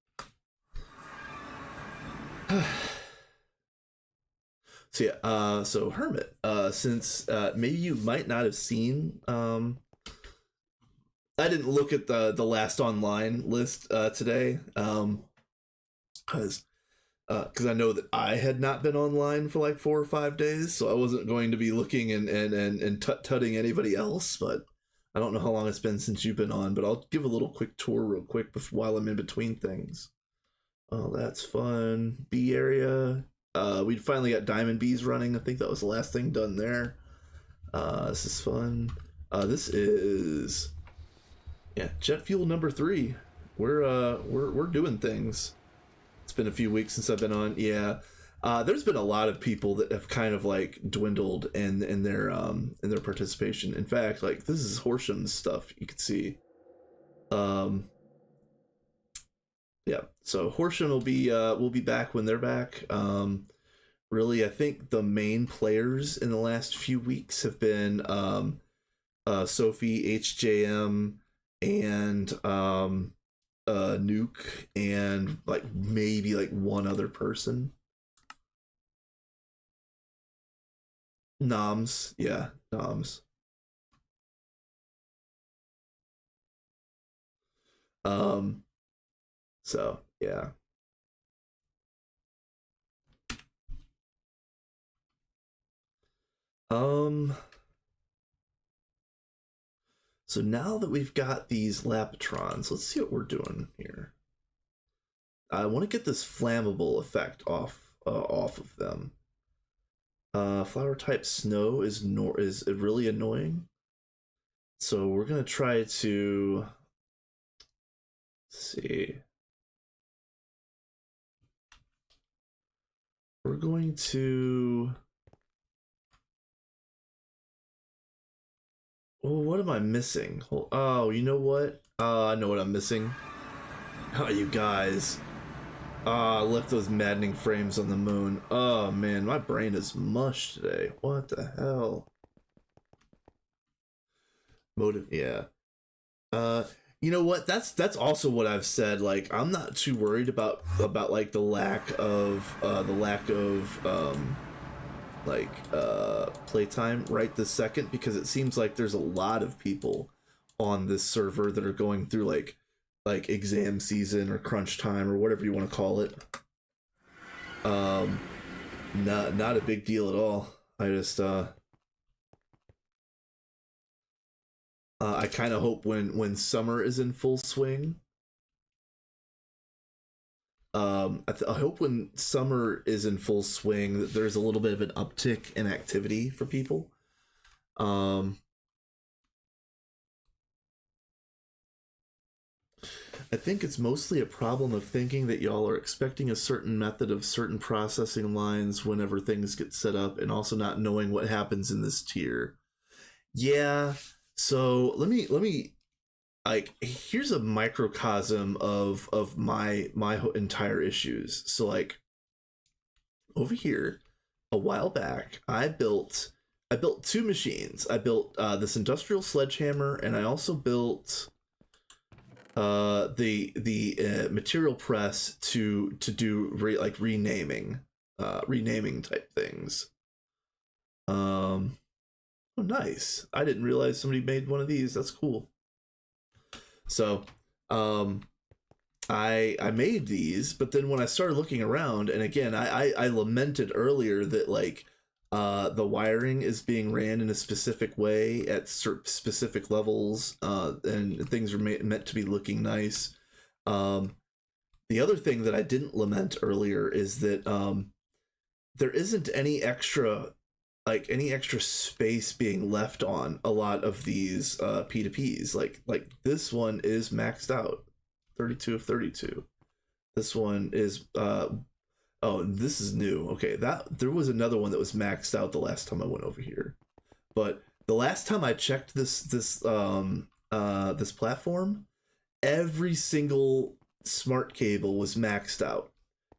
So yeah, so Hermit, since maybe you might not have seen, I didn't look at the last online list today, because I know that I had not been online for like 4 or 5 days, so I wasn't going to be looking and tutting anybody else. But I don't know how long it's been since you've been on, but I'll give a little quick tour real quick while I'm in between things. Oh, that's fun. B area. We finally got Diamond Bees running. I think that was the last thing done there. This is fun. This is, yeah, jet fuel number 3. We're doing things. It's been a few weeks since I've been on. Yeah, there's been a lot of people that have kind of like dwindled in their participation. In fact, like this is Horsham's stuff. You can see. Yeah, so Horsham will be back when they're back. Really, I think the main players in the last few weeks have been Sophie, HJM, and Nuke, and like maybe like one other person. Noms, yeah, Noms. Um, so yeah. Um, so now that we've got these Lapatrons, let's see what we're doing here. I want to get this flammable effect off of them. Flower type snow is really annoying. So we're gonna try to, let's see. We're going to. Oh, what am I missing? Oh, you know what? I know what I'm missing. Oh, you guys. I left those maddening frames on the moon. Oh man, my brain is mush today. What the hell? Motive, yeah. Uh, you know what? That's also what I've said. Like, I'm not too worried about like the lack of playtime right this second, because it seems like there's a lot of people on this server that are going through like exam season or crunch time or whatever you want to call it. Not a big deal at all. I just I kind of hope when summer is in full swing. I hope when summer is in full swing that there's a little bit of an uptick in activity for people. Um, I think it's mostly a problem of thinking that y'all are expecting a certain method of certain processing lines whenever things get set up, and also not knowing what happens in this tier. Yeah. So let me like, here's a microcosm of my entire issues. So like over here, a while back, I built 2 machines. I built this industrial sledgehammer, and I also built the material press to do like renaming type things. Um, oh, nice! I didn't realize somebody made one of these. That's cool. So, um, I made these, but then when I started looking around, and again, I lamented earlier that like the wiring is being ran in a specific way at specific levels, and things are meant to be looking nice. Um, the other thing that I didn't lament earlier is that there isn't any extra space being left on a lot of these P2Ps. Like this one is maxed out, 32 of 32. This one is oh, this is new. Okay, that there was another one that was maxed out the last time I went over here. But the last time I checked this this platform, every single smart cable was maxed out.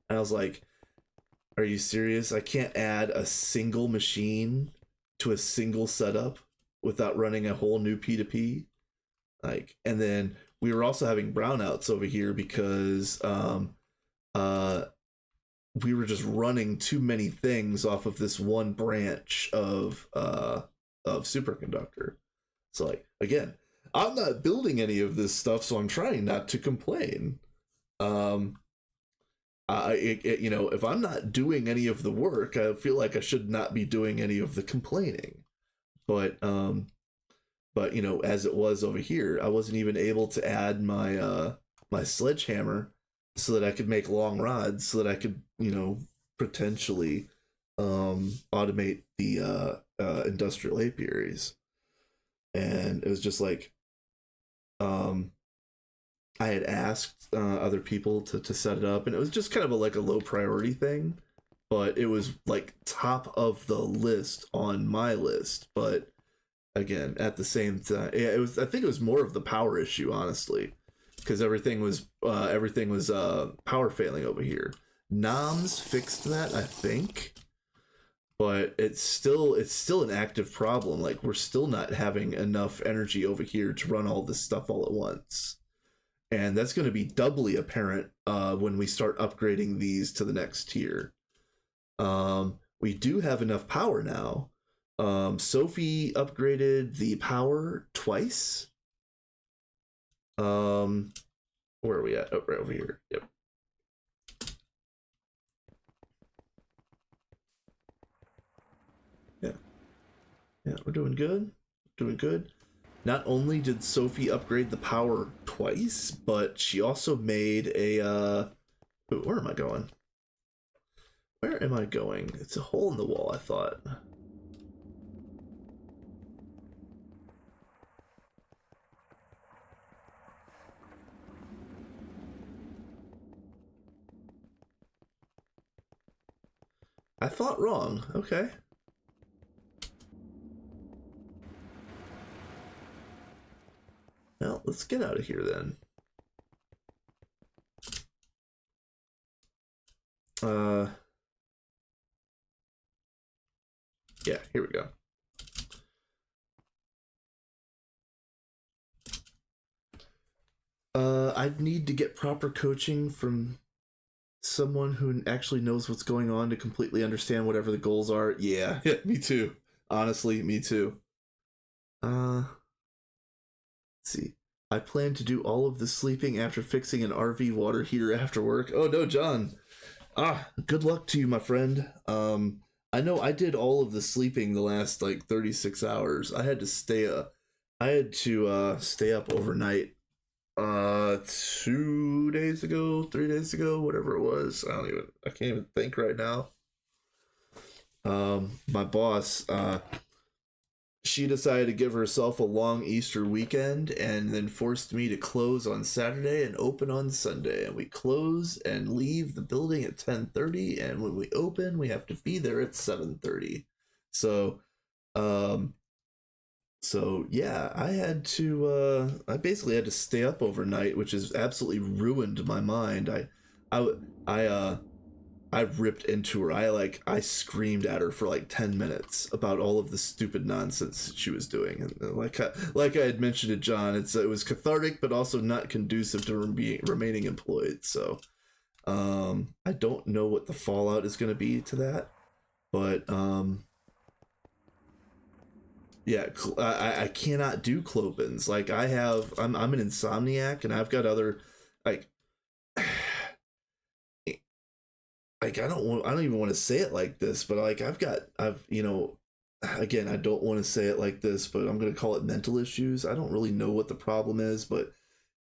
And I was like, are you serious? I can't add a single machine to a single setup without running a whole new P2P. Like, and then we were also having brownouts over here because uh we were just running too many things off of this one branch of superconductor. So like again, I'm not building any of this stuff, so I'm trying not to complain. Um, if I'm not doing any of the work, I feel like I should not be doing any of the complaining. But as it was over here, I wasn't even able to add my sledgehammer so that I could make long rods, so that I could potentially automate the industrial apiaries. And it was just like um I had asked other people to set it up, and it was just kind of like a low priority thing, but it was like top of the list on my list. But again, at the same time, yeah, it was. I think it was more of the power issue, honestly, because everything was power failing over here. Noms fixed that, I think, but it's still an active problem. Like, we're still not having enough energy over here to run all this stuff all at once, and that's going to be doubly apparent when we start upgrading these to the next tier. We do have enough power now. Sophie upgraded the power twice. Where are we at? Oh, right over here. Yep. Yeah. Yeah, we're doing good. Doing good. Not only did Sophie upgrade the power twice, but she also made a ooh, where am I going? Where am I going? It's a hole in the wall, I thought. I thought wrong. Okay. Well, let's get out of here then. Yeah, here we go. I'd need to get proper coaching from someone who actually knows what's going on to completely understand whatever the goals are. Yeah, yeah, me too. Honestly, me too. Let's see. I plan to do all of the sleeping after fixing an RV water heater after work. Oh no, John. Good luck to you, my friend. I know I did all of the sleeping the last like 36 hours. I had to stay up overnight 2 days ago, 3 days ago, whatever it was. I can't even think right now. My boss, she decided to give herself a long Easter weekend and then forced me to close on Saturday and open on Sunday. And we close and leave the building at 10:30, and when we open, we have to be there at 7:30. So, um, so yeah, I basically had to stay up overnight, which has absolutely ruined my mind. I, I, I ripped into her. I screamed at her for like 10 minutes about all of the stupid nonsense she was doing, and like I had mentioned to John, it was cathartic, but also not conducive to remaining employed. So, I don't know what the fallout is going to be to that, but yeah, I cannot do clopens. Like I'm an insomniac, and I've got other like I don't even want to say it like this, but like I've again, I don't want to say it like this, but I'm gonna call it mental issues. I don't really know what the problem is, but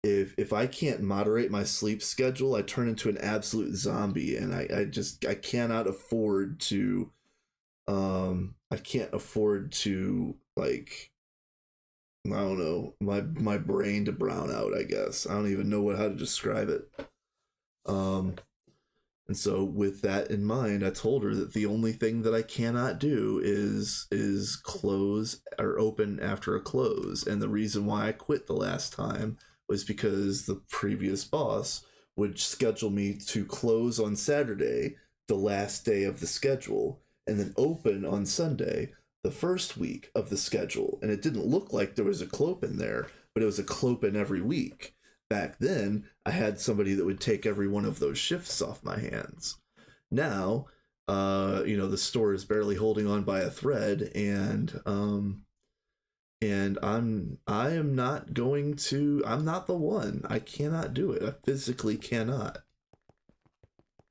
if I can't moderate my sleep schedule, I turn into an absolute zombie, and I cannot afford to I can't afford to like I don't know, my brain to brown out, I guess. I don't even know how to describe it. Um And so with that in mind, I told her that the only thing that I cannot do is close or open after a close. And the reason why I quit the last time was because the previous boss would schedule me to close on Saturday, the last day of the schedule, and then open on Sunday, the first week of the schedule. And it didn't look like there was a clope in there, but it was a clope in every week. Back then, I had somebody that would take every one of those shifts off my hands. Now, the store is barely holding on by a thread, and I am not going to. I'm not the one. I cannot do it. I physically cannot.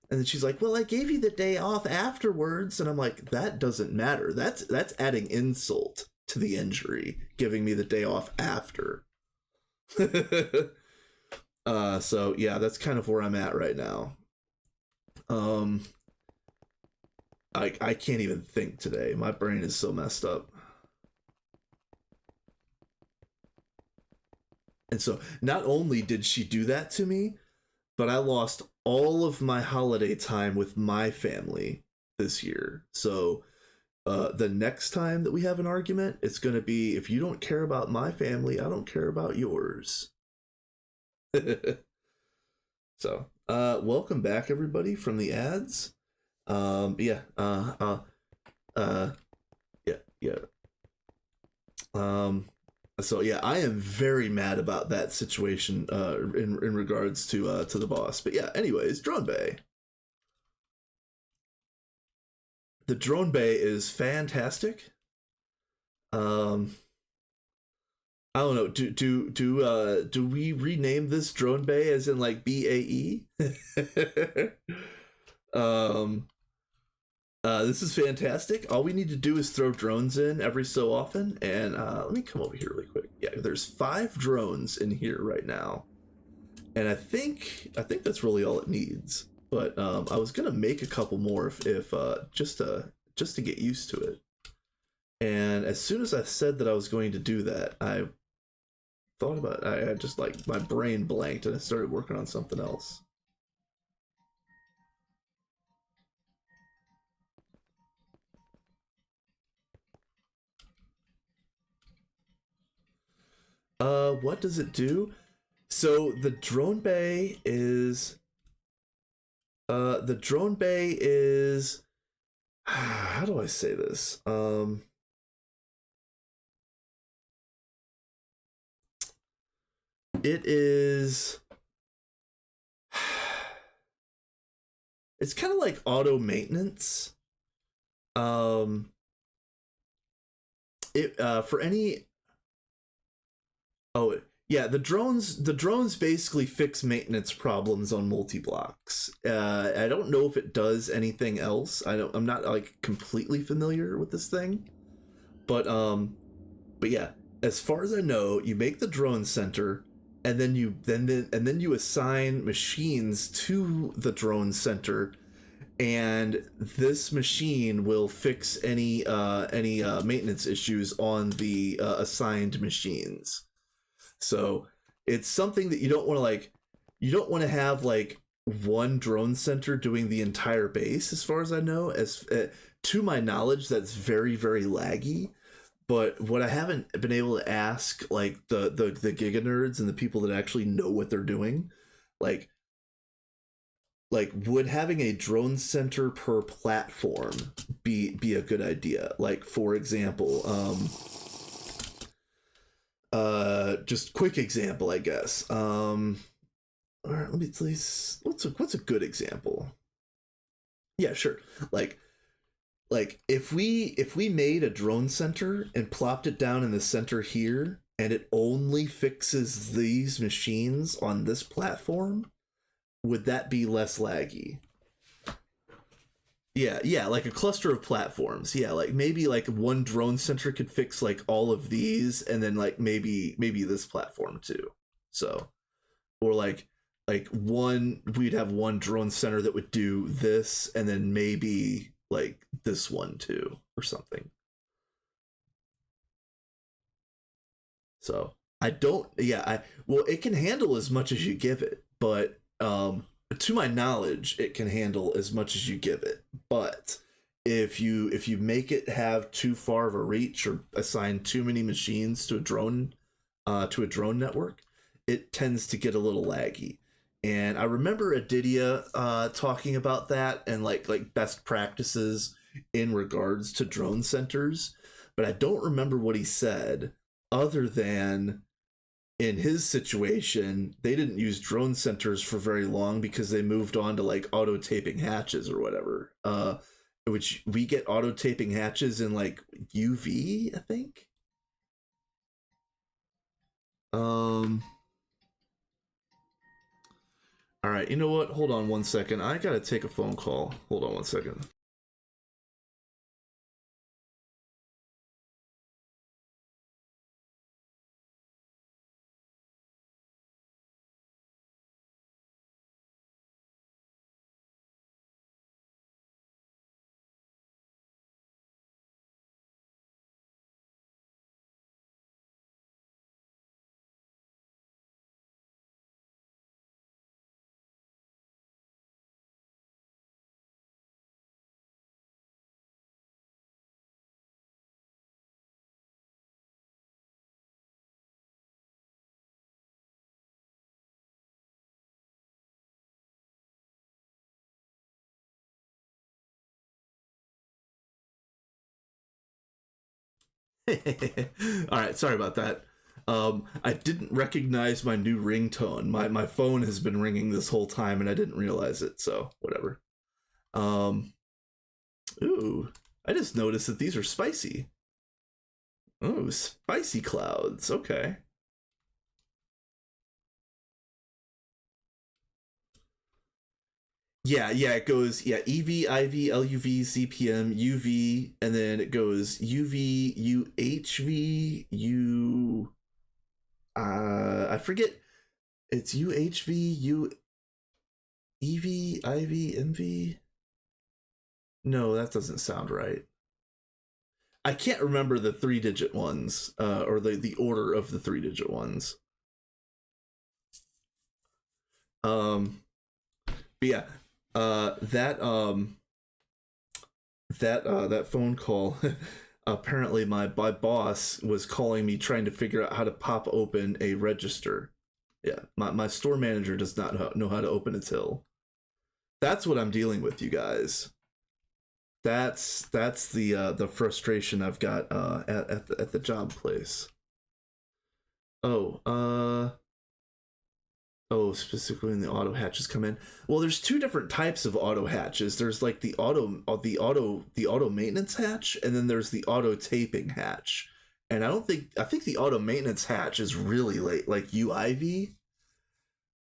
And then she's like, "Well, I gave you the day off afterwards," and I'm like, "That doesn't matter. That's adding insult to the injury, giving me the day off after." So yeah, that's kind of where I'm at right now. I can't even think today. My brain is so messed up. And so not only did she do that to me, but I lost all of my holiday time with my family this year. So the next time that we have an argument, it's going to be, if you don't care about my family, I don't care about yours. So, welcome back, everybody, from the ads. Yeah, yeah. So yeah, I am very mad about that situation, in regards to the boss. But yeah, anyways, drone bay. The drone bay is fantastic. I don't know. Do we rename this drone bay as in like BAE? This is fantastic. All we need to do is throw drones in every so often, and let me come over here really quick. Yeah, there's 5 drones in here right now, and I think that's really all it needs. But I was gonna make a couple more if just to get used to it. And as soon as I said that I was going to do that, I thought about it. I just, like, my brain blanked and I started working on something else. What does it do? So the drone bay is how do I say this? It is it's kind of like auto maintenance. It for any Oh, yeah, the drones basically fix maintenance problems on multi-blocks. I don't know if it does anything else. I'm not like completely familiar with this thing. But yeah, as far as I know, you make the drone center, and then you assign machines to the drone center, and this machine will fix any maintenance issues on the assigned machines. So it's something that you don't want to have like one drone center doing the entire base. As far as I know, as to my knowledge, that's very, very laggy. But what I haven't been able to ask, like the giga nerds and the people that actually know what they're doing, like would having a drone center per platform be a good idea? Like, for example, just quick example, I guess. All right, let me please. What's a good example? Yeah, sure. Like if we made a drone center and plopped it down in the center here, and it only fixes these machines on this platform, would that be less laggy? Yeah, like a cluster of platforms. Yeah, like maybe like one drone center could fix like all of these, and then like maybe this platform too. So, or like one we'd have one drone center that would do this, and then maybe like this one too, or something. So I don't. Yeah, I well, it can handle as much as you give it, but to my knowledge, it can handle as much as you give it. But if you make it have too far of a reach or assign too many machines to a drone network, it tends to get a little laggy. And I remember Adidia talking about that and like best practices in regards to drone centers, but I don't remember what he said other than in his situation, they didn't use drone centers for very long because they moved on to like auto taping hatches or whatever. Which we get auto taping hatches in like UV, I think. Um. All right, you know what? Hold on one second. I gotta take a phone call. Hold on one second. All right, sorry about that. I didn't recognize my new ringtone. My phone has been ringing this whole time, and I didn't realize it. So whatever. Um, ooh, I just noticed that these are spicy. Oh, spicy clouds. Okay. Yeah. It goes EV, IV, LUV, CPM, UV, and then it goes UV, UHV, U. I forget. It's UHV, EV, IV, MV. No, that doesn't sound right. I can't remember the 3-digit ones, or the order of the 3-digit ones. Um, but yeah, that that phone call. Apparently, my boss was calling me trying to figure out how to pop open a register. Yeah, my store manager does not know how to open a till. That's what I'm dealing with, you guys. That's the frustration I've got at the job place. Oh, oh, specifically when the auto hatches come in. Well, there's two different types of auto hatches. There's like the auto maintenance hatch, and then there's the auto taping hatch. And I think the auto maintenance hatch is really late, like UIV.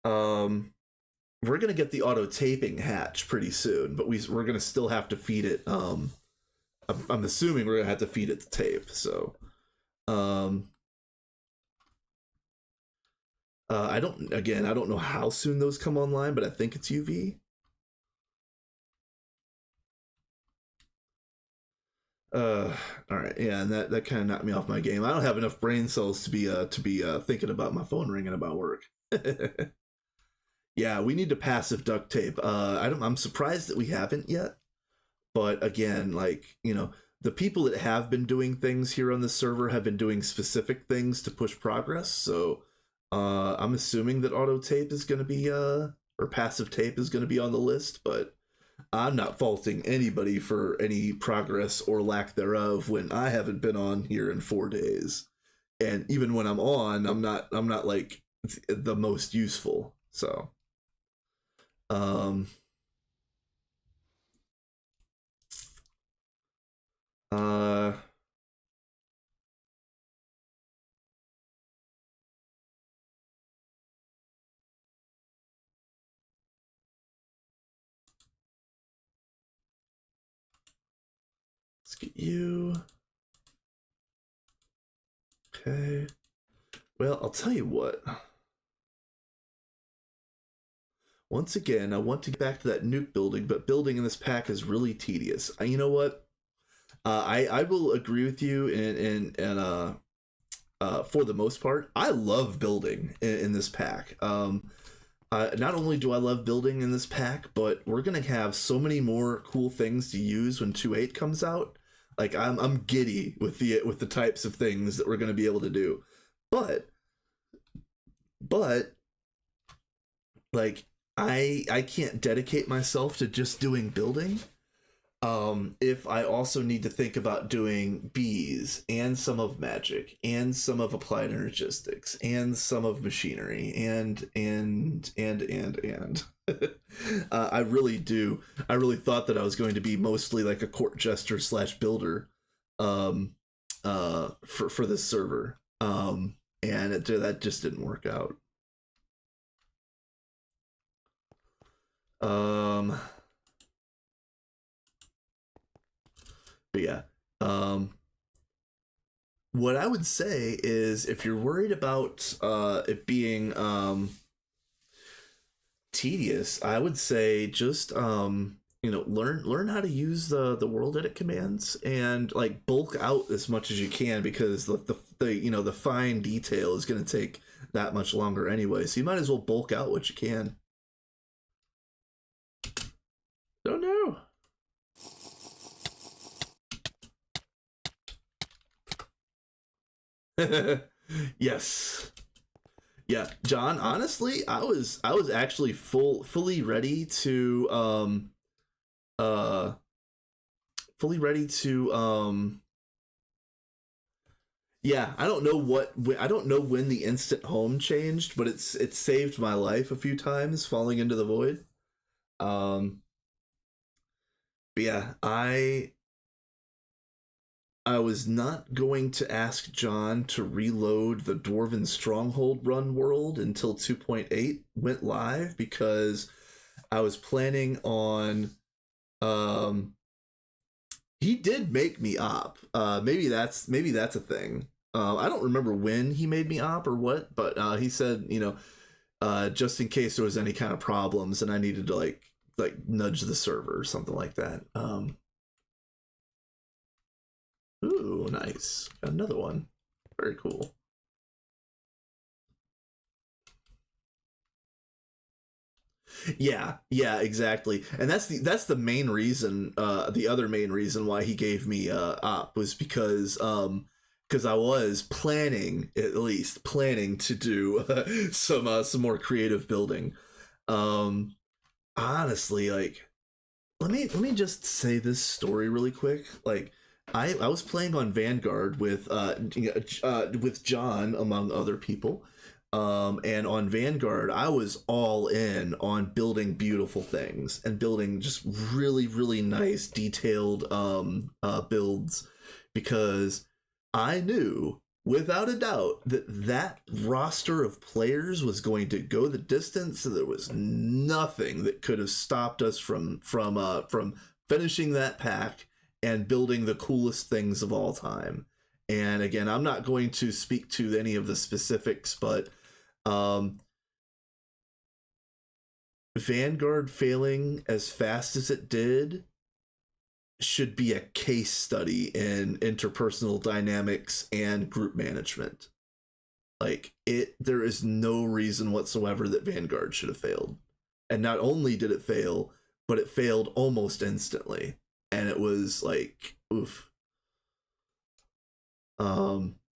Um, we're gonna get the auto taping hatch pretty soon, but we're gonna still have to feed it. I'm assuming we're gonna have to feed it the tape. So, um, I don't know how soon those come online, but I think it's UV. All right, yeah, and that kind of knocked me off my game. I don't have enough brain cells to be thinking about my phone ringing about work. Yeah, we need to passive duct tape. I'm surprised that we haven't yet, but again, like the people that have been doing things here on the server have been doing specific things to push progress. So, I'm assuming that auto tape is going to be or passive tape is going to be on the list, but I'm not faulting anybody for any progress or lack thereof when I haven't been on here in 4 days, and even when I'm on, I'm not like the most useful. So, um, uh, let's get you. Okay. Well, I'll tell you what. Once again, I want to get back to that nuke building, but building in this pack is really tedious. You know what? I will agree with you, and for the most part, I love building in this pack. not only do I love building in this pack, but we're gonna have so many more cool things to use when 2.8 comes out. Like I'm giddy with the types of things that we're gonna be able to do. But but like I can't dedicate myself to just doing building. If I also need to think about doing bees and some of magic and some of applied energistics and some of machinery and I really do. I really thought that I was going to be mostly like a court jester slash builder um for this server. And that just didn't work out. But yeah. What I would say is if you're worried about it being tedious, I would say just learn how to use the world edit commands and like bulk out as much as you can, because the fine detail is going to take that much longer anyway. So you might as well bulk out what you can. Oh no. Yes. Yeah, John, honestly, I was actually fully ready to uh fully ready to yeah, I don't know when the instant home changed, but it saved my life a few times falling into the void. Um but yeah, I was not going to ask John to reload the Dwarven Stronghold run world until 2.8 went live, because I was planning on he did make me op. Maybe that's a thing. I don't remember when he made me op or what, but he said, just in case there was any kind of problems and I needed to like nudge the server or something like that. Ooh, nice. Got another one. Very cool. Yeah, exactly. And that's the main reason, the other main reason why he gave me op was because I was planning, at least planning to do some more creative building. Um Honestly, like let me just say this story really quick. Like I was playing on Vanguard with John among other people. And on Vanguard, I was all in on building beautiful things and building just really, really nice, detailed builds, because I knew without a doubt that roster of players was going to go the distance. So there was nothing that could have stopped us from finishing that pack and building the coolest things of all time. And again, I'm not going to speak to any of the specifics, but um, Vanguard failing as fast as it did should be a case study in interpersonal dynamics and group management. Like there is no reason whatsoever that Vanguard should have failed. And not only did it fail, but it failed almost instantly. And it was like, oof.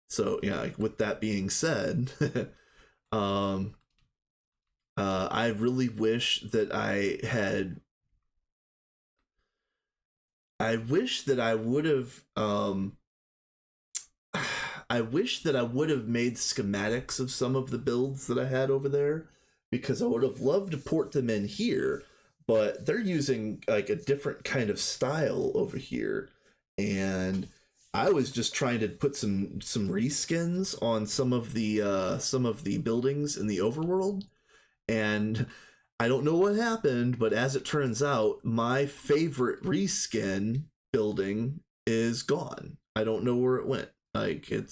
So yeah, like, with that being said, um, I really wish that I wish that I would have I wish that I would have made schematics of some of the builds that I had over there, because I would have loved to port them in here, but they're using like a different kind of style over here, and I was just trying to put some reskins on some of the buildings in the overworld, and I don't know what happened, but as it turns out, my favorite reskin building is gone. I don't know where it went. Like it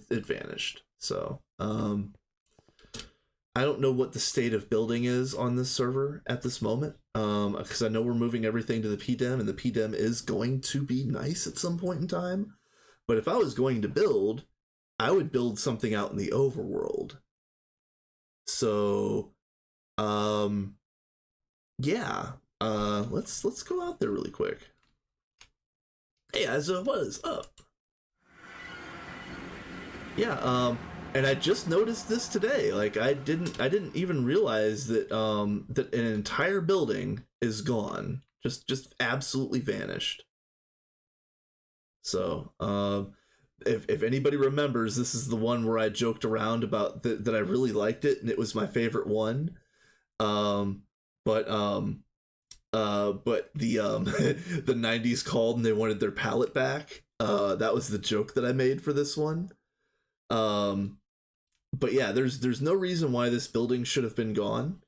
vanished. So I don't know what the state of building is on this server at this moment. Because I know we're moving everything to the PDEM, and the PDEM is going to be nice at some point in time. But if I was going to build, I would build something out in the overworld. So Um, yeah. Let's go out there really quick. Hey, Azza, what is up? Yeah. And I just noticed this today. Like, I didn't even realize that that an entire building is gone. Just absolutely vanished. So, if anybody remembers, this is the one where I joked around about that I really liked it and it was my favorite one. Um, but but the the '90s called and they wanted their palette back. That was the joke that I made for this one. Um, but yeah, there's no reason why this building should have been gone.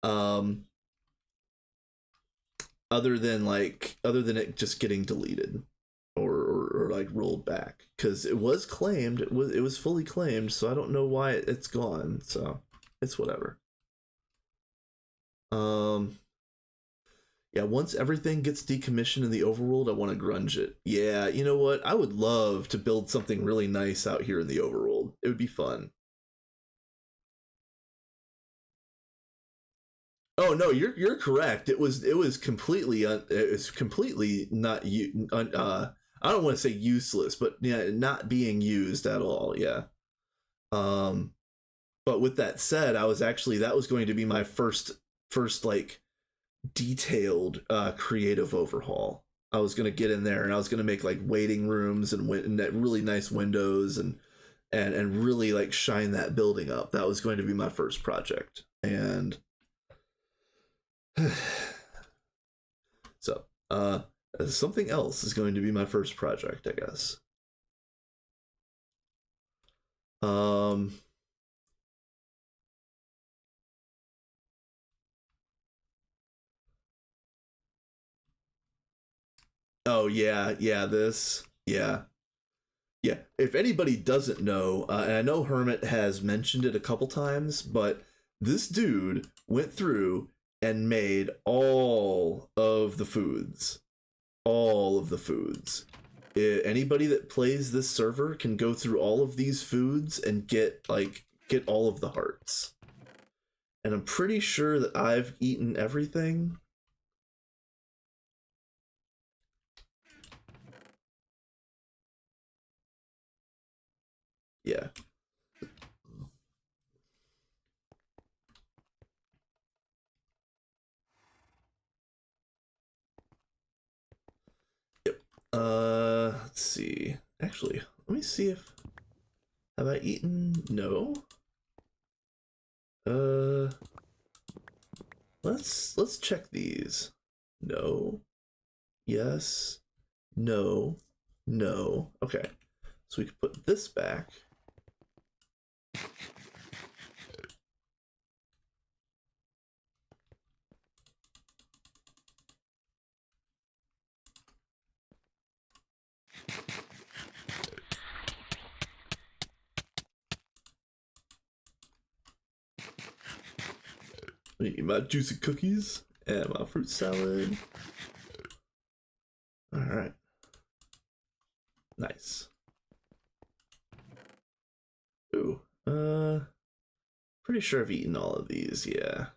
Um, other than it just getting deleted or like rolled back because it was claimed, it was fully claimed, so I don't know why it's gone, so it's whatever. um yeah, once everything gets decommissioned in the overworld, I want to grunge it. Yeah, you know what, I would love to build something really nice out here in the overworld. It would be fun. Oh no, you're correct. It was completely it was completely not I don't want to say useless, but yeah, not being used at all. Yeah. Um, but with that said, that was going to be my first like detailed creative overhaul. I was going to get in there and I was going to make like waiting rooms and really nice windows and really like shine that building up. That was going to be my first project. And so, something else is going to be my first project, I guess. Um, oh yeah, yeah, yeah, yeah. If anybody doesn't know, and I know Hermit has mentioned it a couple times, but this dude went through and made all of the foods. Anybody that plays this server can go through all of these foods and get all of the hearts. And I'm pretty sure that I've eaten everything. Yeah. Yep. Let's see. Actually, let me see if have I eaten? No. Uh, let's check these. No. Yes. No. No. Okay. So we can put this back. Eat my juicy cookies and my fruit salad. All right. Nice. Ooh. Pretty sure I've eaten all of these. Yeah.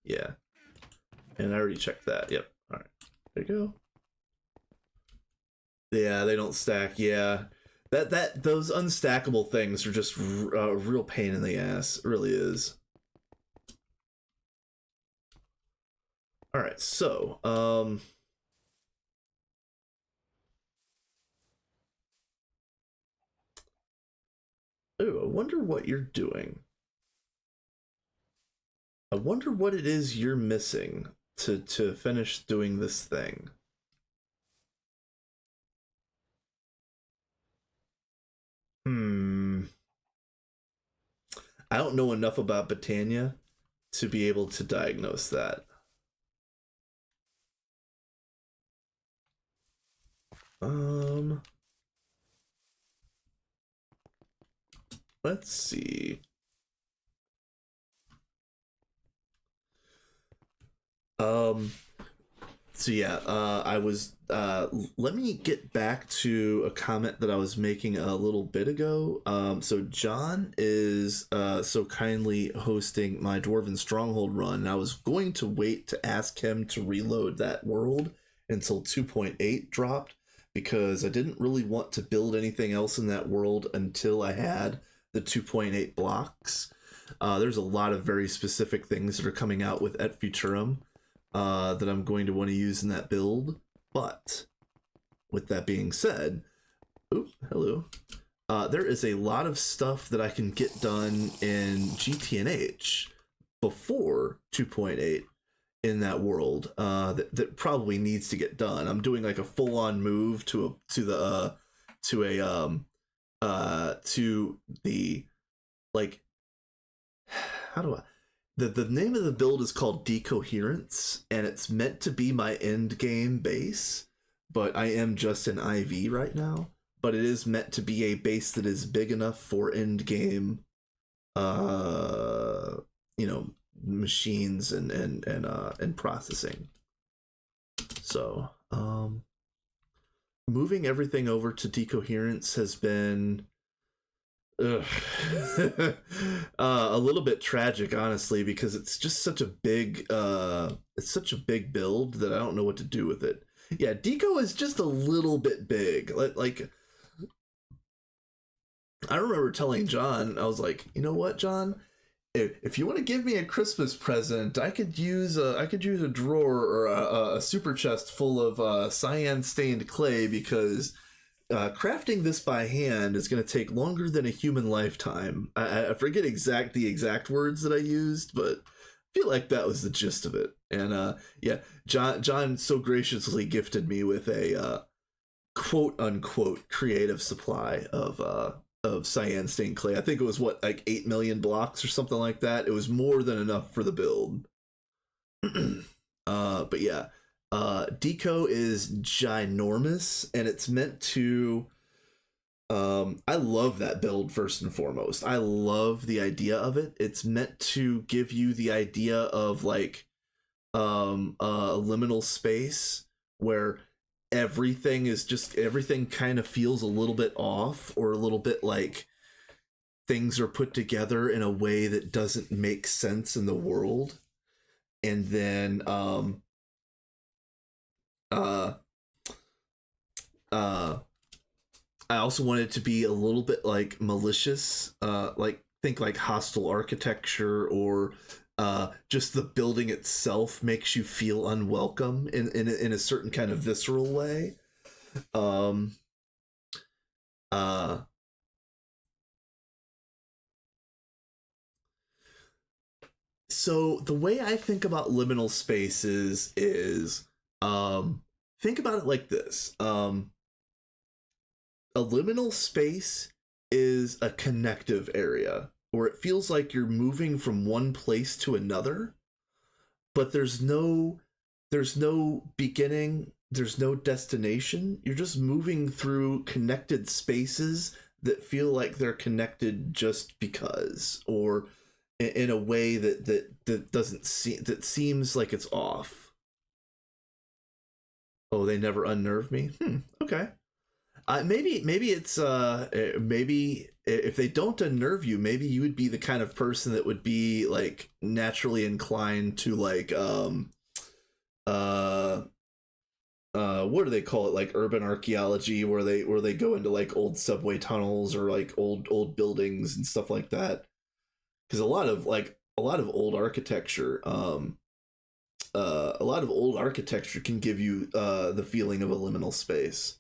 Yeah. And I already checked that. Yep. All right. There you go. Yeah, they don't stack. Yeah. Those unstackable things are just a real pain in the ass. It really is. All right. So, ooh, I wonder what you're doing. I wonder what it is you're missing to finish doing this thing. Hmm. I don't know enough about Botania to be able to diagnose that. Um, let's see. Um, So yeah, I was. Let me get back to a comment that I was making a little bit ago. So John is so kindly hosting my Dwarven Stronghold run. I was going to wait to ask him to reload that world until 2.8 dropped because I didn't really want to build anything else in that world until I had the 2.8 blocks. There's a lot of very specific things that are coming out with Et Futurum that I'm going to want to use in that build. But with that being said, hello. There is a lot of stuff that I can get done in GTNH before 2.8 in that world that probably needs to get done. I'm doing like a full-on move to the like, how do I, the name of the build is called Decoherence, and it's meant to be my end game base, but I am just an IV right now. But it is meant to be a base that is big enough for end game, machines and processing. So, moving everything over to Decoherence has been a little bit tragic, honestly, because it's just such a big build that I don't know what to do with it. Yeah, Deco is just a little bit big. Like I remember telling John, I was like, you know what, John, if you want to give me a Christmas present, I could use a drawer or a super chest full of cyan stained clay, because crafting this by hand is going to take longer than a human lifetime. I forget the exact words that I used, but I feel like that was the gist of it. And yeah, John so graciously gifted me with a quote unquote creative supply of cyan stained clay. I think it was like 8 million blocks or something like that. It was more than enough for the build. But yeah. Deco is ginormous, and it's meant to I love that build first and foremost. I love the idea of it. It's meant to give you the idea of like a liminal space where everything kind of feels a little bit off, or a little bit like things are put together in a way that doesn't make sense in the world. And then I also want it to be a little bit like malicious, like think like hostile architecture, or just the building itself makes you feel unwelcome in a certain kind of visceral way. So the way I think about liminal spaces is think about it like this. A liminal space is a connective area where it feels like you're moving from one place to another, but there's no beginning, there's no destination. You're just moving through connected spaces that feel like they're connected just because, or in a way that doesn't seem, that seems like it's off. Oh, they never unnerve me. Okay. Maybe it's maybe if they don't unnerve you, maybe you would be the kind of person that would be like naturally inclined to like what do they call it, like urban archaeology, where they go into like old subway tunnels or like old buildings and stuff like that, because a lot of old architecture can give you the feeling of a liminal space.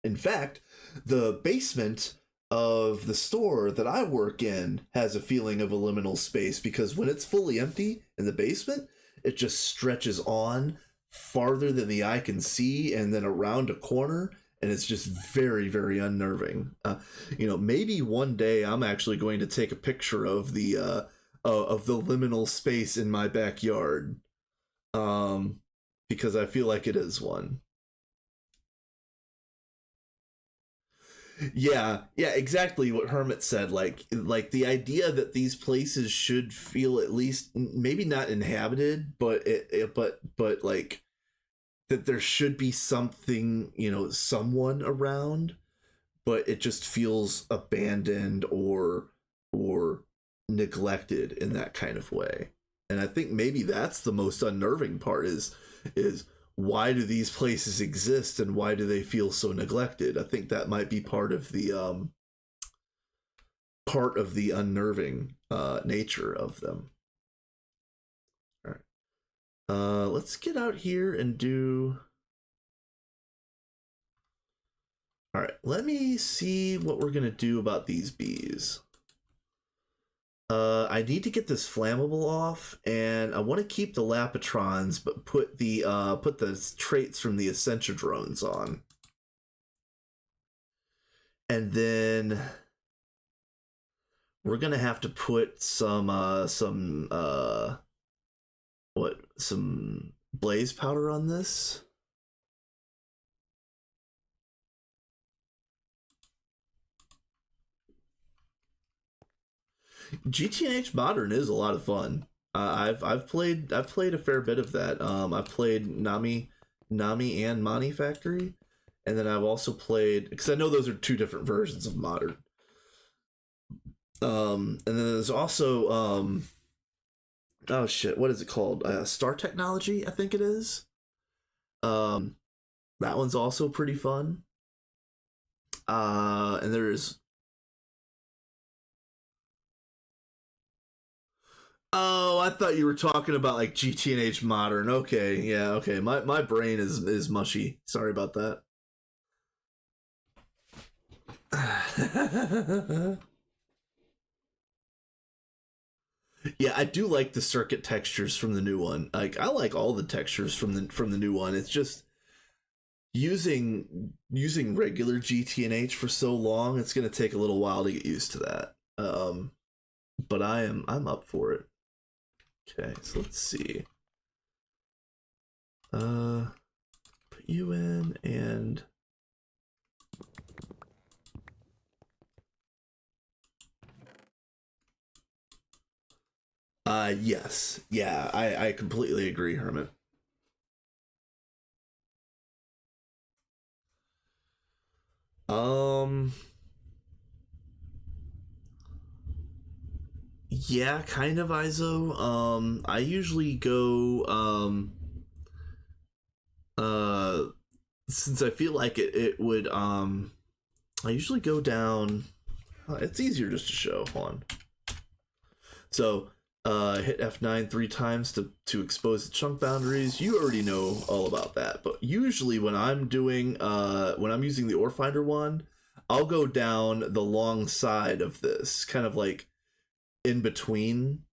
In fact, the basement of the store that I work in has a feeling of a liminal space, because when it's fully empty in the basement, it just stretches on farther than the eye can see, and then around a corner, and it's just very, very unnerving. Maybe one day I'm actually going to take a picture of the liminal space in my backyard, because I feel like it is one. Yeah, exactly what Hermit said. Like the idea that these places should feel at least maybe not inhabited, but but like that there should be something, someone around, but it just feels abandoned or neglected in that kind of way. And I think maybe that's the most unnerving part is why do these places exist and why do they feel so neglected? I think that might be part of the unnerving nature of them. All right. Let's get out here and do. All right, let me see what we're gonna do about these bees. I need to get this flammable off, and I want to keep the Lapitrons, but put the traits from the Essentia drones on, and then we're gonna have to put some blaze powder on this. GTNH Modern is a lot of fun. I've played a fair bit of that. I've played Nami and Mani Factory, and then I've also played, because I know those are two different versions of Modern. And then there's also oh shit, what is it called? Star Technology, I think it is. That one's also pretty fun. And there's Oh, I thought you were talking about like GTNH Modern. Okay, yeah, okay. My brain is mushy. Sorry about that. Yeah, I do like the circuit textures from the new one. Like I like all the textures from the new one. It's just using regular GTNH for so long, it's gonna take a little while to get used to that. But I'm up for it. Okay, so let's see. Put you in and yes. Yeah, I completely agree, Hermit. Um yeah, kind of ISO. I usually go uh since I feel like it would I usually go down. It's easier just to show. Hold on. So hit F9 3 times to expose the chunk boundaries. You already know all about that. But usually when I'm using the ore finder one, I'll go down the long side of this, kind of like in between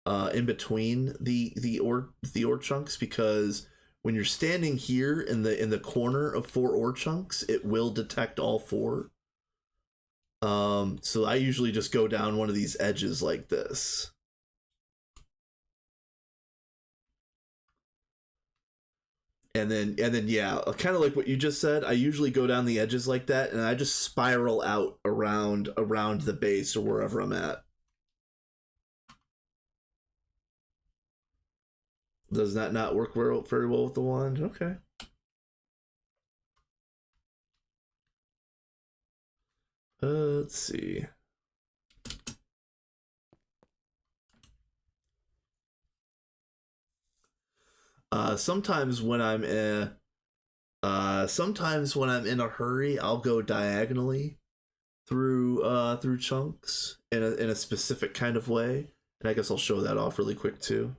the ore chunks, because when you're standing here in the corner of 4 ore chunks, it will detect all 4. So I usually just go down one of these edges like this. And then yeah, kind of like what you just said, I usually go down the edges like that, and I just spiral out around the base or wherever I'm at. Does that not work very well with the wand? Okay. Let's see. Sometimes when I'm in a hurry, I'll go diagonally through chunks in a specific kind of way, and I guess I'll show that off really quick too.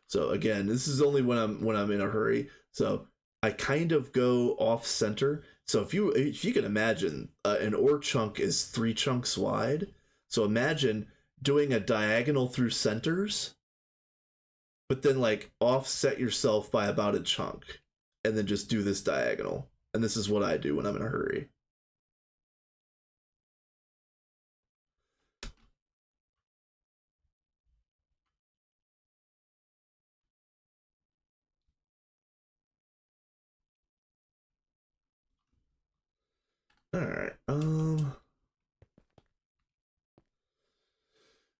So again, this is only when I'm in a hurry. So I kind of go off center. So if you can imagine, an ore chunk is 3 chunks wide. So imagine doing a diagonal through centers, but then like offset yourself by about a chunk, and then just do this diagonal. And this is what I do when I'm in a hurry. All right.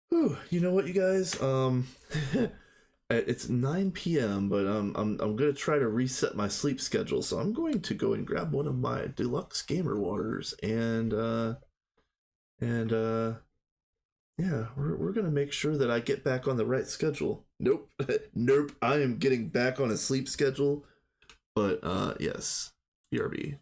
Whew, you know what, you guys? It's 9 p.m., but I'm gonna try to reset my sleep schedule. So I'm going to go and grab one of my deluxe gamer waters, and yeah, we're gonna make sure that I get back on the right schedule. Nope, nope. I am getting back on a sleep schedule. But yes, BRB.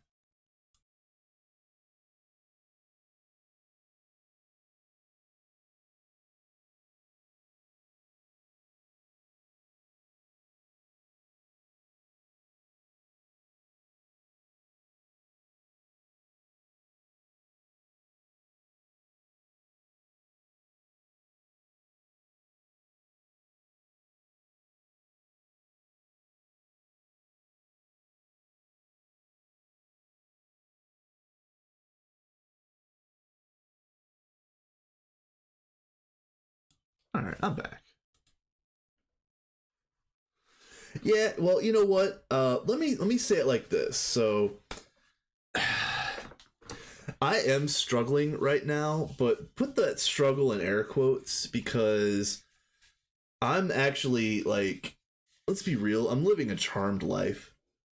All right, I'm back. Yeah, well, you know what? Let me say it like this. So I am struggling right now, but put that struggle in air quotes because I'm actually like, let's be real, I'm living a charmed life.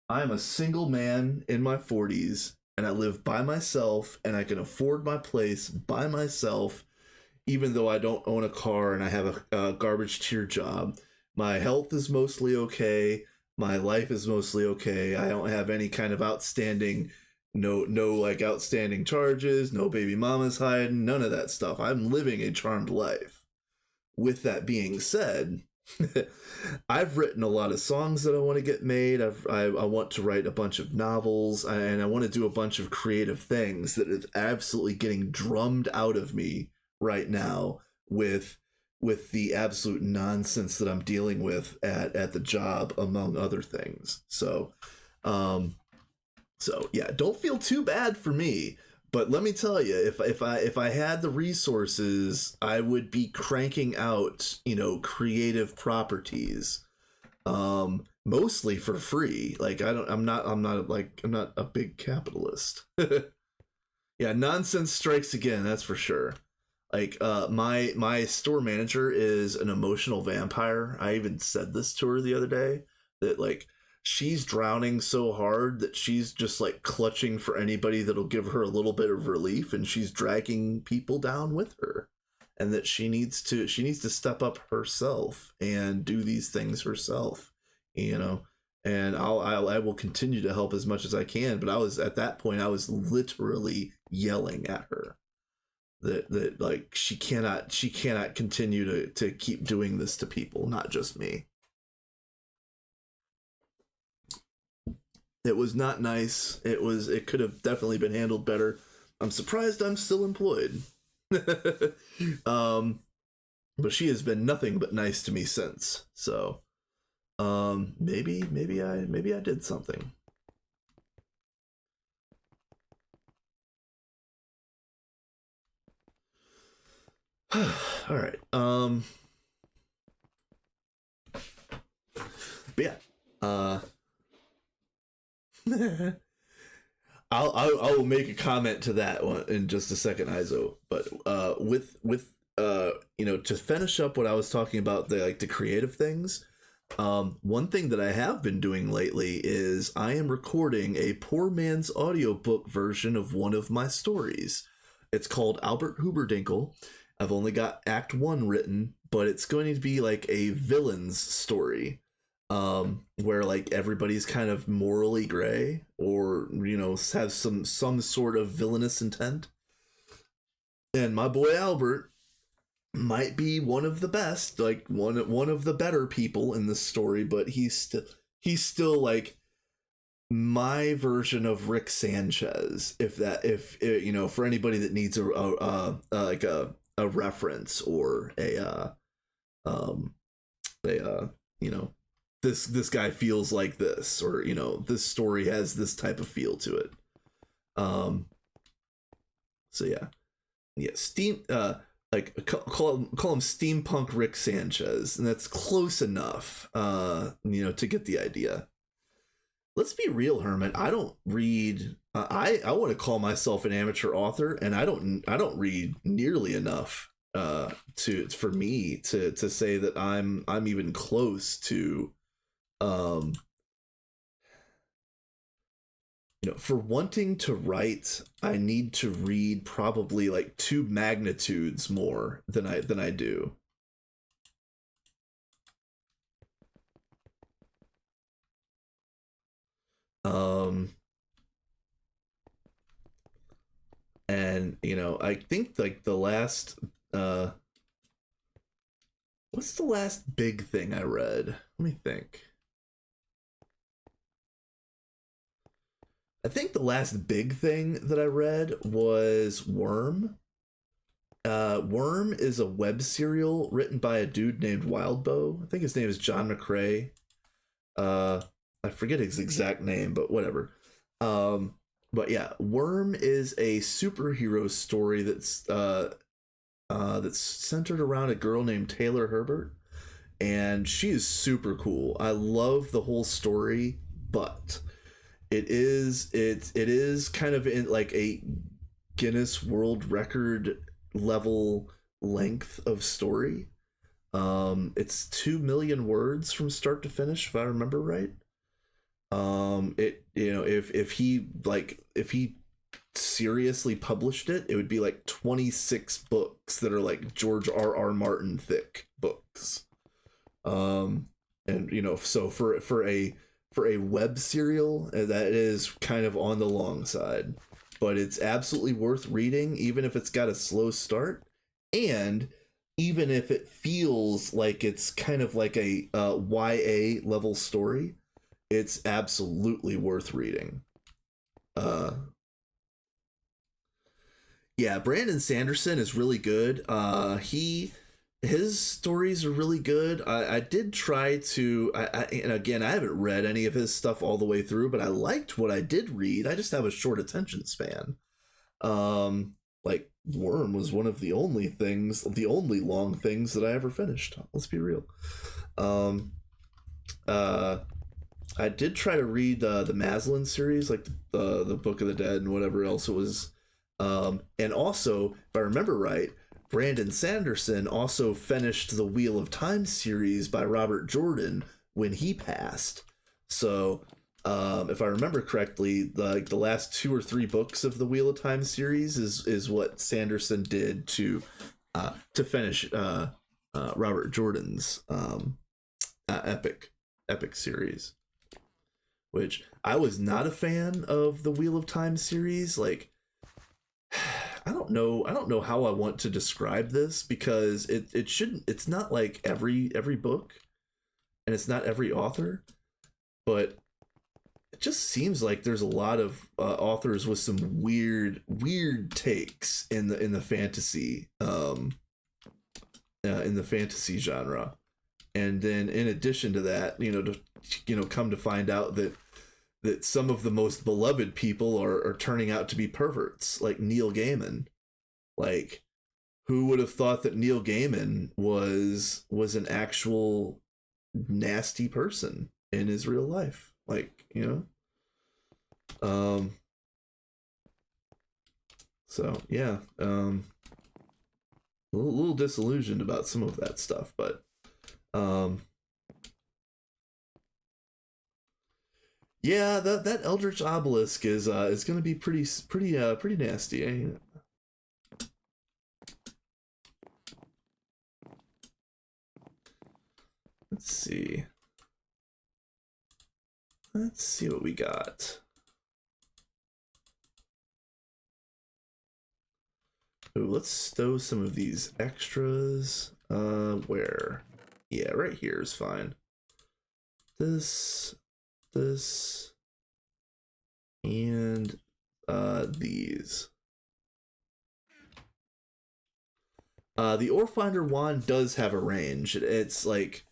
I'm a single man in my 40s and I live by myself and I can afford my place by myself even though I don't own a car and I have a garbage tier job. My health is mostly okay. My life is mostly okay. I don't have any kind of outstanding, no like outstanding charges, no baby mamas hiding, none of that stuff. I'm living a charmed life. With that being said, I've written a lot of songs that I want to get made. I want to write a bunch of novels, and I want to do a bunch of creative things that is absolutely getting drummed out of me right now with the absolute nonsense that I'm dealing with at the job, among other things. Um, so yeah, don't feel too bad for me. But let me tell you, if I had the resources, I would be cranking out, creative properties, mostly for free. Like I'm not a big capitalist. Yeah, nonsense strikes again. That's for sure. Like my store manager is an emotional vampire. I even said this to her the other day that like she's drowning so hard that she's just like clutching for anybody that'll give her a little bit of relief, and she's dragging people down with her, and that she needs to step up herself and do these things herself, you know. And I will continue to help as much as I can, but I was at that point I was literally yelling at her that like she cannot continue to keep doing this to people, not just me. It was not nice. It could have definitely been handled better. I'm surprised I'm still employed. um but she has been nothing but nice to me since. So maybe I did something. All right. But yeah. I'll make a comment to that one in just a second, Izo. But to finish up what I was talking about, the creative things. One thing that I have been doing lately is I am recording a poor man's audiobook version of one of my stories. It's called Albert Huberdinkle. I've only got Act One written, but it's going to be like a villain's story, where like everybody's kind of morally gray, or has some sort of villainous intent. And my boy Albert might be one of the best, like one of the better people in this story, but he's still like my version of Rick Sanchez. If for anybody that needs like a reference, or um a this guy feels like this, or this story has this type of feel to it. um so yeah, yeah, steam like call him steampunk Rick Sanchez, and that's close enough to get the idea. Let's be real, Herman, I don't read. I want to call myself an amateur author, and I don't read nearly enough. for me to say that I'm even close to um for wanting to write, I need to read probably like two magnitudes more than I do. Um, and I think like the last what's the last big thing I read? Let me think. I think the last big thing that I read was Worm. Worm is a web serial written by a dude named Wildbow. I think his name is John McCrae. Uh, I forget his exact name, but whatever. Um, but yeah, Worm is a superhero story that's centered around a girl named Taylor Herbert, and she is super cool. I love the whole story, but it is kind of in like a Guinness World Record level length of story. It's 2 million words from start to finish, if I remember right. It if he seriously published it, it would be like 26 books that are like George R. Martin thick books. Um, and so for a web serial, that is kind of on the long side, but it's absolutely worth reading, even if it's got a slow start, and even if it feels like it's kind of like a YA level story, it's absolutely worth reading. Uh, yeah, Brandon Sanderson is really good. His stories are really good. I did try to, and again, I haven't read any of his stuff all the way through, but I liked what I did read. I just have a short attention span. Like Worm was one of the only long things that I ever finished. Let's be real. Um, uh, I did try to read the Maslin series, like the Book of the Dead and whatever else it was. And also, if I remember right, Brandon Sanderson also finished the Wheel of Time series by Robert Jordan when he passed. So, if I remember correctly, the last two or three books of the Wheel of Time series is what Sanderson did to finish Robert Jordan's epic series, which I was not a fan of the Wheel of Time series. Like, I don't know how I want to describe this, because it shouldn't it's not like every book, and it's not every author, but it just seems like there's a lot of authors with some weird takes in the fantasy in the fantasy genre. And then in addition to that, come to find out that some of the most beloved people are turning out to be perverts, like Neil Gaiman. Like, who would have thought that Neil Gaiman was an actual nasty person in his real life? Like, um so yeah, a little disillusioned about some of that stuff, but um yeah, that Eldritch Obelisk is going to be pretty nasty. Let's see. Let's see what we got. Ooh, let's stow some of these extras. Where? Yeah, right here is fine. This, and these. The Orefinder wand does have a range. It's like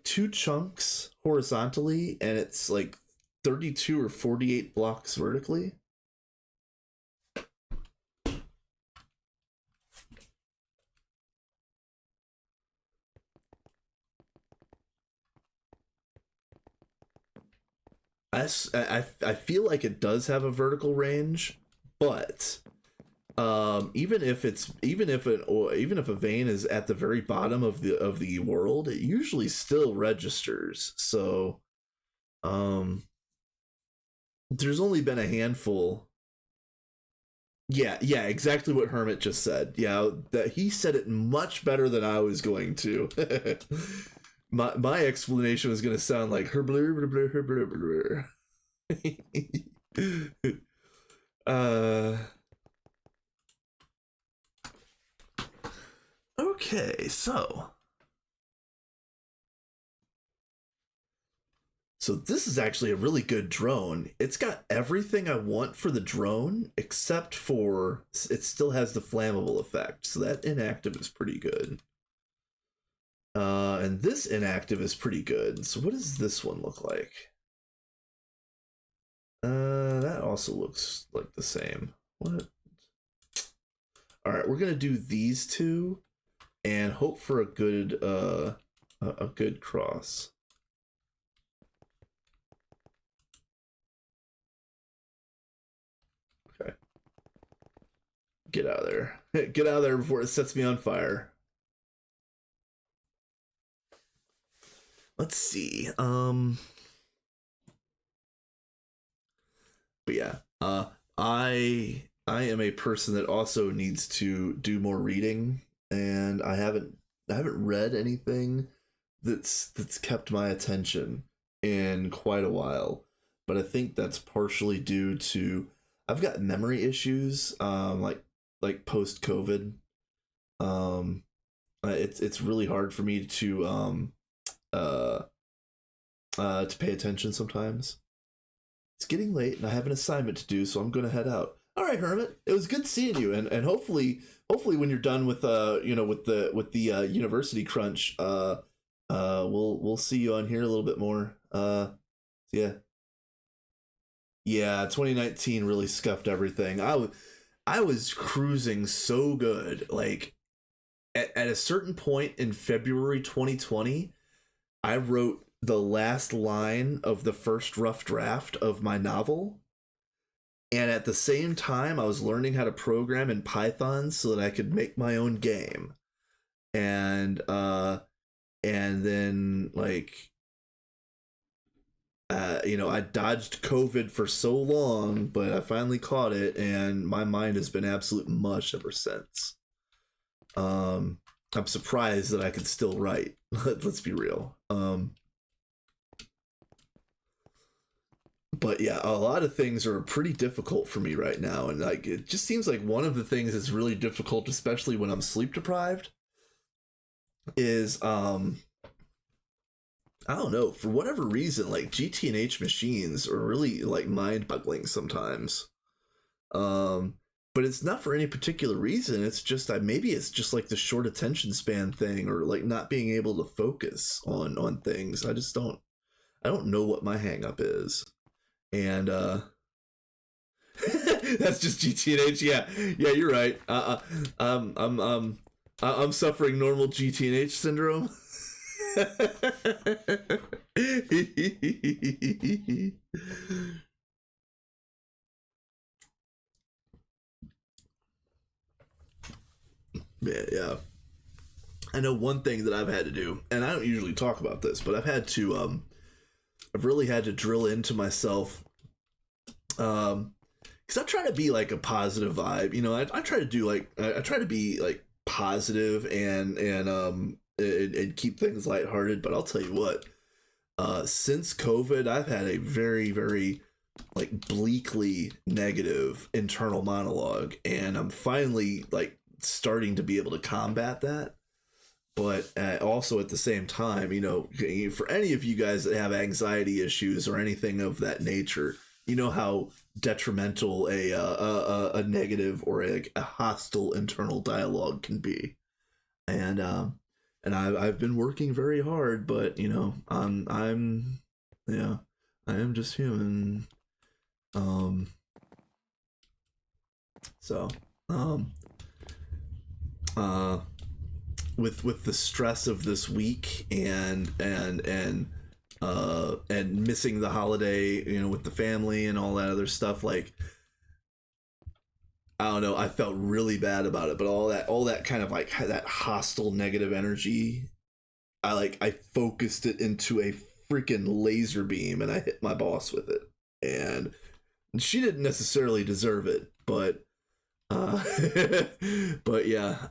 two chunks horizontally, and it's like 32 or 48 blocks vertically. I feel like it does have a vertical range, but even if a vein is at the very bottom of the world, it usually still registers. So there's only been a handful. Yeah, exactly what Hermit just said. Yeah, that he said it much better than I was going to. My explanation was going to sound like her blur blur blur her blur blur. Okay, so this is actually a really good drone. It's got everything I want for the drone, except for it still has the flammable effect. So that inactive is pretty good. And this inactive is pretty good. So what does this one look like? That also looks like the same. What? All right, we're gonna do these two, and hope for a good cross. Okay. Get out of there. Get out of there before it sets me on fire. Let's see. But yeah, I am a person that also needs to do more reading, and I haven't read anything that's kept my attention in quite a while. But I think that's partially due to I've got memory issues, like post COVID. It's really hard for me uh to pay attention sometimes. It's getting late and I have an assignment to do, so I'm gonna head out. All right, Hermit. It was good seeing you, and hopefully when you're done with with the university crunch, we'll see you on here a little bit more. Yeah. Yeah, 2019 really scuffed everything. I was cruising so good. Like at a certain point in February 2020, I wrote the last line of the first rough draft of my novel. And at the same time, I was learning how to program in Python so that I could make my own game. And then I dodged COVID for so long, but I finally caught it, and my mind has been absolute mush ever since. I'm surprised that I could still write. Let's be real. But yeah, a lot of things are pretty difficult for me right now, and like it just seems like one of the things that's really difficult, especially when I'm sleep deprived, is I don't know, for whatever reason, like GTNH machines are really like mind-boggling sometimes. Um, but it's not for any particular reason. It's just maybe it's just like the short attention span thing, or like not being able to focus on things. I don't know what my hang up is. And that's just GTNH. Yeah, yeah, you're right. I'm suffering normal GTNH syndrome. Man, yeah. I know one thing that I've had to do, and I don't usually talk about this, but I've really had to drill into myself, because I try to be like a positive vibe. I try to do like I try to be like positive and keep things lighthearted. But I'll tell you what, since COVID, I've had a very, very like bleakly negative internal monologue, and I'm finally like starting to be able to combat that. But also at the same time, for any of you guys that have anxiety issues or anything of that nature, you know how detrimental a negative or a hostile internal dialogue can be. And I've been working very hard, but I'm yeah, I am just human. Um, so um, uh, with the stress of this week and missing the holiday, with the family and all that other stuff, like I don't know, I felt really bad about it, but all that kind of like that hostile negative energy, I focused it into a freaking laser beam and I hit my boss with it. And she didn't necessarily deserve it, but uh but yeah,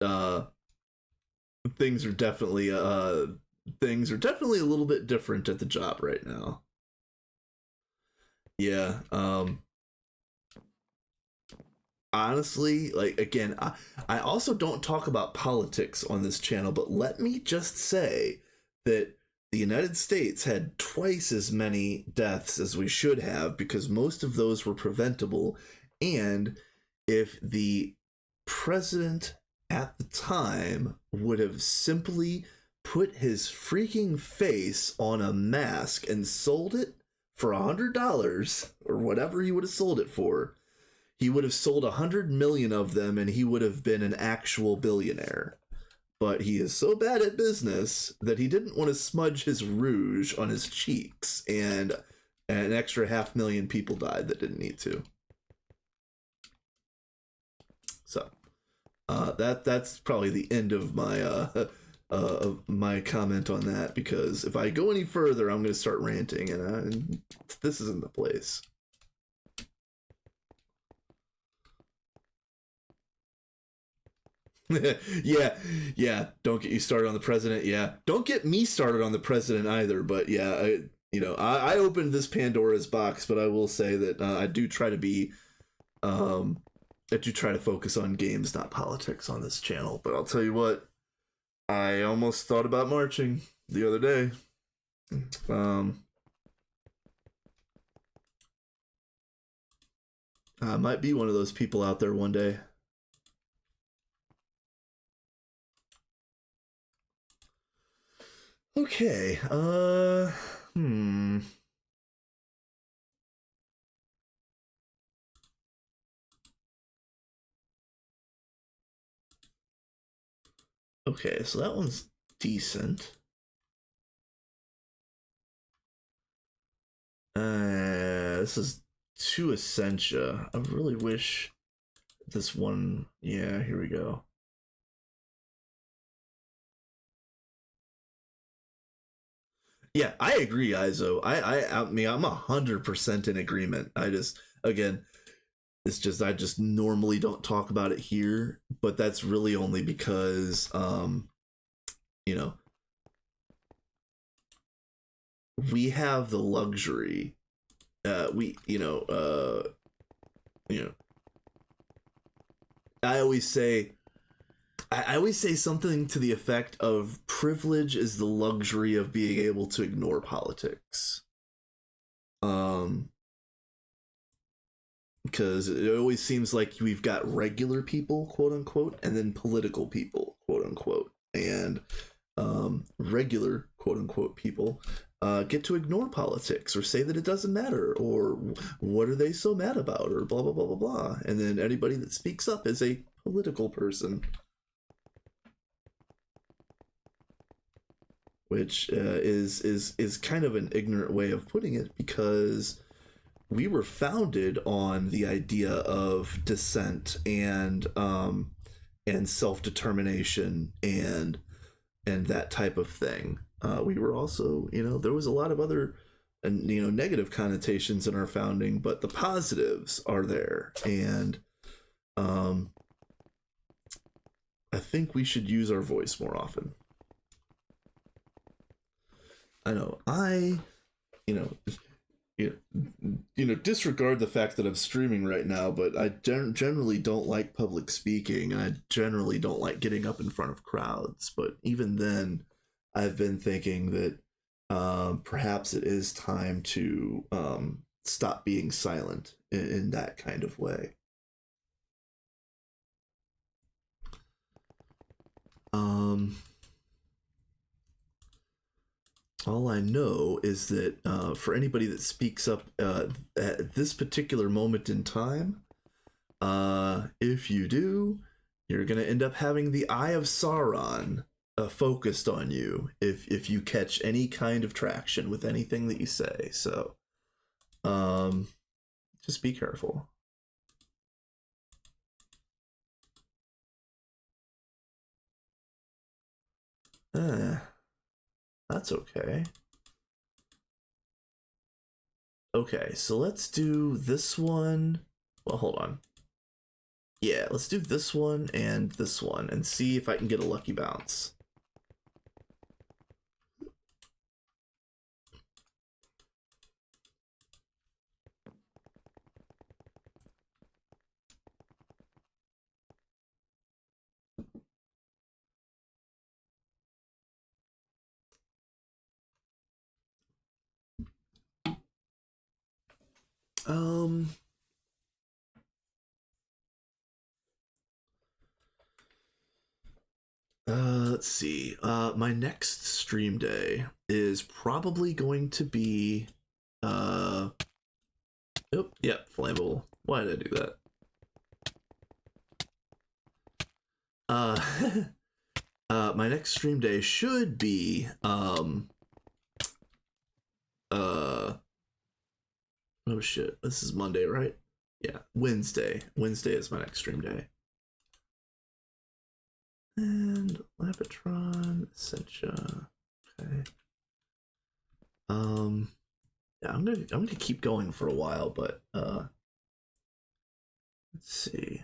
uh things are definitely a little bit different at the job right now. Yeah. Honestly, like again, I also don't talk about politics on this channel, but let me just say that the United States had twice as many deaths as we should have because most of those were preventable. And if the president at the time would have simply put his freaking face on a mask and sold it for $100 or whatever he would have sold it for, he would have sold 100 million of them and he would have been an actual billionaire. But he is so bad at business that he didn't want to smudge his rouge on his cheeks, and an extra 500,000 people died that didn't need to. So that's probably the end of my comment on that, because if I go any further, I'm going to start ranting, and this isn't the place. yeah. Don't get you started on the president. Yeah, don't get me started on the president either. But yeah, I opened this Pandora's box, but I will say that I do try to be, I do try to focus on games, not politics, on this channel. But I'll tell you what, I almost thought about marching the other day. I might be one of those people out there one day. Okay, Okay, so that one's decent. This is too Essentia. I really wish this one. Yeah, here we go. Yeah, I agree, Izo. I mean, I'm 100% in agreement. I just, again, it's just I just normally don't talk about it here, but that's really only because, you know, we have the luxury. We, you know, I always say I always say something to the effect of privilege is the luxury of being able to ignore politics. Um, because it always seems like we've got regular people, quote unquote, and then political people, quote unquote. And regular, quote unquote, people get to ignore politics or say that it doesn't matter, or what are they so mad about, or blah, blah, blah, blah, blah. And then anybody that speaks up is a political person, which is kind of an ignorant way of putting it, because we were founded on the idea of dissent and self determination and that type of thing. We were also, there was a lot of other and negative connotations in our founding, but the positives are there, and I think we should use our voice more often. I know you know disregard the fact that I'm streaming right now, but I generally don't like public speaking, and I generally don't like getting up in front of crowds. But even then, I've been thinking that perhaps it is time to stop being silent in that kind of way. All I know is that for anybody that speaks up at this particular moment in time, if you do, you're gonna end up having the Eye of Sauron focused on you if you catch any kind of traction with anything that you say. So, Just be careful. That's okay. Okay, so let's do this one. Well, hold on. Yeah, let's do this one and see if I can get a lucky bounce. Let's see. My next stream day is probably going to be, oh, yeah, flammable. Why did I do that? My next stream day should be, oh shit, this is Monday, right? Yeah, Wednesday. Wednesday is my next stream day. And Labotron, Essentia. Okay. Yeah, I'm gonna keep going for a while, but let's see.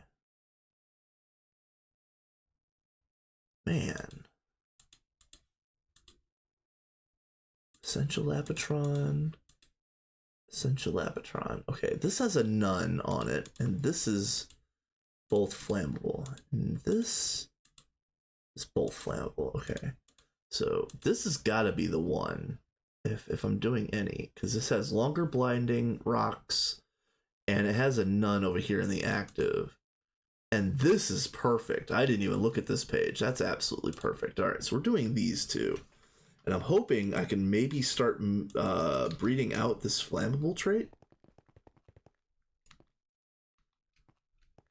Man. Essential Labotron. Essential Labotron. Okay, this has a none on it, and this is both flammable. And this is both flammable. Okay. So this has gotta be the one if I'm doing any, because this has longer blinding rocks and it has a none over here in the active. And this is perfect. I didn't even look at this page. That's absolutely perfect. All right, so we're doing these two. And I'm hoping I can maybe start breeding out this flammable trait.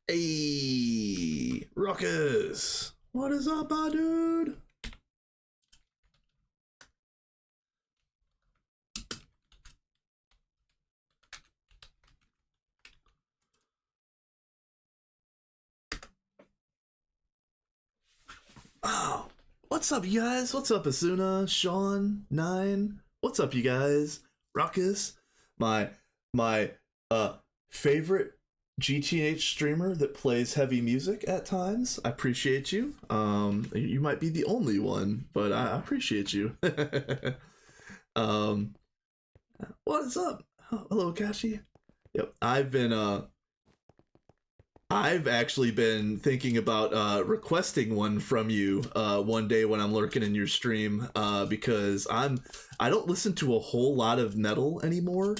Hey, Ruckus! What is up, my dude? Oh, what's up, you guys? What's up, Asuna, Sean, Nine? What's up, you guys? Ruckus, my favorite GTNH streamer that plays heavy music at times. I appreciate you. You might be the only one, but I appreciate you. What is up? Hello, Kashi. Yep, I've actually been thinking about requesting one from you one day when I'm lurking in your stream because I don't listen to a whole lot of metal anymore,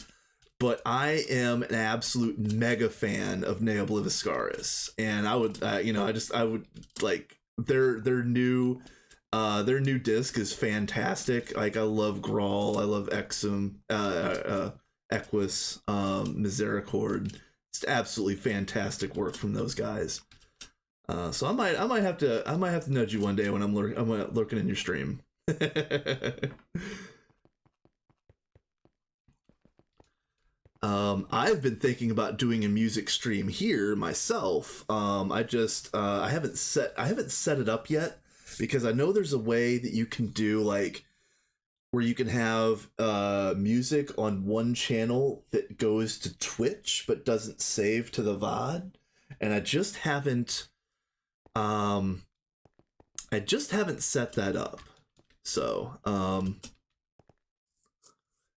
but I am an absolute mega fan of Neobliviscaris, and I would I would like their new disc is fantastic. Like I love Grawl, I love Exum, Equus, Misericord. It's absolutely fantastic work from those guys. So I might have to nudge you one day when I'm lurking in your stream. I've been thinking about doing a music stream here myself. I haven't set it up yet because I know there's a way that you can do like where you can have music on one channel that goes to Twitch but doesn't save to the VOD, and I just haven't set that up. So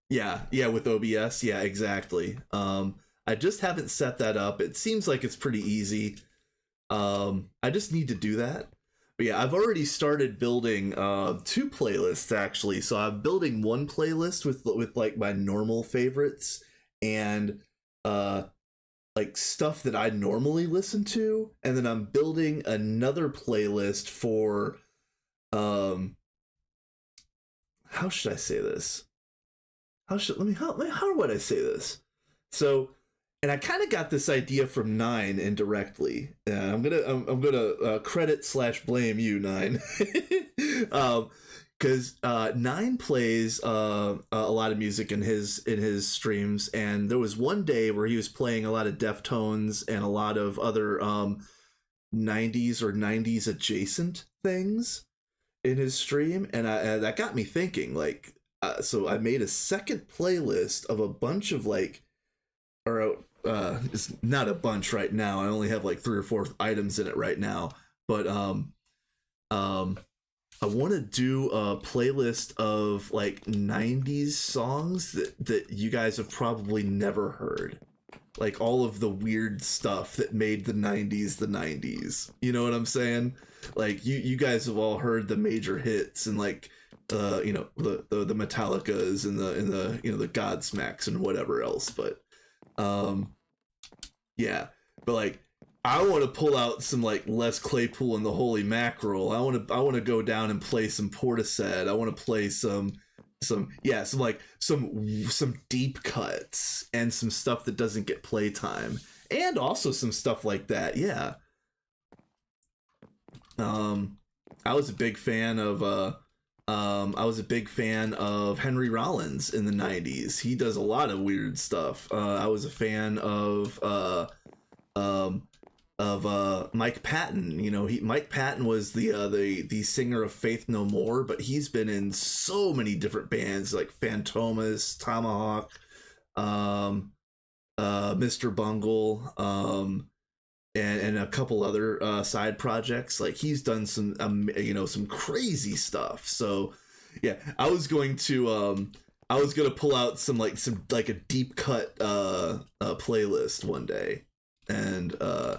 yeah, with OBS, yeah, exactly. I just haven't set that up. It seems like it's pretty easy. I just need to do that. But yeah, I've already started building two playlists actually. So I'm building one playlist with like my normal favorites and like stuff that I normally listen to, and then I'm building another playlist for how should I say this? How would I say this? So, and I kind of got this idea from Nine indirectly. I'm gonna credit / blame you, Nine. because Nine plays a lot of music in his streams, and there was one day where he was playing a lot of Deftones and a lot of other 90s or 90s adjacent things in his stream, and that got me thinking. Like, so I made a second playlist of a bunch of like, or it's not a bunch right now. I only have like 3 or 4 items in it right now, but um I want to do a playlist of like 90s songs that you guys have probably never heard. Like all of the weird stuff that made the 90s the 90s. You know what I'm saying? Like you guys have all heard the major hits and like you know the Metallicas and the you know the Godsmacks and whatever else, but um yeah, but like I want to pull out some like Les Claypool and the Holy Mackerel. I want to go down and play some Portishead. I want to play some yeah, some deep cuts and some stuff that doesn't get playtime. And also some stuff like that. Yeah. I was a big fan of Henry Rollins in the 90s. He does a lot of weird stuff. I was a fan um of Mike Patton. You know, Mike Patton was the singer of Faith No More, but he's been in so many different bands like Fantomas, Tomahawk, Mr. Bungle, and a couple other side projects. Like he's done some you know, some crazy stuff. So yeah, I was gonna pull out some like a deep cut playlist one day, and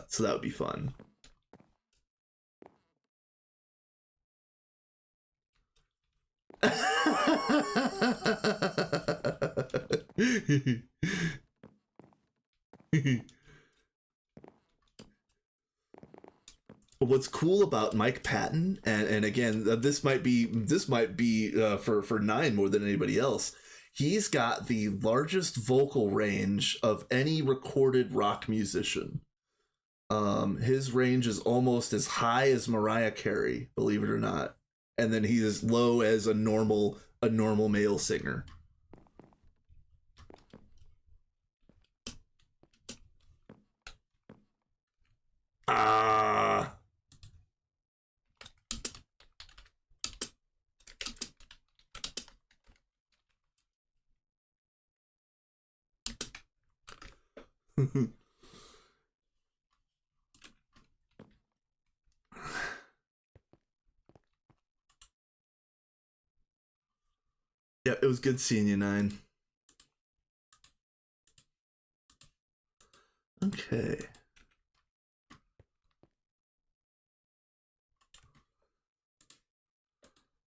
so that would be fun. What's cool about Mike Patton, and again, this might be for Nine more than anybody else. He's got the largest vocal range of any recorded rock musician. His range is almost as high as Mariah Carey, believe it or not, and then he's as low as a normal male singer. Ah. Yeah, it was good seeing you, Nine. Okay.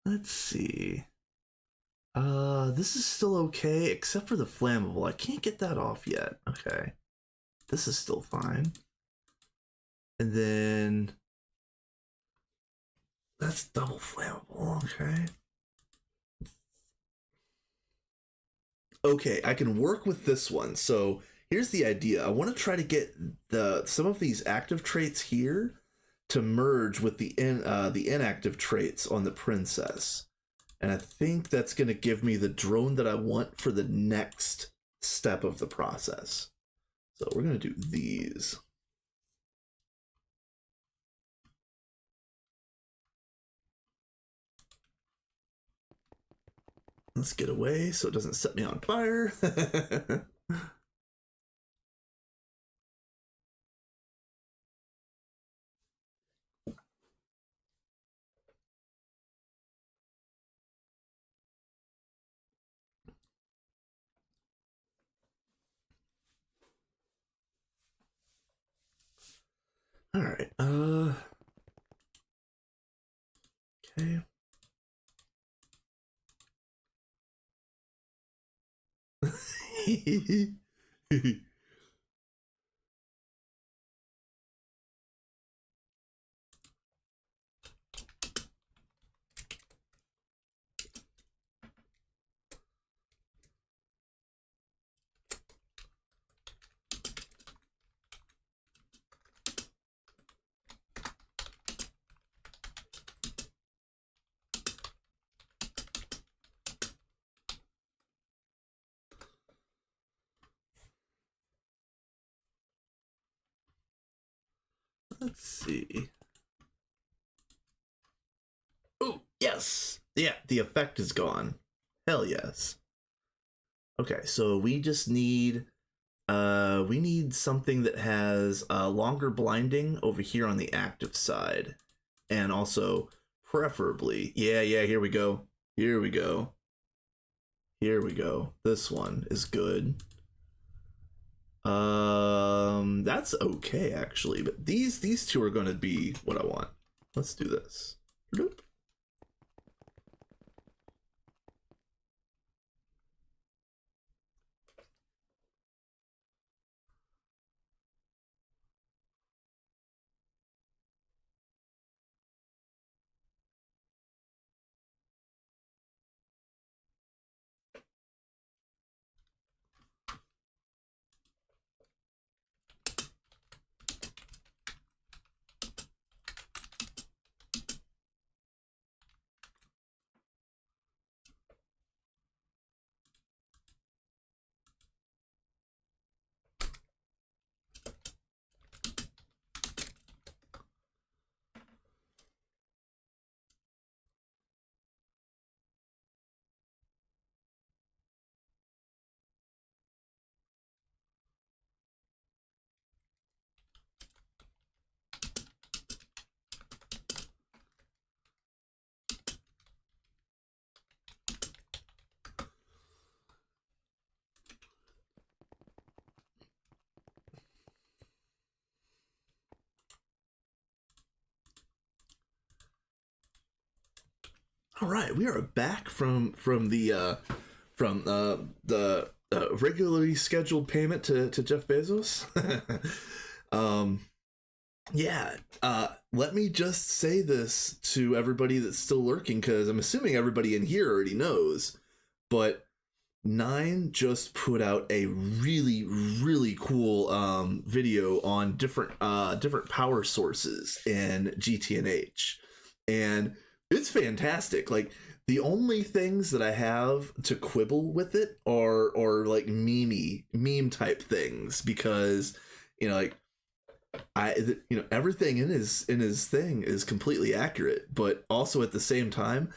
Let's see. This is still okay, except for the flammable. I can't get that off yet. Okay. This is still fine. And then that's double flammable. Okay. Okay, I can work with this one. So here's the idea. I want to try to get some of these active traits here to merge with the inactive traits on the princess. And I think that's going to give me the drone that I want for the next step of the process. So we're going to do these. Let's get away so it doesn't set me on fire. All right. Okay. let's see. Oh, yes. Yeah, the effect is gone. Hell yes. Okay, so we just need we need something that has longer blinding over here on the active side. And also preferably, yeah, here we go. Here we go. Here we go. This one is good. That's okay actually, but these two are going to be what I want. Let's do this. All right, we are back from the regularly scheduled payment to Jeff Bezos. um, yeah. Let me just say this to everybody that's still lurking, because I'm assuming everybody in here already knows, but Nine just put out a really cool video on different power sources in GTNH, and it's fantastic. Like, the only things that I have to quibble with it are like meme type things, because like everything in his thing is completely accurate, but also at the same time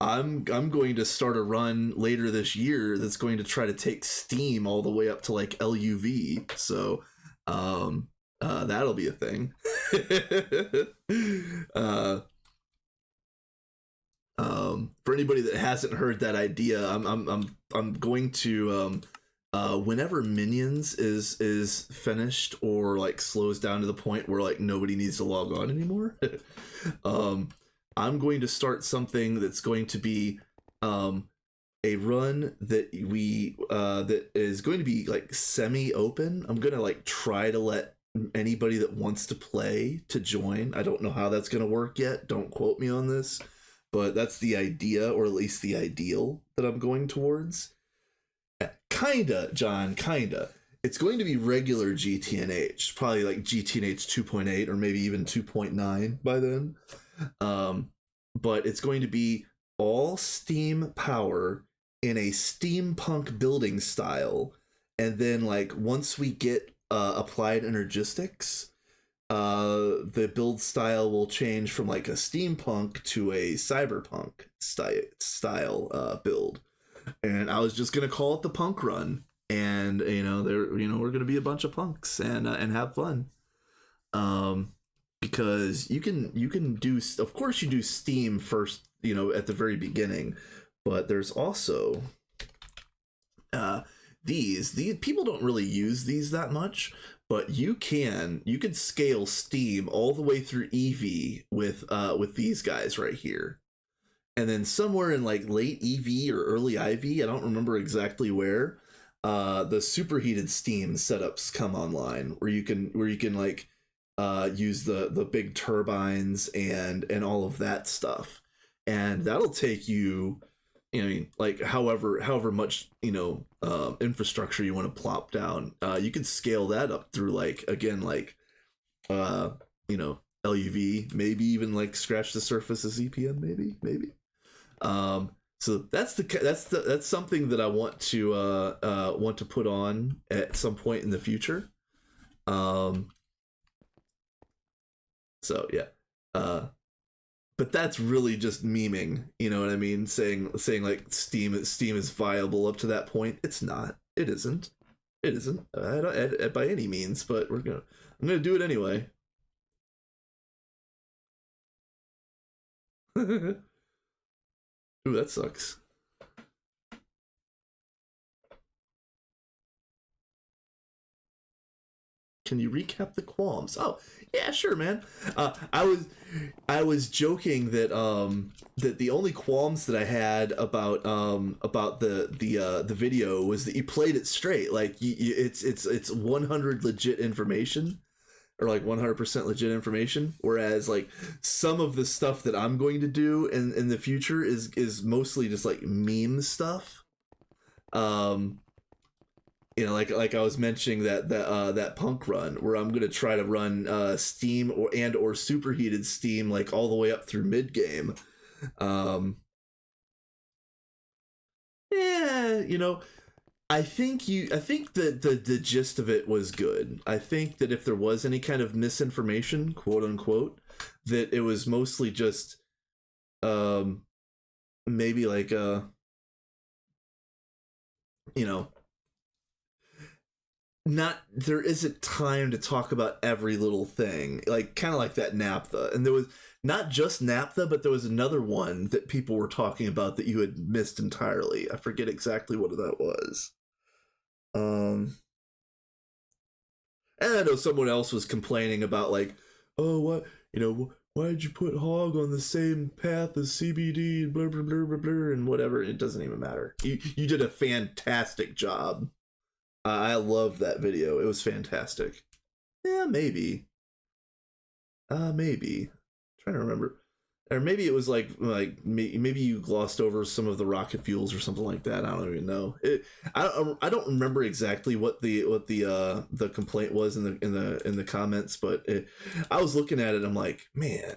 I'm going to start a run later this year that's going to try to take Steam all the way up to like LUV. So that'll be a thing. For anybody that hasn't heard that idea, I'm going to whenever Minions is finished or like slows down to the point where like nobody needs to log on anymore, I'm going to start something that's going to be a run that that is going to be like semi-open. I'm gonna like try to let anybody that wants to play to join. I don't know how that's gonna work yet. Don't quote me on this, but that's the idea, or at least the ideal that I'm going towards. Kinda, John, kinda. It's going to be regular GTNH, probably like GTNH 2.8 or maybe even 2.9 by then. But it's going to be all steam power in a steampunk building style, and then like once we get applied energistics, the build style will change from like a steampunk to a cyberpunk style build. And I was just gonna call it the punk run, and we're gonna be a bunch of punks and have fun. Because you can do, of course you do Steam first, at the very beginning, but there's also these people don't really use these that much, but you can scale Steam all the way through EV with these guys right here. And then somewhere in like late EV or early IV, I don't remember exactly where, the superheated Steam setups come online, where you can like use the big turbines and all of that stuff, and that'll take you, like however much infrastructure you want to plop down. You can scale that up through like, again, like LUV, maybe even like scratch the surface of ZPM, maybe. So that's something that I want to put on at some point in the future. So yeah. But that's really just memeing, you know what I mean? Saying like Steam is viable up to that point. It's not. It isn't. It isn't. I don't, by any means, but I'm gonna do it anyway. Ooh, that sucks. Can you recap the qualms? Oh, yeah, sure, man. I was joking that that the only qualms that I had about the video was that you played it straight. Like it's 100 legit information, or like 100% legit information, whereas like some of the stuff that I'm going to do in the future is mostly just like meme stuff. Um you know, like I was mentioning that punk run where I'm gonna try to run Steam or superheated Steam like all the way up through mid game. Um, yeah, you know, I think that the gist of it was good. I think that if there was any kind of misinformation, quote unquote, that it was mostly just um maybe like you know, not there isn't time to talk about every little thing, like kind of like that naphtha. And there was not just naphtha, but there was another one that people were talking about that you had missed entirely. I forget exactly what that was. um and I know someone else was complaining about like, oh, what, you know, why did you put hog on the same path as CBD and blah blah blah blah blah and whatever. It doesn't even matter. You did a fantastic job. I love that video. It was fantastic. Yeah, maybe. Maybe. I'm trying to remember. Or maybe it was maybe you glossed over some of the rocket fuels or something like that. I don't even know. I don't remember exactly what the complaint was in the comments, but I was looking at it. I'm like, man,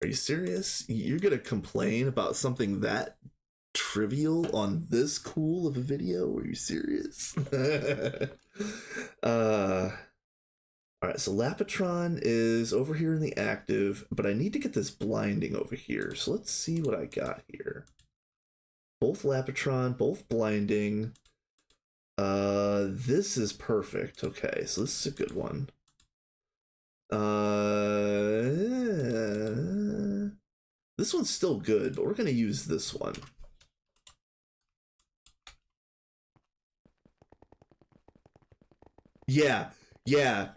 are you serious? You're gonna complain about something that trivial on this cool of a video? Are you serious? All right, so Lapatron is over here in the active, but I need to get this blinding over here. So let's see what I got here. Both Lapatron, both blinding. This is perfect. Okay, so this is a good one. This one's still good, but we're gonna use this one. Yeah,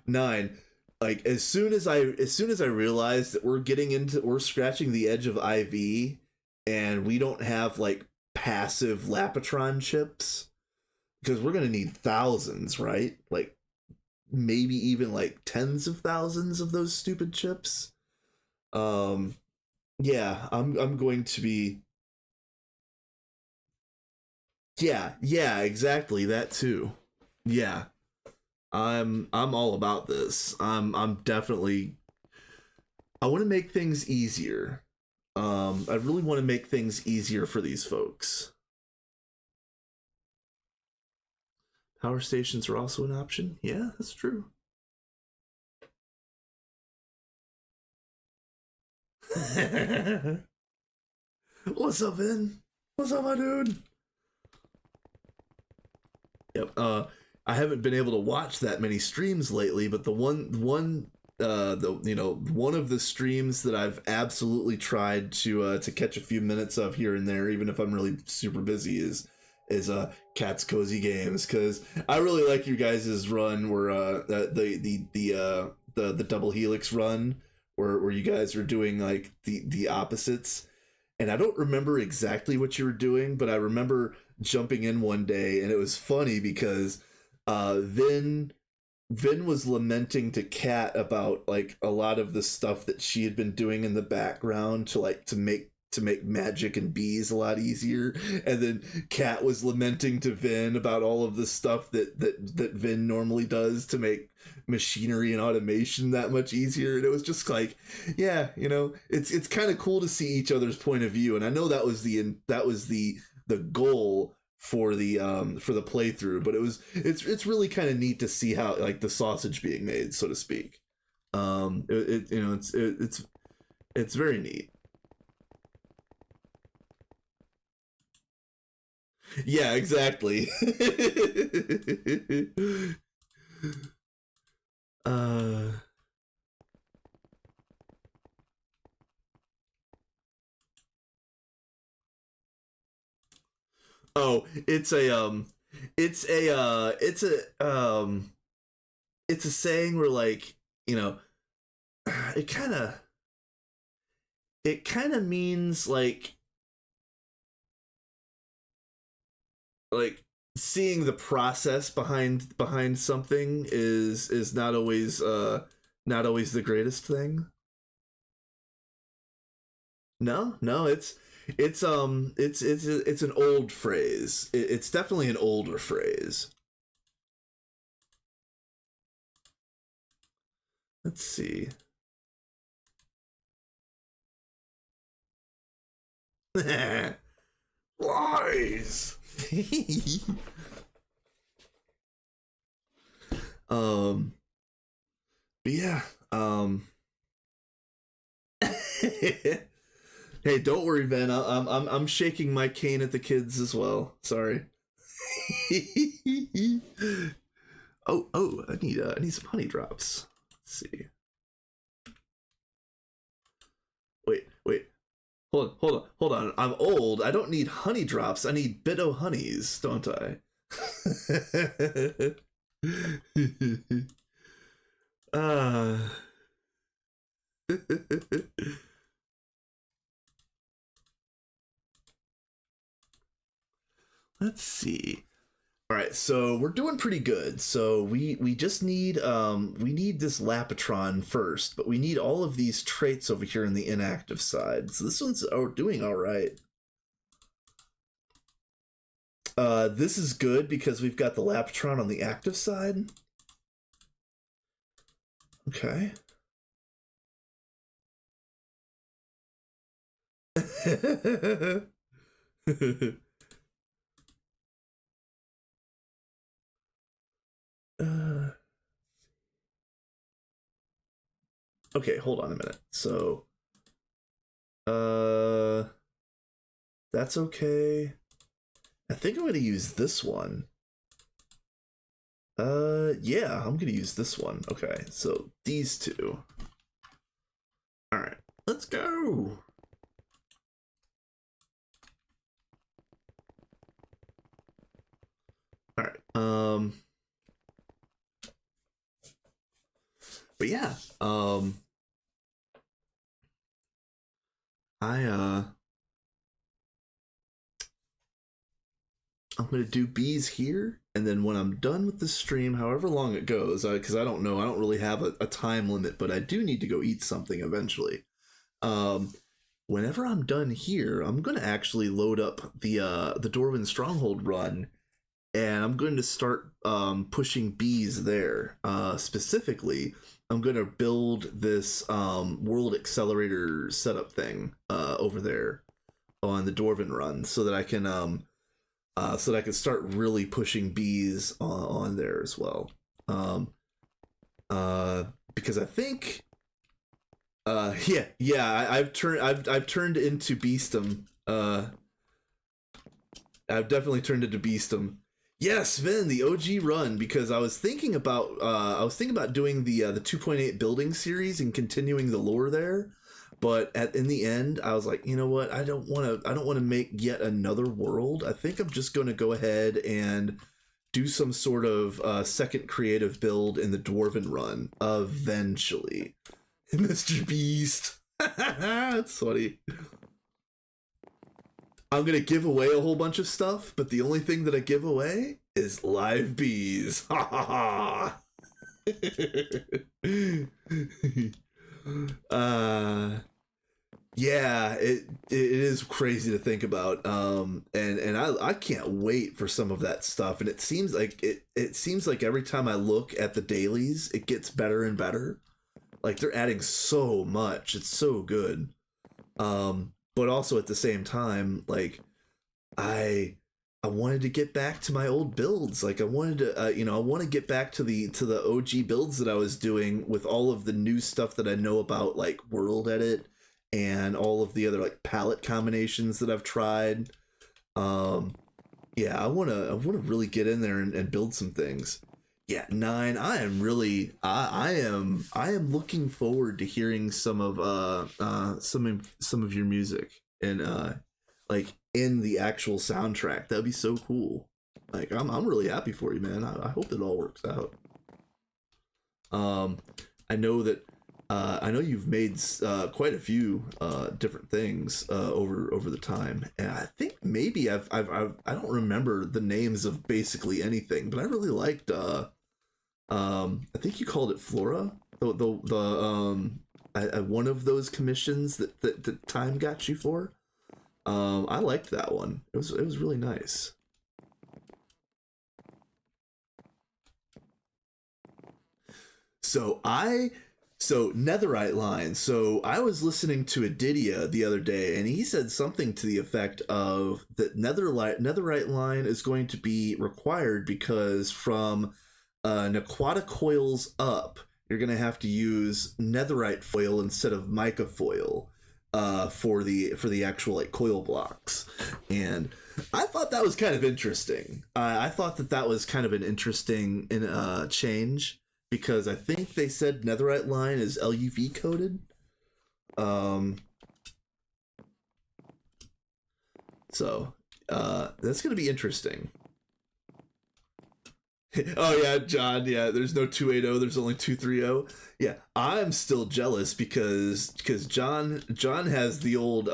9. Like as soon as I realized that we're scratching the edge of IV and we don't have like passive Lapatron chips, because we're gonna need thousands, right? Like maybe even like tens of thousands of those stupid chips. Um yeah, I'm going to be, yeah, exactly, that too. Yeah. I'm all about this. I'm definitely, I want to make things easier. I really want to make things easier for these folks. Power stations are also an option. Yeah, that's true. What's up, Vin? What's up, my dude? Yep. I haven't been able to watch that many streams lately, but one of the streams that I've absolutely tried to catch a few minutes of here and there, even if I'm really super busy, is Cat's Cozy Games, because I really like your guys' run where the double helix run where you guys are doing like the opposites. And I don't remember exactly what you were doing, but I remember jumping in one day, and it was funny because Vin was lamenting to Kat about like a lot of the stuff that she had been doing in the background to make magic and bees a lot easier, and then Kat was lamenting to Vin about all of the stuff that Vin normally does to make machinery and automation that much easier. And it was just like, yeah, you know, it's kind of cool to see each other's point of view. And I know that was the goal for the playthrough, but it's really kind of neat to see how like the sausage being made, so to speak. It's very neat. Yeah, exactly. uh oh, it's a it's a saying where, like, you know, it kind of it kind of means like seeing the process behind something is not always the greatest thing. No, no, it's an old phrase. It's definitely an older phrase. Let's see. Lies. um but yeah. Hey, don't worry, Ben. I'm shaking my cane at the kids as well. Sorry. I need some honey drops. Let's see. Wait. Hold on. I'm old. I don't need honey drops. I need Bit-O honeys, don't I? uh Let's see. All right, so we're doing pretty good. So we just need we need this Lapatron first, but we need all of these traits over here in the inactive side. So this one's doing all right. This is good because we've got the Lapatron on the active side. Okay. uh, okay, hold on a minute. So, uh, that's okay. I think I'm gonna use this one. Yeah, I'm gonna use this one. Okay, so these two. All right, let's go. All right. But yeah. I I'm gonna do bees here, and then when I'm done with the stream, however long it goes, because I don't know, I don't really have a time limit, but I do need to go eat something eventually. Um, Whenever I'm done here, I'm gonna actually load up the Dwarven Stronghold run, and I'm going to start pushing bees there. Specifically, I'm going to build this world accelerator setup thing over there on the Dwarven run, so that I can start really pushing bees on there as well. Um, because I think, I've turned into Beastum. I've definitely turned into Beastum. Yes, Vin, the OG run, because I was thinking about doing the 2.8 building series and continuing the lore there, but in the end I was like, you know what, I don't want to make yet another world. I think I'm just going to go ahead and do some sort of second creative build in the Dwarven run eventually. Mr. Beast. That's funny. I'm gonna give away a whole bunch of stuff, but the only thing that I give away is live bees. Ha ha ha. uh yeah, it is crazy to think about. And I can't wait for some of that stuff. And it seems like every time I look at the dailies, it gets better and better. Like they're adding so much. It's so good. But also at the same time, like I I wanted to get back to my old builds. Like I wanted to, I want to get back to the OG builds that I was doing with all of the new stuff that I know about, like World Edit and all of the other like palette combinations that I've tried. Um, yeah, I wanna really get in there and build some things. Yeah, nine. I am really I am looking forward to hearing some of your music and like in the actual soundtrack. That'd be so cool. Like I'm really happy for you, man. I hope it all works out. Um, I know that I know you've made quite a few different things over the time, and I think maybe I don't remember the names of basically anything, but I really liked I think you called it Flora, one of those commissions that Time got you for. I liked that one. It was really nice. So I so Netherite line. So I was listening to Adidia the other day, and he said something to the effect of that Netherite line is going to be required because from Naquata coils up, you're gonna have to use Netherite foil instead of mica foil for the actual like coil blocks, and I thought that was kind of interesting. I thought that was kind of an interesting change because I think they said Netherite line is LUV coated. Um, so that's gonna be interesting. Oh yeah, John. Yeah, there's no 280. There's only 230. Yeah, I'm still jealous because John has the old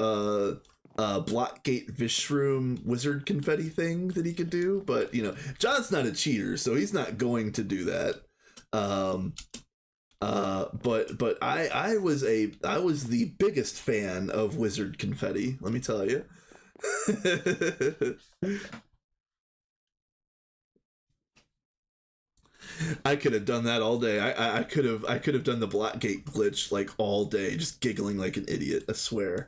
Blockgate Vishroom wizard confetti thing that he could do, but John's not a cheater, so he's not going to do that. Um, but I was the biggest fan of wizard confetti. Let me tell you. I could have done that all day. I could have done the Blackgate glitch like all day, just giggling like an idiot. I swear.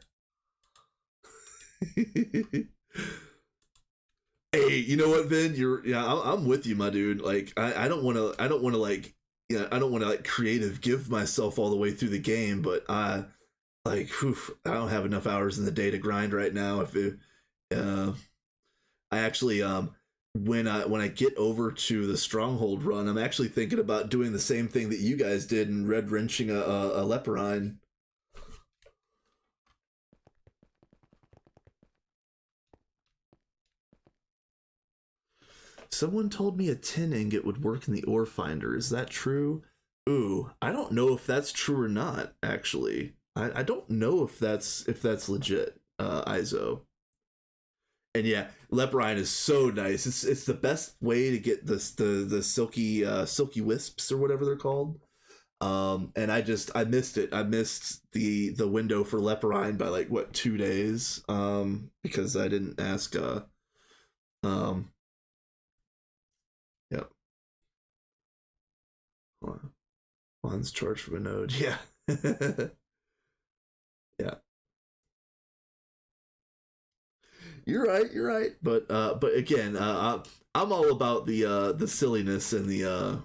Hey, you know what, Vin? I'm with you, my dude. Like, I don't want to like, I don't want to like creative give myself all the way through the game, but like, whew, I don't have enough hours in the day to grind right now. Uh, I actually when I get over to the stronghold run, I'm actually thinking about doing the same thing that you guys did and red wrenching a leperine. Someone told me a tin ingot would work in the ore finder. Is that true? Ooh, I don't know if that's true or not. Actually, I don't know if that's legit. Izo. And yeah, leperine is so nice. It's the best way to get the silky wisps or whatever they're called. And I missed it. I missed the window for leperine by like what 2 days. Because I didn't ask. Um, yeah, Juan's charged from a node. Yeah, yeah. You're right. You're right. But again, I'm all about the silliness and the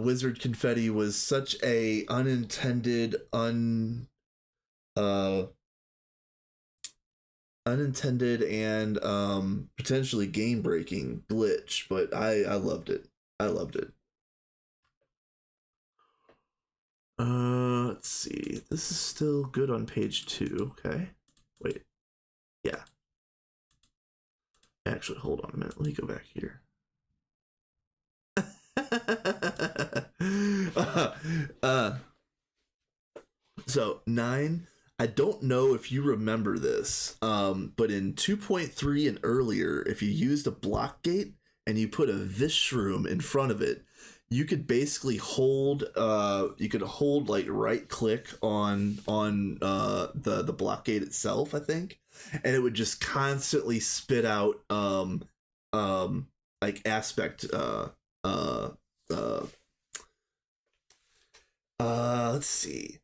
wizard confetti was such a uh unintended and potentially game breaking glitch, but I loved it. I loved it. Let's see. This is still good on page 2. Okay. Wait. Yeah. Actually, hold on a minute. Let me go back here. uh, uh, so 9. I don't know if you remember this, but in 2.3 and earlier, if you used a block gate and you put a Vishroom in front of it, you could basically hold like right click on the block gate itself, I think, and it would just constantly spit out like aspect uh uh let's see,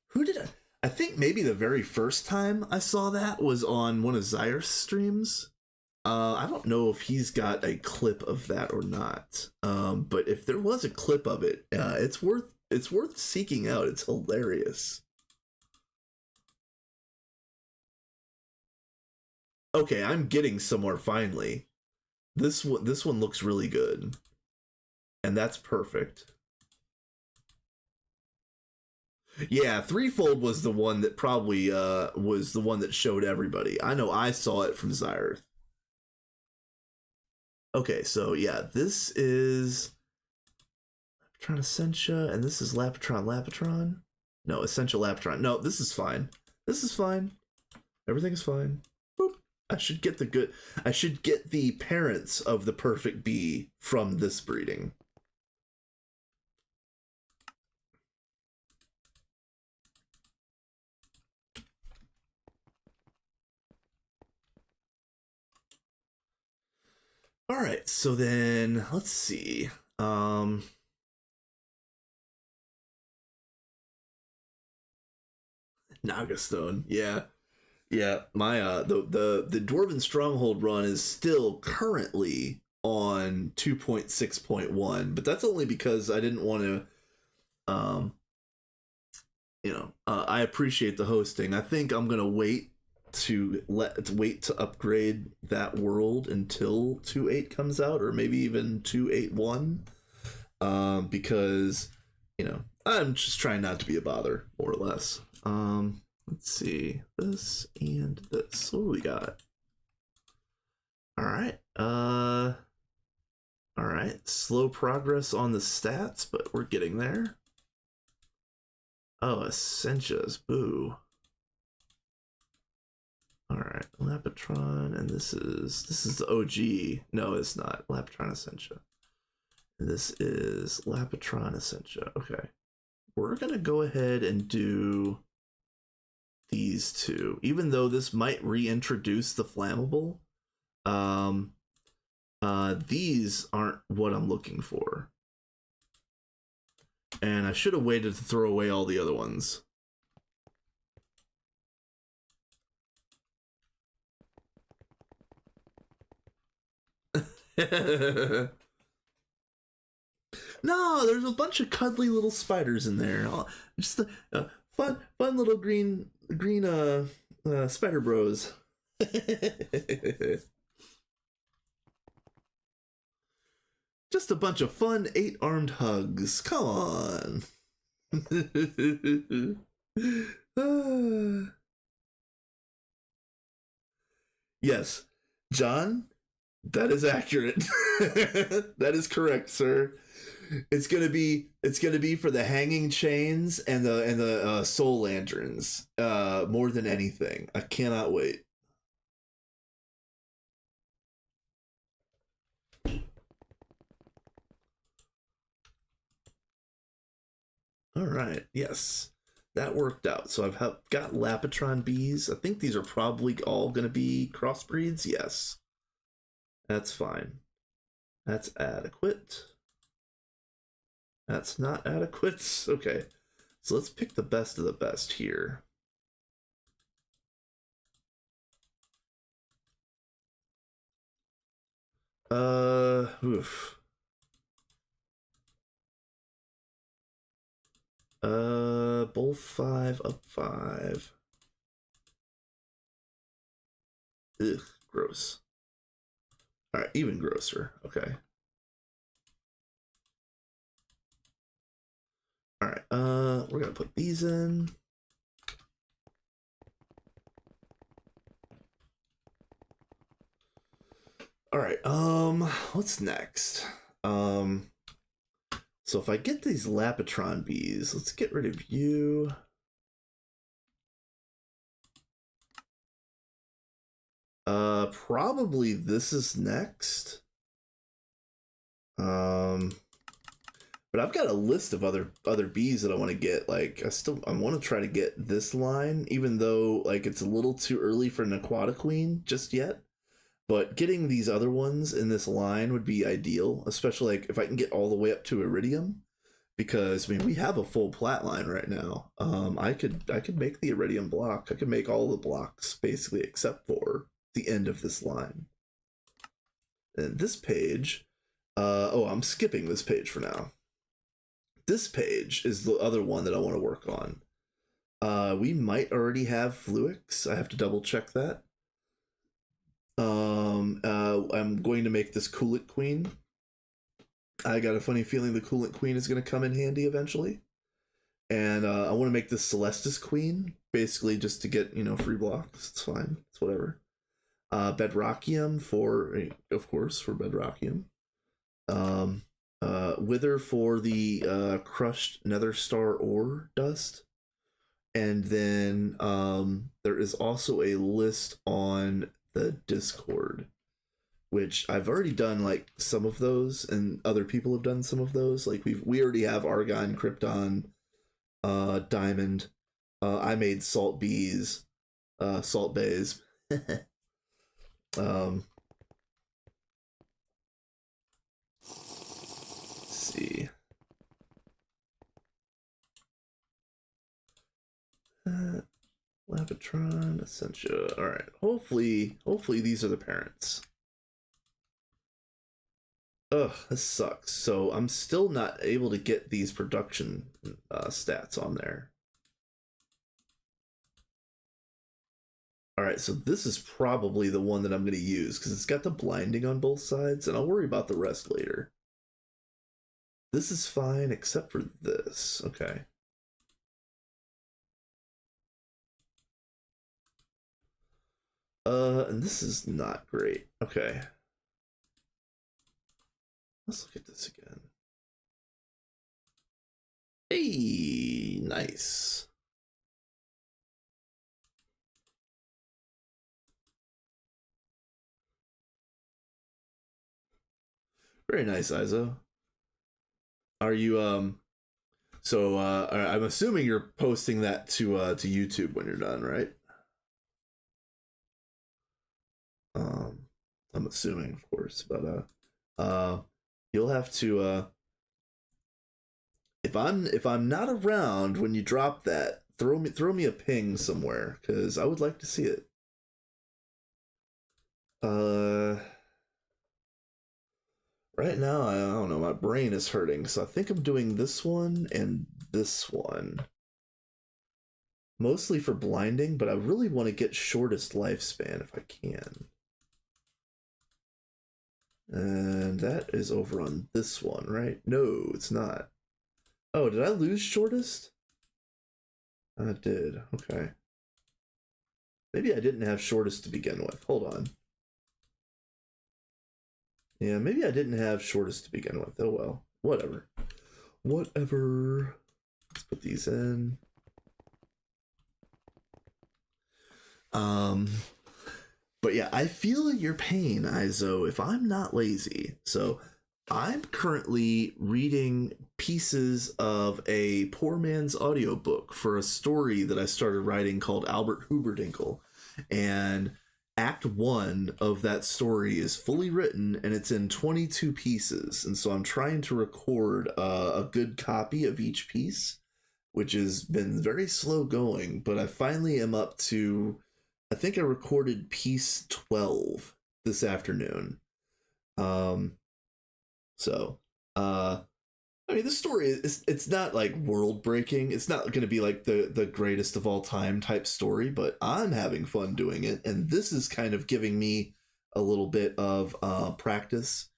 who did I think maybe the very first time I saw that was on one of Zyr's streams. I don't know if he's got a clip of that or not. But if there was a clip of it, it's worth seeking out. It's hilarious. Okay, I'm getting somewhere finally. This one looks really good. And that's perfect. Yeah, threefold was the one that probably was the one that showed everybody. I know I saw it from Zyre. Okay, so yeah, this is Lapatron Essentia, and this is Lapatron. No, Essential Lapatron. No, this is fine. This is fine. Everything is fine. Boop. I should get the parents of the perfect bee from this breeding. All right, so then let's see. Nagastone, yeah. Yeah, my the Dwarven Stronghold run is still currently on 2.6.1, but that's only because I didn't want to I appreciate the hosting. I think I'm going to wait to upgrade that world until 2.8 comes out, or maybe even 2.8.1, because I'm just trying not to be a bother, more or less. Let's see, this and this. What do we got? All right. All right. Slow progress on the stats, but we're getting there. Oh, Essentias. Boo. All right. Lapatron, and this is the OG. No, it's not. Lapatron Essentia. This is Lapatron Essentia. Okay. We're going to go ahead and do these two, even though this might reintroduce the flammable. These aren't what I'm looking for, and I should have waited to throw away all the other ones. No, there's a bunch of cuddly little spiders in there. Just fun little green spider bros. Just a bunch of fun 8-armed hugs. Come on. Yes, John, that is accurate. That is correct, sir. It's gonna be for the hanging chains and the soul lanterns, more than anything. I cannot wait. All right, yes, that worked out. So I've got Lapatron bees. I think these are probably all gonna be crossbreeds. Yes, that's fine. That's adequate. That's not adequate. Okay, so let's pick the best of the best here. Oof. Both 5 up 5. Ugh, gross. All right, even grosser. Okay. All right, we're gonna put these in. All right, what's next? So if I get these Lapatron bees, let's get rid of you. Probably this is next. But I've got a list of other bees that I want to get. Like I want to try to get this line, even though like it's a little too early for an Aquata Queen just yet. But getting these other ones in this line would be ideal, especially like if I can get all the way up to Iridium. because I mean we have a full plat line right now. I could make the iridium block. I could make all the blocks basically except for the end of this line. And this page, oh, I'm skipping this page for now. This page is the other one that I want to work on. We might already have Fluix. I have to double check that. I'm going to make this Coolant Queen. I got a funny feeling the Coolant Queen is going to come in handy eventually. And I want to make this Celestis Queen, basically just to get, free blocks. It's fine. It's whatever. Bedrockium of course, for Bedrockium. Wither for the crushed Nether Star ore dust. And then there is also a list on the Discord, which I've already done like some of those, and other people have done some of those. Like we already have Argon, Krypton, Diamond. I made Salt Bees, Salt Bays. Let's see. Labotron, Essentia. All right. Hopefully these are the parents. Ugh, this sucks. So I'm still not able to get these production stats on there. All right, so this is probably the one that I'm going to use because it's got the blinding on both sides, and I'll worry about the rest later. This is fine except for this. Okay. And this is not great. Okay. Let's look at this again. Hey, nice. Very nice, Izo. Are you so I'm assuming you're posting that to YouTube when you're done, right? I'm assuming, of course, but you'll have to if I'm not around when you drop that, throw me a ping somewhere because I would like to see it. Right now I don't know, my brain is hurting, so I think I'm doing this one and this one. Mostly for blinding, but I really want to get shortest lifespan if I can. And that is over on this one, right? No, it's not. Oh, did I lose shortest? I did. Okay. Maybe I didn't have shortest to begin with. Hold on. Yeah, maybe I didn't have shortest to begin with. Oh well. Whatever. Whatever. Let's put these in. But yeah, I feel your pain, Izo, if I'm not lazy. So I'm currently reading pieces of a poor man's audiobook for a story that I started writing called Albert Huberdinkle. And Act 1 of that story is fully written and it's in 22 pieces. And so I'm trying to record a good copy of each piece, which has been very slow going, but I finally am up to, I think I recorded piece 12 this afternoon. I mean, the story it's not like world breaking. It's not going to be like the greatest of all time type story, but I'm having fun doing it, and this is kind of giving me a little bit of practice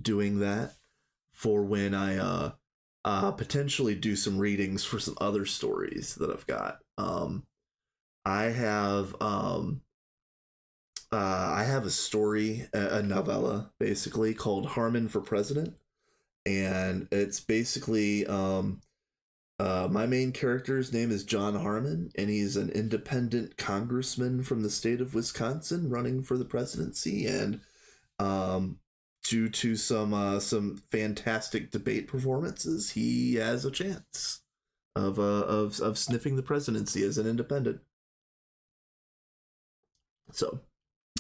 doing that for when I potentially do some readings for some other stories that I've got. I have a story, a novella basically called Harmon for President, and it's basically my main character's name is John Harmon, and he's an independent congressman from the state of Wisconsin running for the presidency, and due to some fantastic debate performances, he has a chance of sniffing the presidency as an independent. So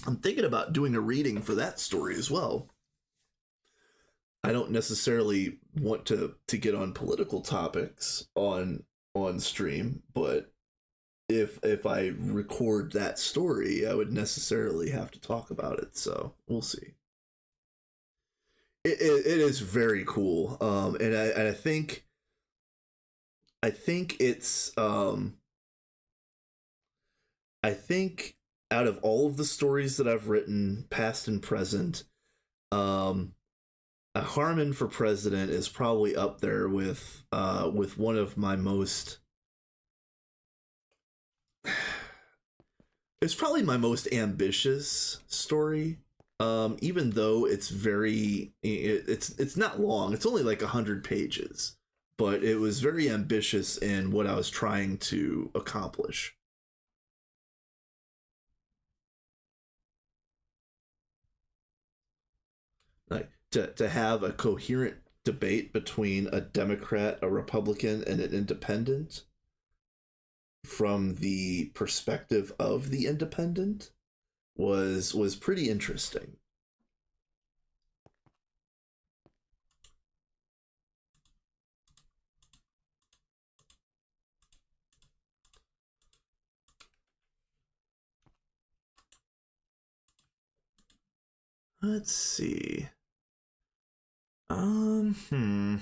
I'm thinking about doing a reading for that story as well. I don't necessarily want to get on political topics on stream, but if I record that story, I would necessarily have to talk about it. So we'll see. It is very cool, and I think it's I think out of all of the stories that I've written, past and present, um, a Harmon for President is probably up there with one of my most. It's probably my most ambitious story. Even though it's not long. It's only like 100 pages, but it was very ambitious in what I was trying to accomplish. Like to have a coherent debate between a Democrat, a Republican, and an independent from the perspective of the independent was pretty interesting. Let's see. Hmm.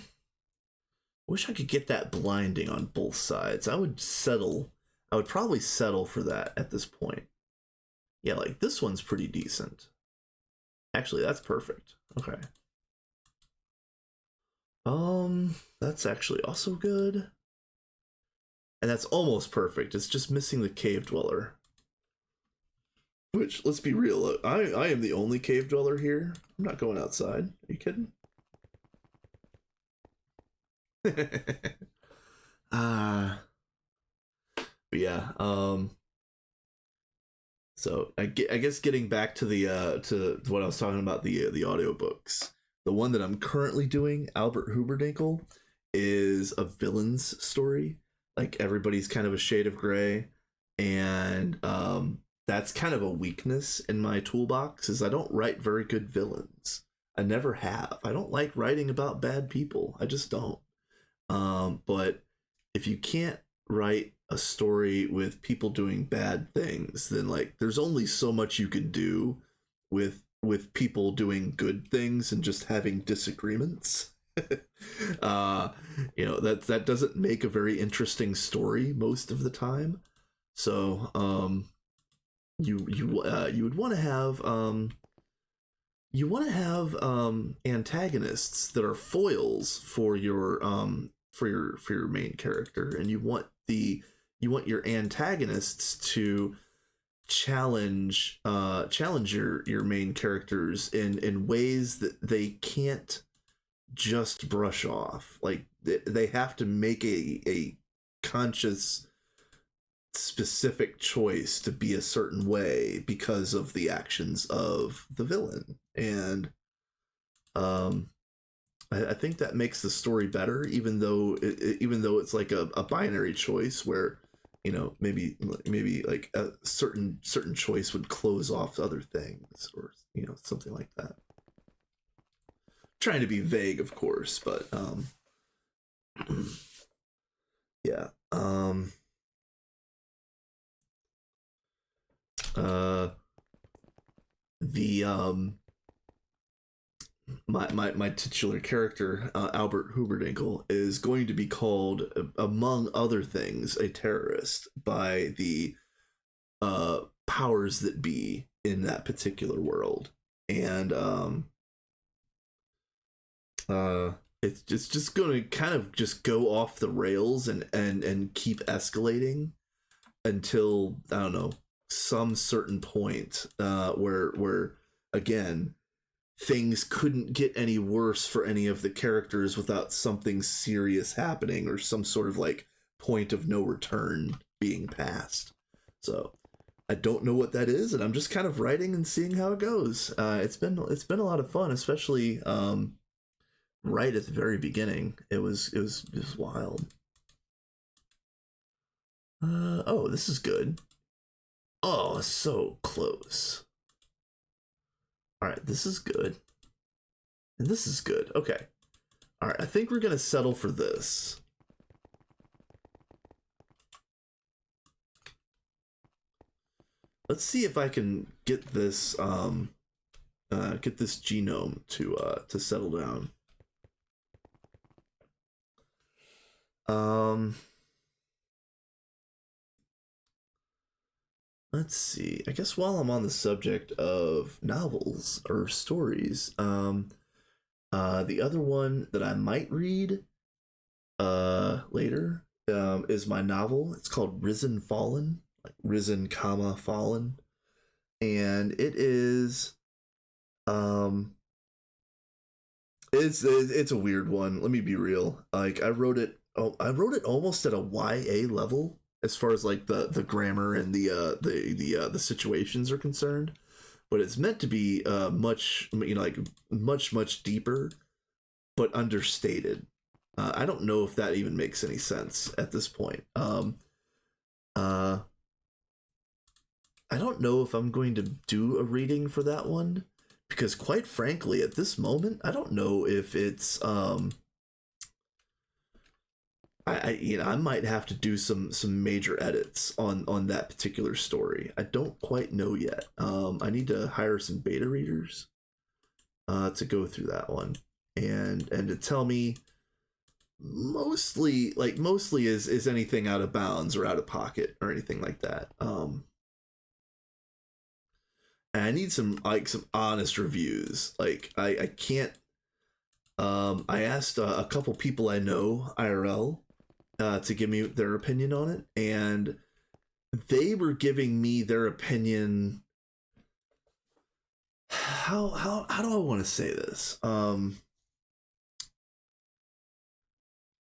Wish I could get that blinding on both sides. I would settle. I would probably settle for that at this point. Yeah, like this one's pretty decent. Actually, that's perfect. Okay. That's actually also good. And that's almost perfect. It's just missing the cave dweller. Which, let's be real, I am the only cave dweller here. I'm not going outside. Are you kidding? Ah, but yeah. So I guess getting back to what I was talking about, the audiobooks. The one that I'm currently doing, Albert Huberdinkle, is a villain's story. Like everybody's kind of a shade of gray, and that's kind of a weakness in my toolbox. Is I don't write very good villains. I never have. I don't like writing about bad people. I just don't. But if you can't write a story with people doing bad things, then like there's only so much you can do with people doing good things and just having disagreements. uh, that doesn't make a very interesting story most of the time. So you would want to have antagonists that are foils for your main character, and you want your antagonists to challenge your main characters in ways that they can't just brush off. Like they have to make a conscious specific choice to be a certain way because of the actions of the villain. And um I think that makes the story better, even though it's like a binary choice where maybe like a certain choice would close off other things, or something like that. Trying to be vague, of course, but yeah. Uh the my titular character, Albert Huberdinkle, is going to be called, among other things, a terrorist by the powers that be in that particular world, and uh, it's just going to kind of just go off the rails and keep escalating until, I don't know, some certain point where again things couldn't get any worse for any of the characters without something serious happening, or some sort of like point of no return being passed. So I don't know what that is, and I'm just kind of writing and seeing how it goes. It's been a lot of fun, especially right at the very beginning. It was wild. Oh, this is good. Oh, so close. All right, this is good. And this is good. Okay. All right. I think we're going to settle for this. Let's see if I can get this genome to settle down. Let's see. I guess while I'm on the subject of novels or stories, the other one that I might read later is my novel. It's called Risen Fallen, like Risen, comma Fallen, and it is it's a weird one. Let me be real. Like I wrote it. Oh, I wrote it almost at a YA level as far as like the grammar and the situations are concerned. But it's meant to be much, you know, like much deeper, but understated. I don't know if that even makes any sense at this point. Uh, I don't know if I'm going to do a reading for that one because, quite frankly, at this moment, I don't know if it's I might have to do some major edits on that particular story. I don't quite know yet. I need to hire some beta readers to go through that one and to tell me mostly is anything out of bounds or out of pocket or anything like that. And I need some honest reviews. Like I can't. I asked a couple people I know IRL to give me their opinion on it, and they were giving me their opinion. How do I want to say this?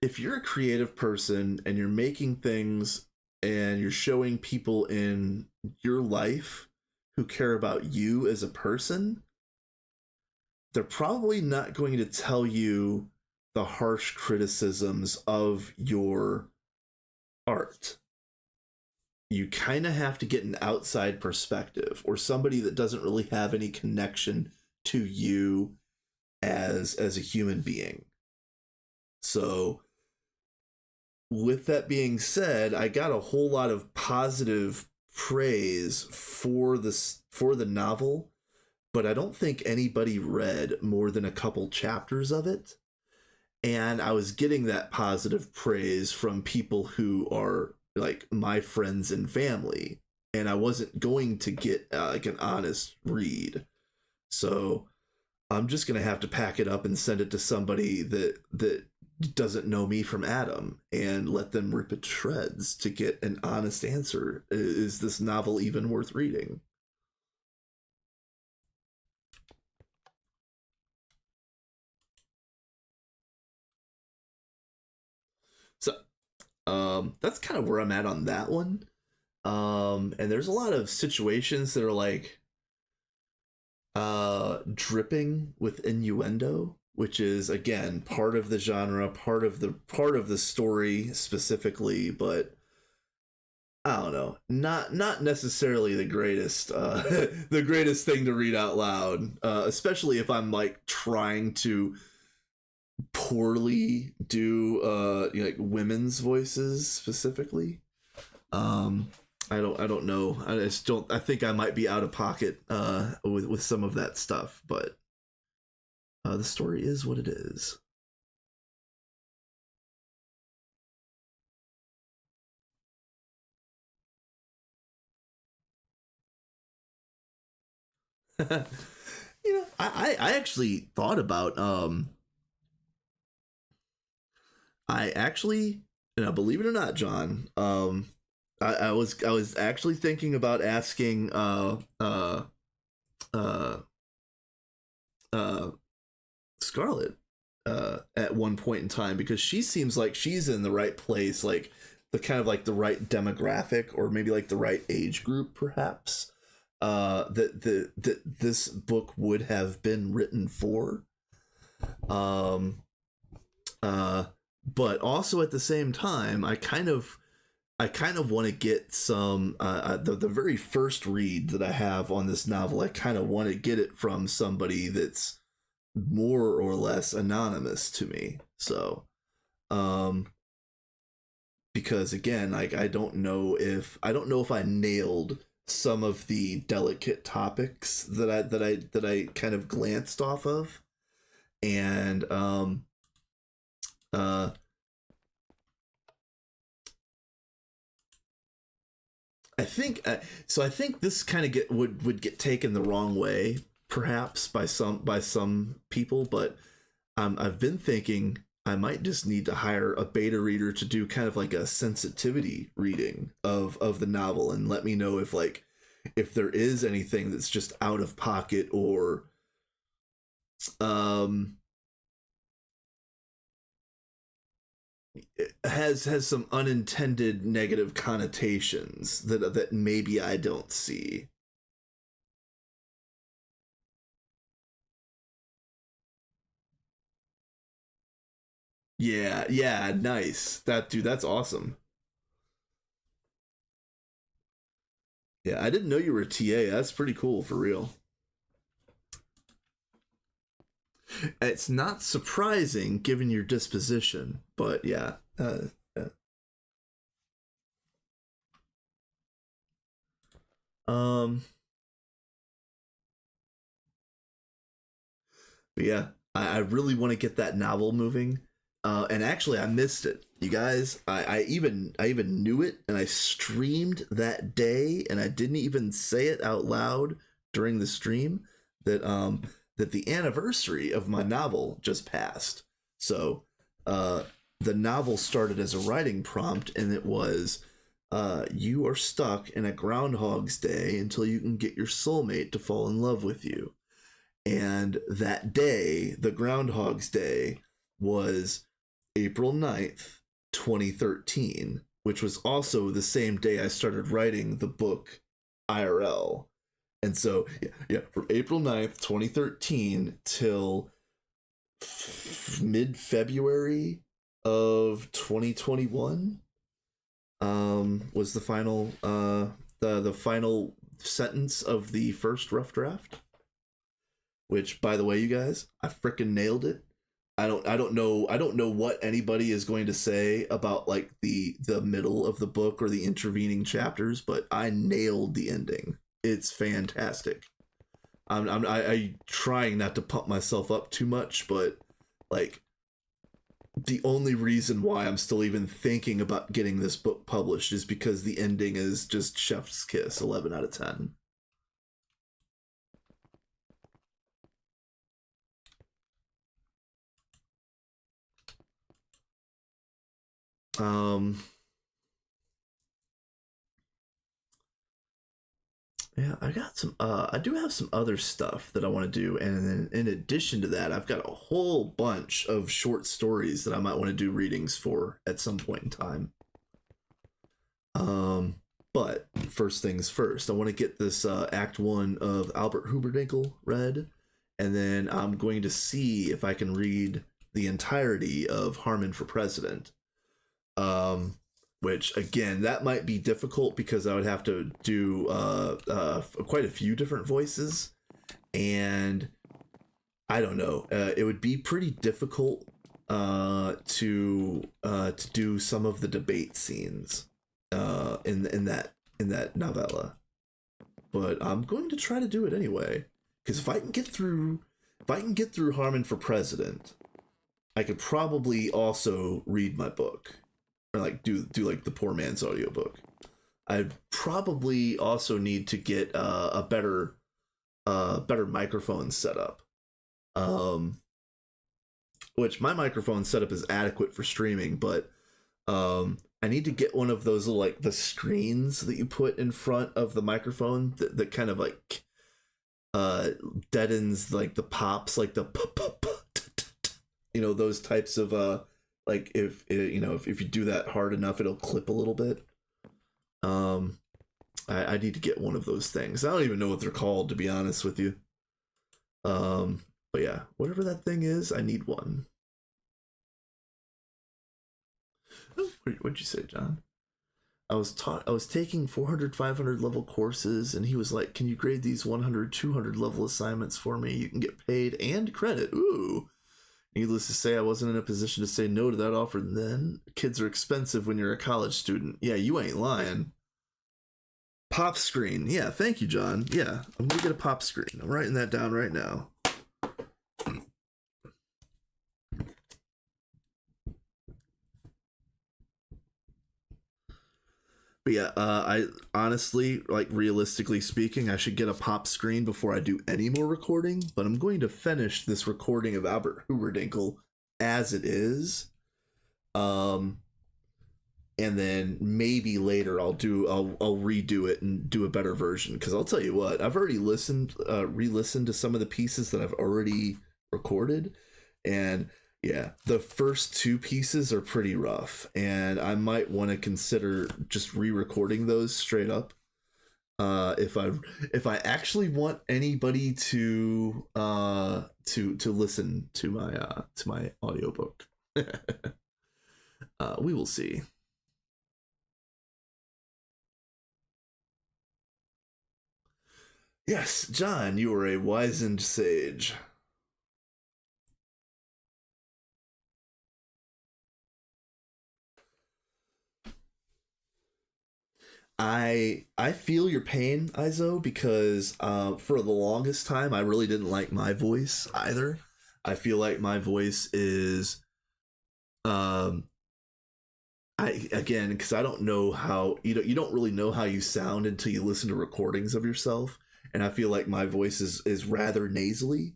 If you're a creative person and you're making things and you're showing people in your life who care about you as a person, they're probably not going to tell you the harsh criticisms of your art. You kind of have to get an outside perspective or somebody that doesn't really have any connection to you as a human being. So with that being said, I got a whole lot of positive praise for the novel, but I don't think anybody read more than a couple chapters of it. And I was getting that positive praise from people who are like my friends and family, and I wasn't going to get like an honest read. So I'm just gonna have to pack it up and send it to somebody that doesn't know me from Adam and let them rip it to shreds to get an honest answer. Is this novel even worth reading? So that's kind of where I'm at on that one. And there's a lot of situations that are like dripping with innuendo, which is again part of the genre, part of the story specifically, but I don't know, not necessarily the greatest the greatest thing to read out loud, especially if I'm like trying to poorly do you know, like women's voices specifically. um I don't know. I just don't. I think I might be out of pocket with some of that stuff, but the story is what it is. You know, I actually thought about I actually, you know, believe it or not, John, I was actually thinking about asking uh uh Scarlett at one point in time because she seems like she's in the right place, like the kind of like the right demographic or maybe like the right age group, perhaps. That this book would have been written for. Um, uh, but also at the same time, I kind of want to get some the very first read that I have on this novel. I kind of want to get it from somebody that's more or less anonymous to me. So, um, because again, like I don't know if I nailed some of the delicate topics that I kind of glanced off of, and uh I think so. I think this kind of get would get taken the wrong way, perhaps by some people. But I've been thinking I might just need to hire a beta reader to do kind of like a sensitivity reading of the novel and let me know if there is anything that's just out of pocket or um has some unintended negative connotations that maybe I don't see. Yeah, yeah, nice. That dude, that's awesome. Yeah, I didn't know you were a TA. That's pretty cool for real. It's not surprising given your disposition, but yeah. Yeah. Um, but yeah, I really want to get that novel moving. And actually, I missed it. You guys, I even knew it, and I streamed that day, and I didn't even say it out loud during the stream that that the anniversary of my novel just passed. So, uh, the novel started as a writing prompt, and it was, "You are stuck in a Groundhog's Day until you can get your soulmate to fall in love with you." And that day, the Groundhog's Day, was April 9th, 2013, which was also the same day I started writing the book IRL. And so, yeah, from April 9th, 2013 till mid February of 2021 was the final sentence of the first rough draft, which, by the way, you guys, I freaking nailed it. I don't know what anybody is going to say about like the middle of the book or the intervening chapters, but I nailed the ending. It's fantastic. I trying not to pump myself up too much, but like the only reason why I'm still even thinking about getting this book published is because the ending is just chef's kiss, 11 out of 10. Um, Yeah, I got some. I do have some other stuff that I want to do, and then in addition to that, I've got a whole bunch of short stories that I might want to do readings for at some point in time. Um, but first things first, I want to get this Act One of Albert Huberdenkl read, and then I'm going to see if I can read the entirety of Harmon for President. Um, which again, that might be difficult because I would have to do quite a few different voices, and I don't know. It would be pretty difficult to do some of the debate scenes in that novella. But I'm going to try to do it anyway because if I can get through Harmon for President, I could probably also read my book or like do like the poor man's audiobook. I'd probably also need to get a better microphone setup. Um, which my microphone setup is adequate for streaming, but I need to get one of those like the screens that you put in front of the microphone that kind of like uh deadens like the pops, like the those types of like if you do that hard enough it'll clip a little bit. um I need to get one of those things. I don't even know what they're called, to be honest with you. But yeah, whatever that thing is, I need one. Oh, what'd you say, John? I was taking 400, 500 level courses, and he was like, can you grade these 100, 200 level assignments for me? You can get paid and credit. Ooh. Needless to say, I wasn't in a position to say no to that offer then. Kids are expensive when you're a college student. Yeah, you ain't lying. Pop screen. Yeah, thank you, John. Yeah, I'm gonna get a pop screen. I'm writing that down right now. But yeah, I honestly, like, realistically speaking, I should get a pop screen before I do any more recording. But I'm going to finish this recording of Albert Hooverdinkle as it is, and then maybe later I'll redo it and do a better version. Because I'll tell you what, I've already re-listened to some of the pieces that I've already recorded, and yeah, the first two pieces are pretty rough, and I might want to consider just re-recording those straight up. If I actually want anybody to listen to my audiobook. We will see. Yes, John, you are a wizened sage. I feel your pain, Izo, because for the longest time I really didn't like my voice either. I feel like my voice is um I again, because I don't know how you don't really know how you sound until you listen to recordings of yourself, and I feel like my voice is rather nasally.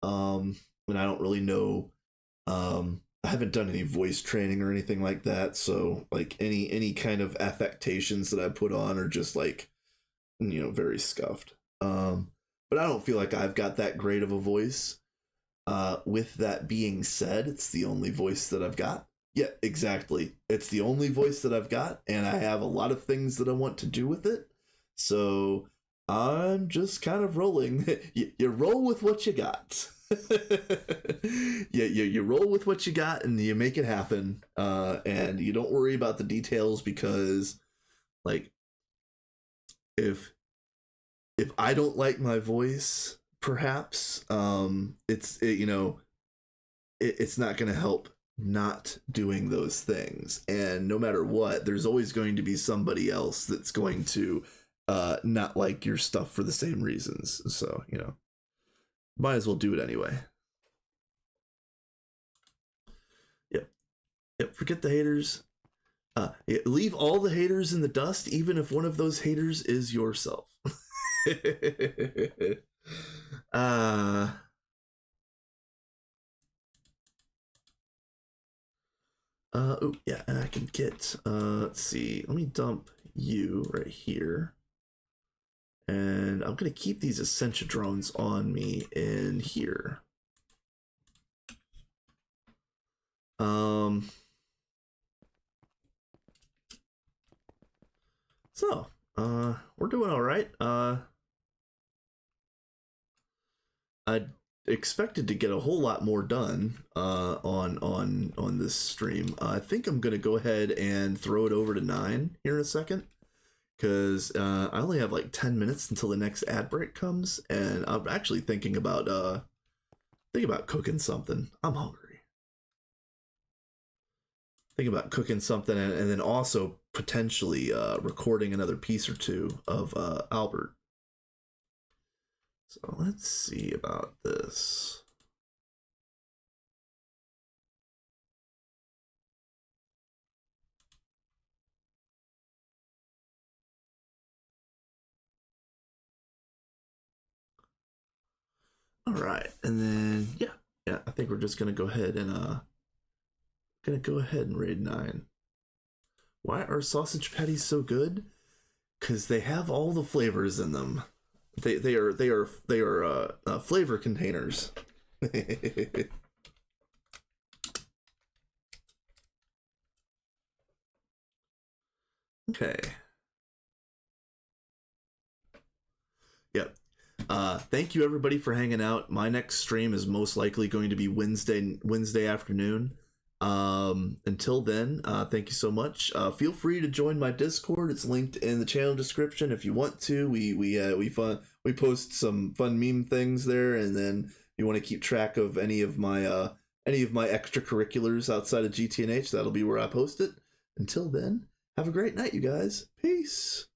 And I don't really know. I haven't done any voice training or anything like that, so like any kind of affectations that I put on are just like, very scuffed. But I don't feel like I've got that great of a voice. With that being said, it's the only voice that I've got. Yeah, exactly. It's the only voice that I've got, and I have a lot of things that I want to do with it. So I'm just kind of rolling. You roll with what you got. You roll with what you got, and you make it happen. And you don't worry about the details, because, like, if I don't like my voice, perhaps it's not going to help not doing those things. And no matter what, there's always going to be somebody else that's going to not like your stuff for the same reasons. So, might as well do it anyway. Yep. Yep. Forget the haters. Yeah, leave all the haters in the dust, even if one of those haters is yourself. uh oh yeah, and I can get let's see, let me dump you right here, and I'm gonna keep these Essentia drones on me in here. So we're doing all right. I expected to get a whole lot more done on this stream. I think I'm gonna go ahead and throw it over to 9 here in a second, because I only have like 10 minutes until the next ad break comes, and I'm actually thinking about cooking something. I'm hungry. Think about cooking something, and then also potentially recording another piece or two of Albert. So let's see about this. All right, and then yeah, I think we're just gonna go ahead and raid 9. Why are sausage patties so good? Because they have all the flavors in them. They are flavor containers. Okay. Yep. Thank you everybody for hanging out. My next stream is most likely going to be Wednesday afternoon. Until then, thank you so much. Feel free to join my Discord. It's linked in the channel description if you want to. We post some fun meme things there, and then if you want to keep track of any of my extracurriculars outside of GTNH, that'll be where I post it. Until then, have a great night, you guys. Peace.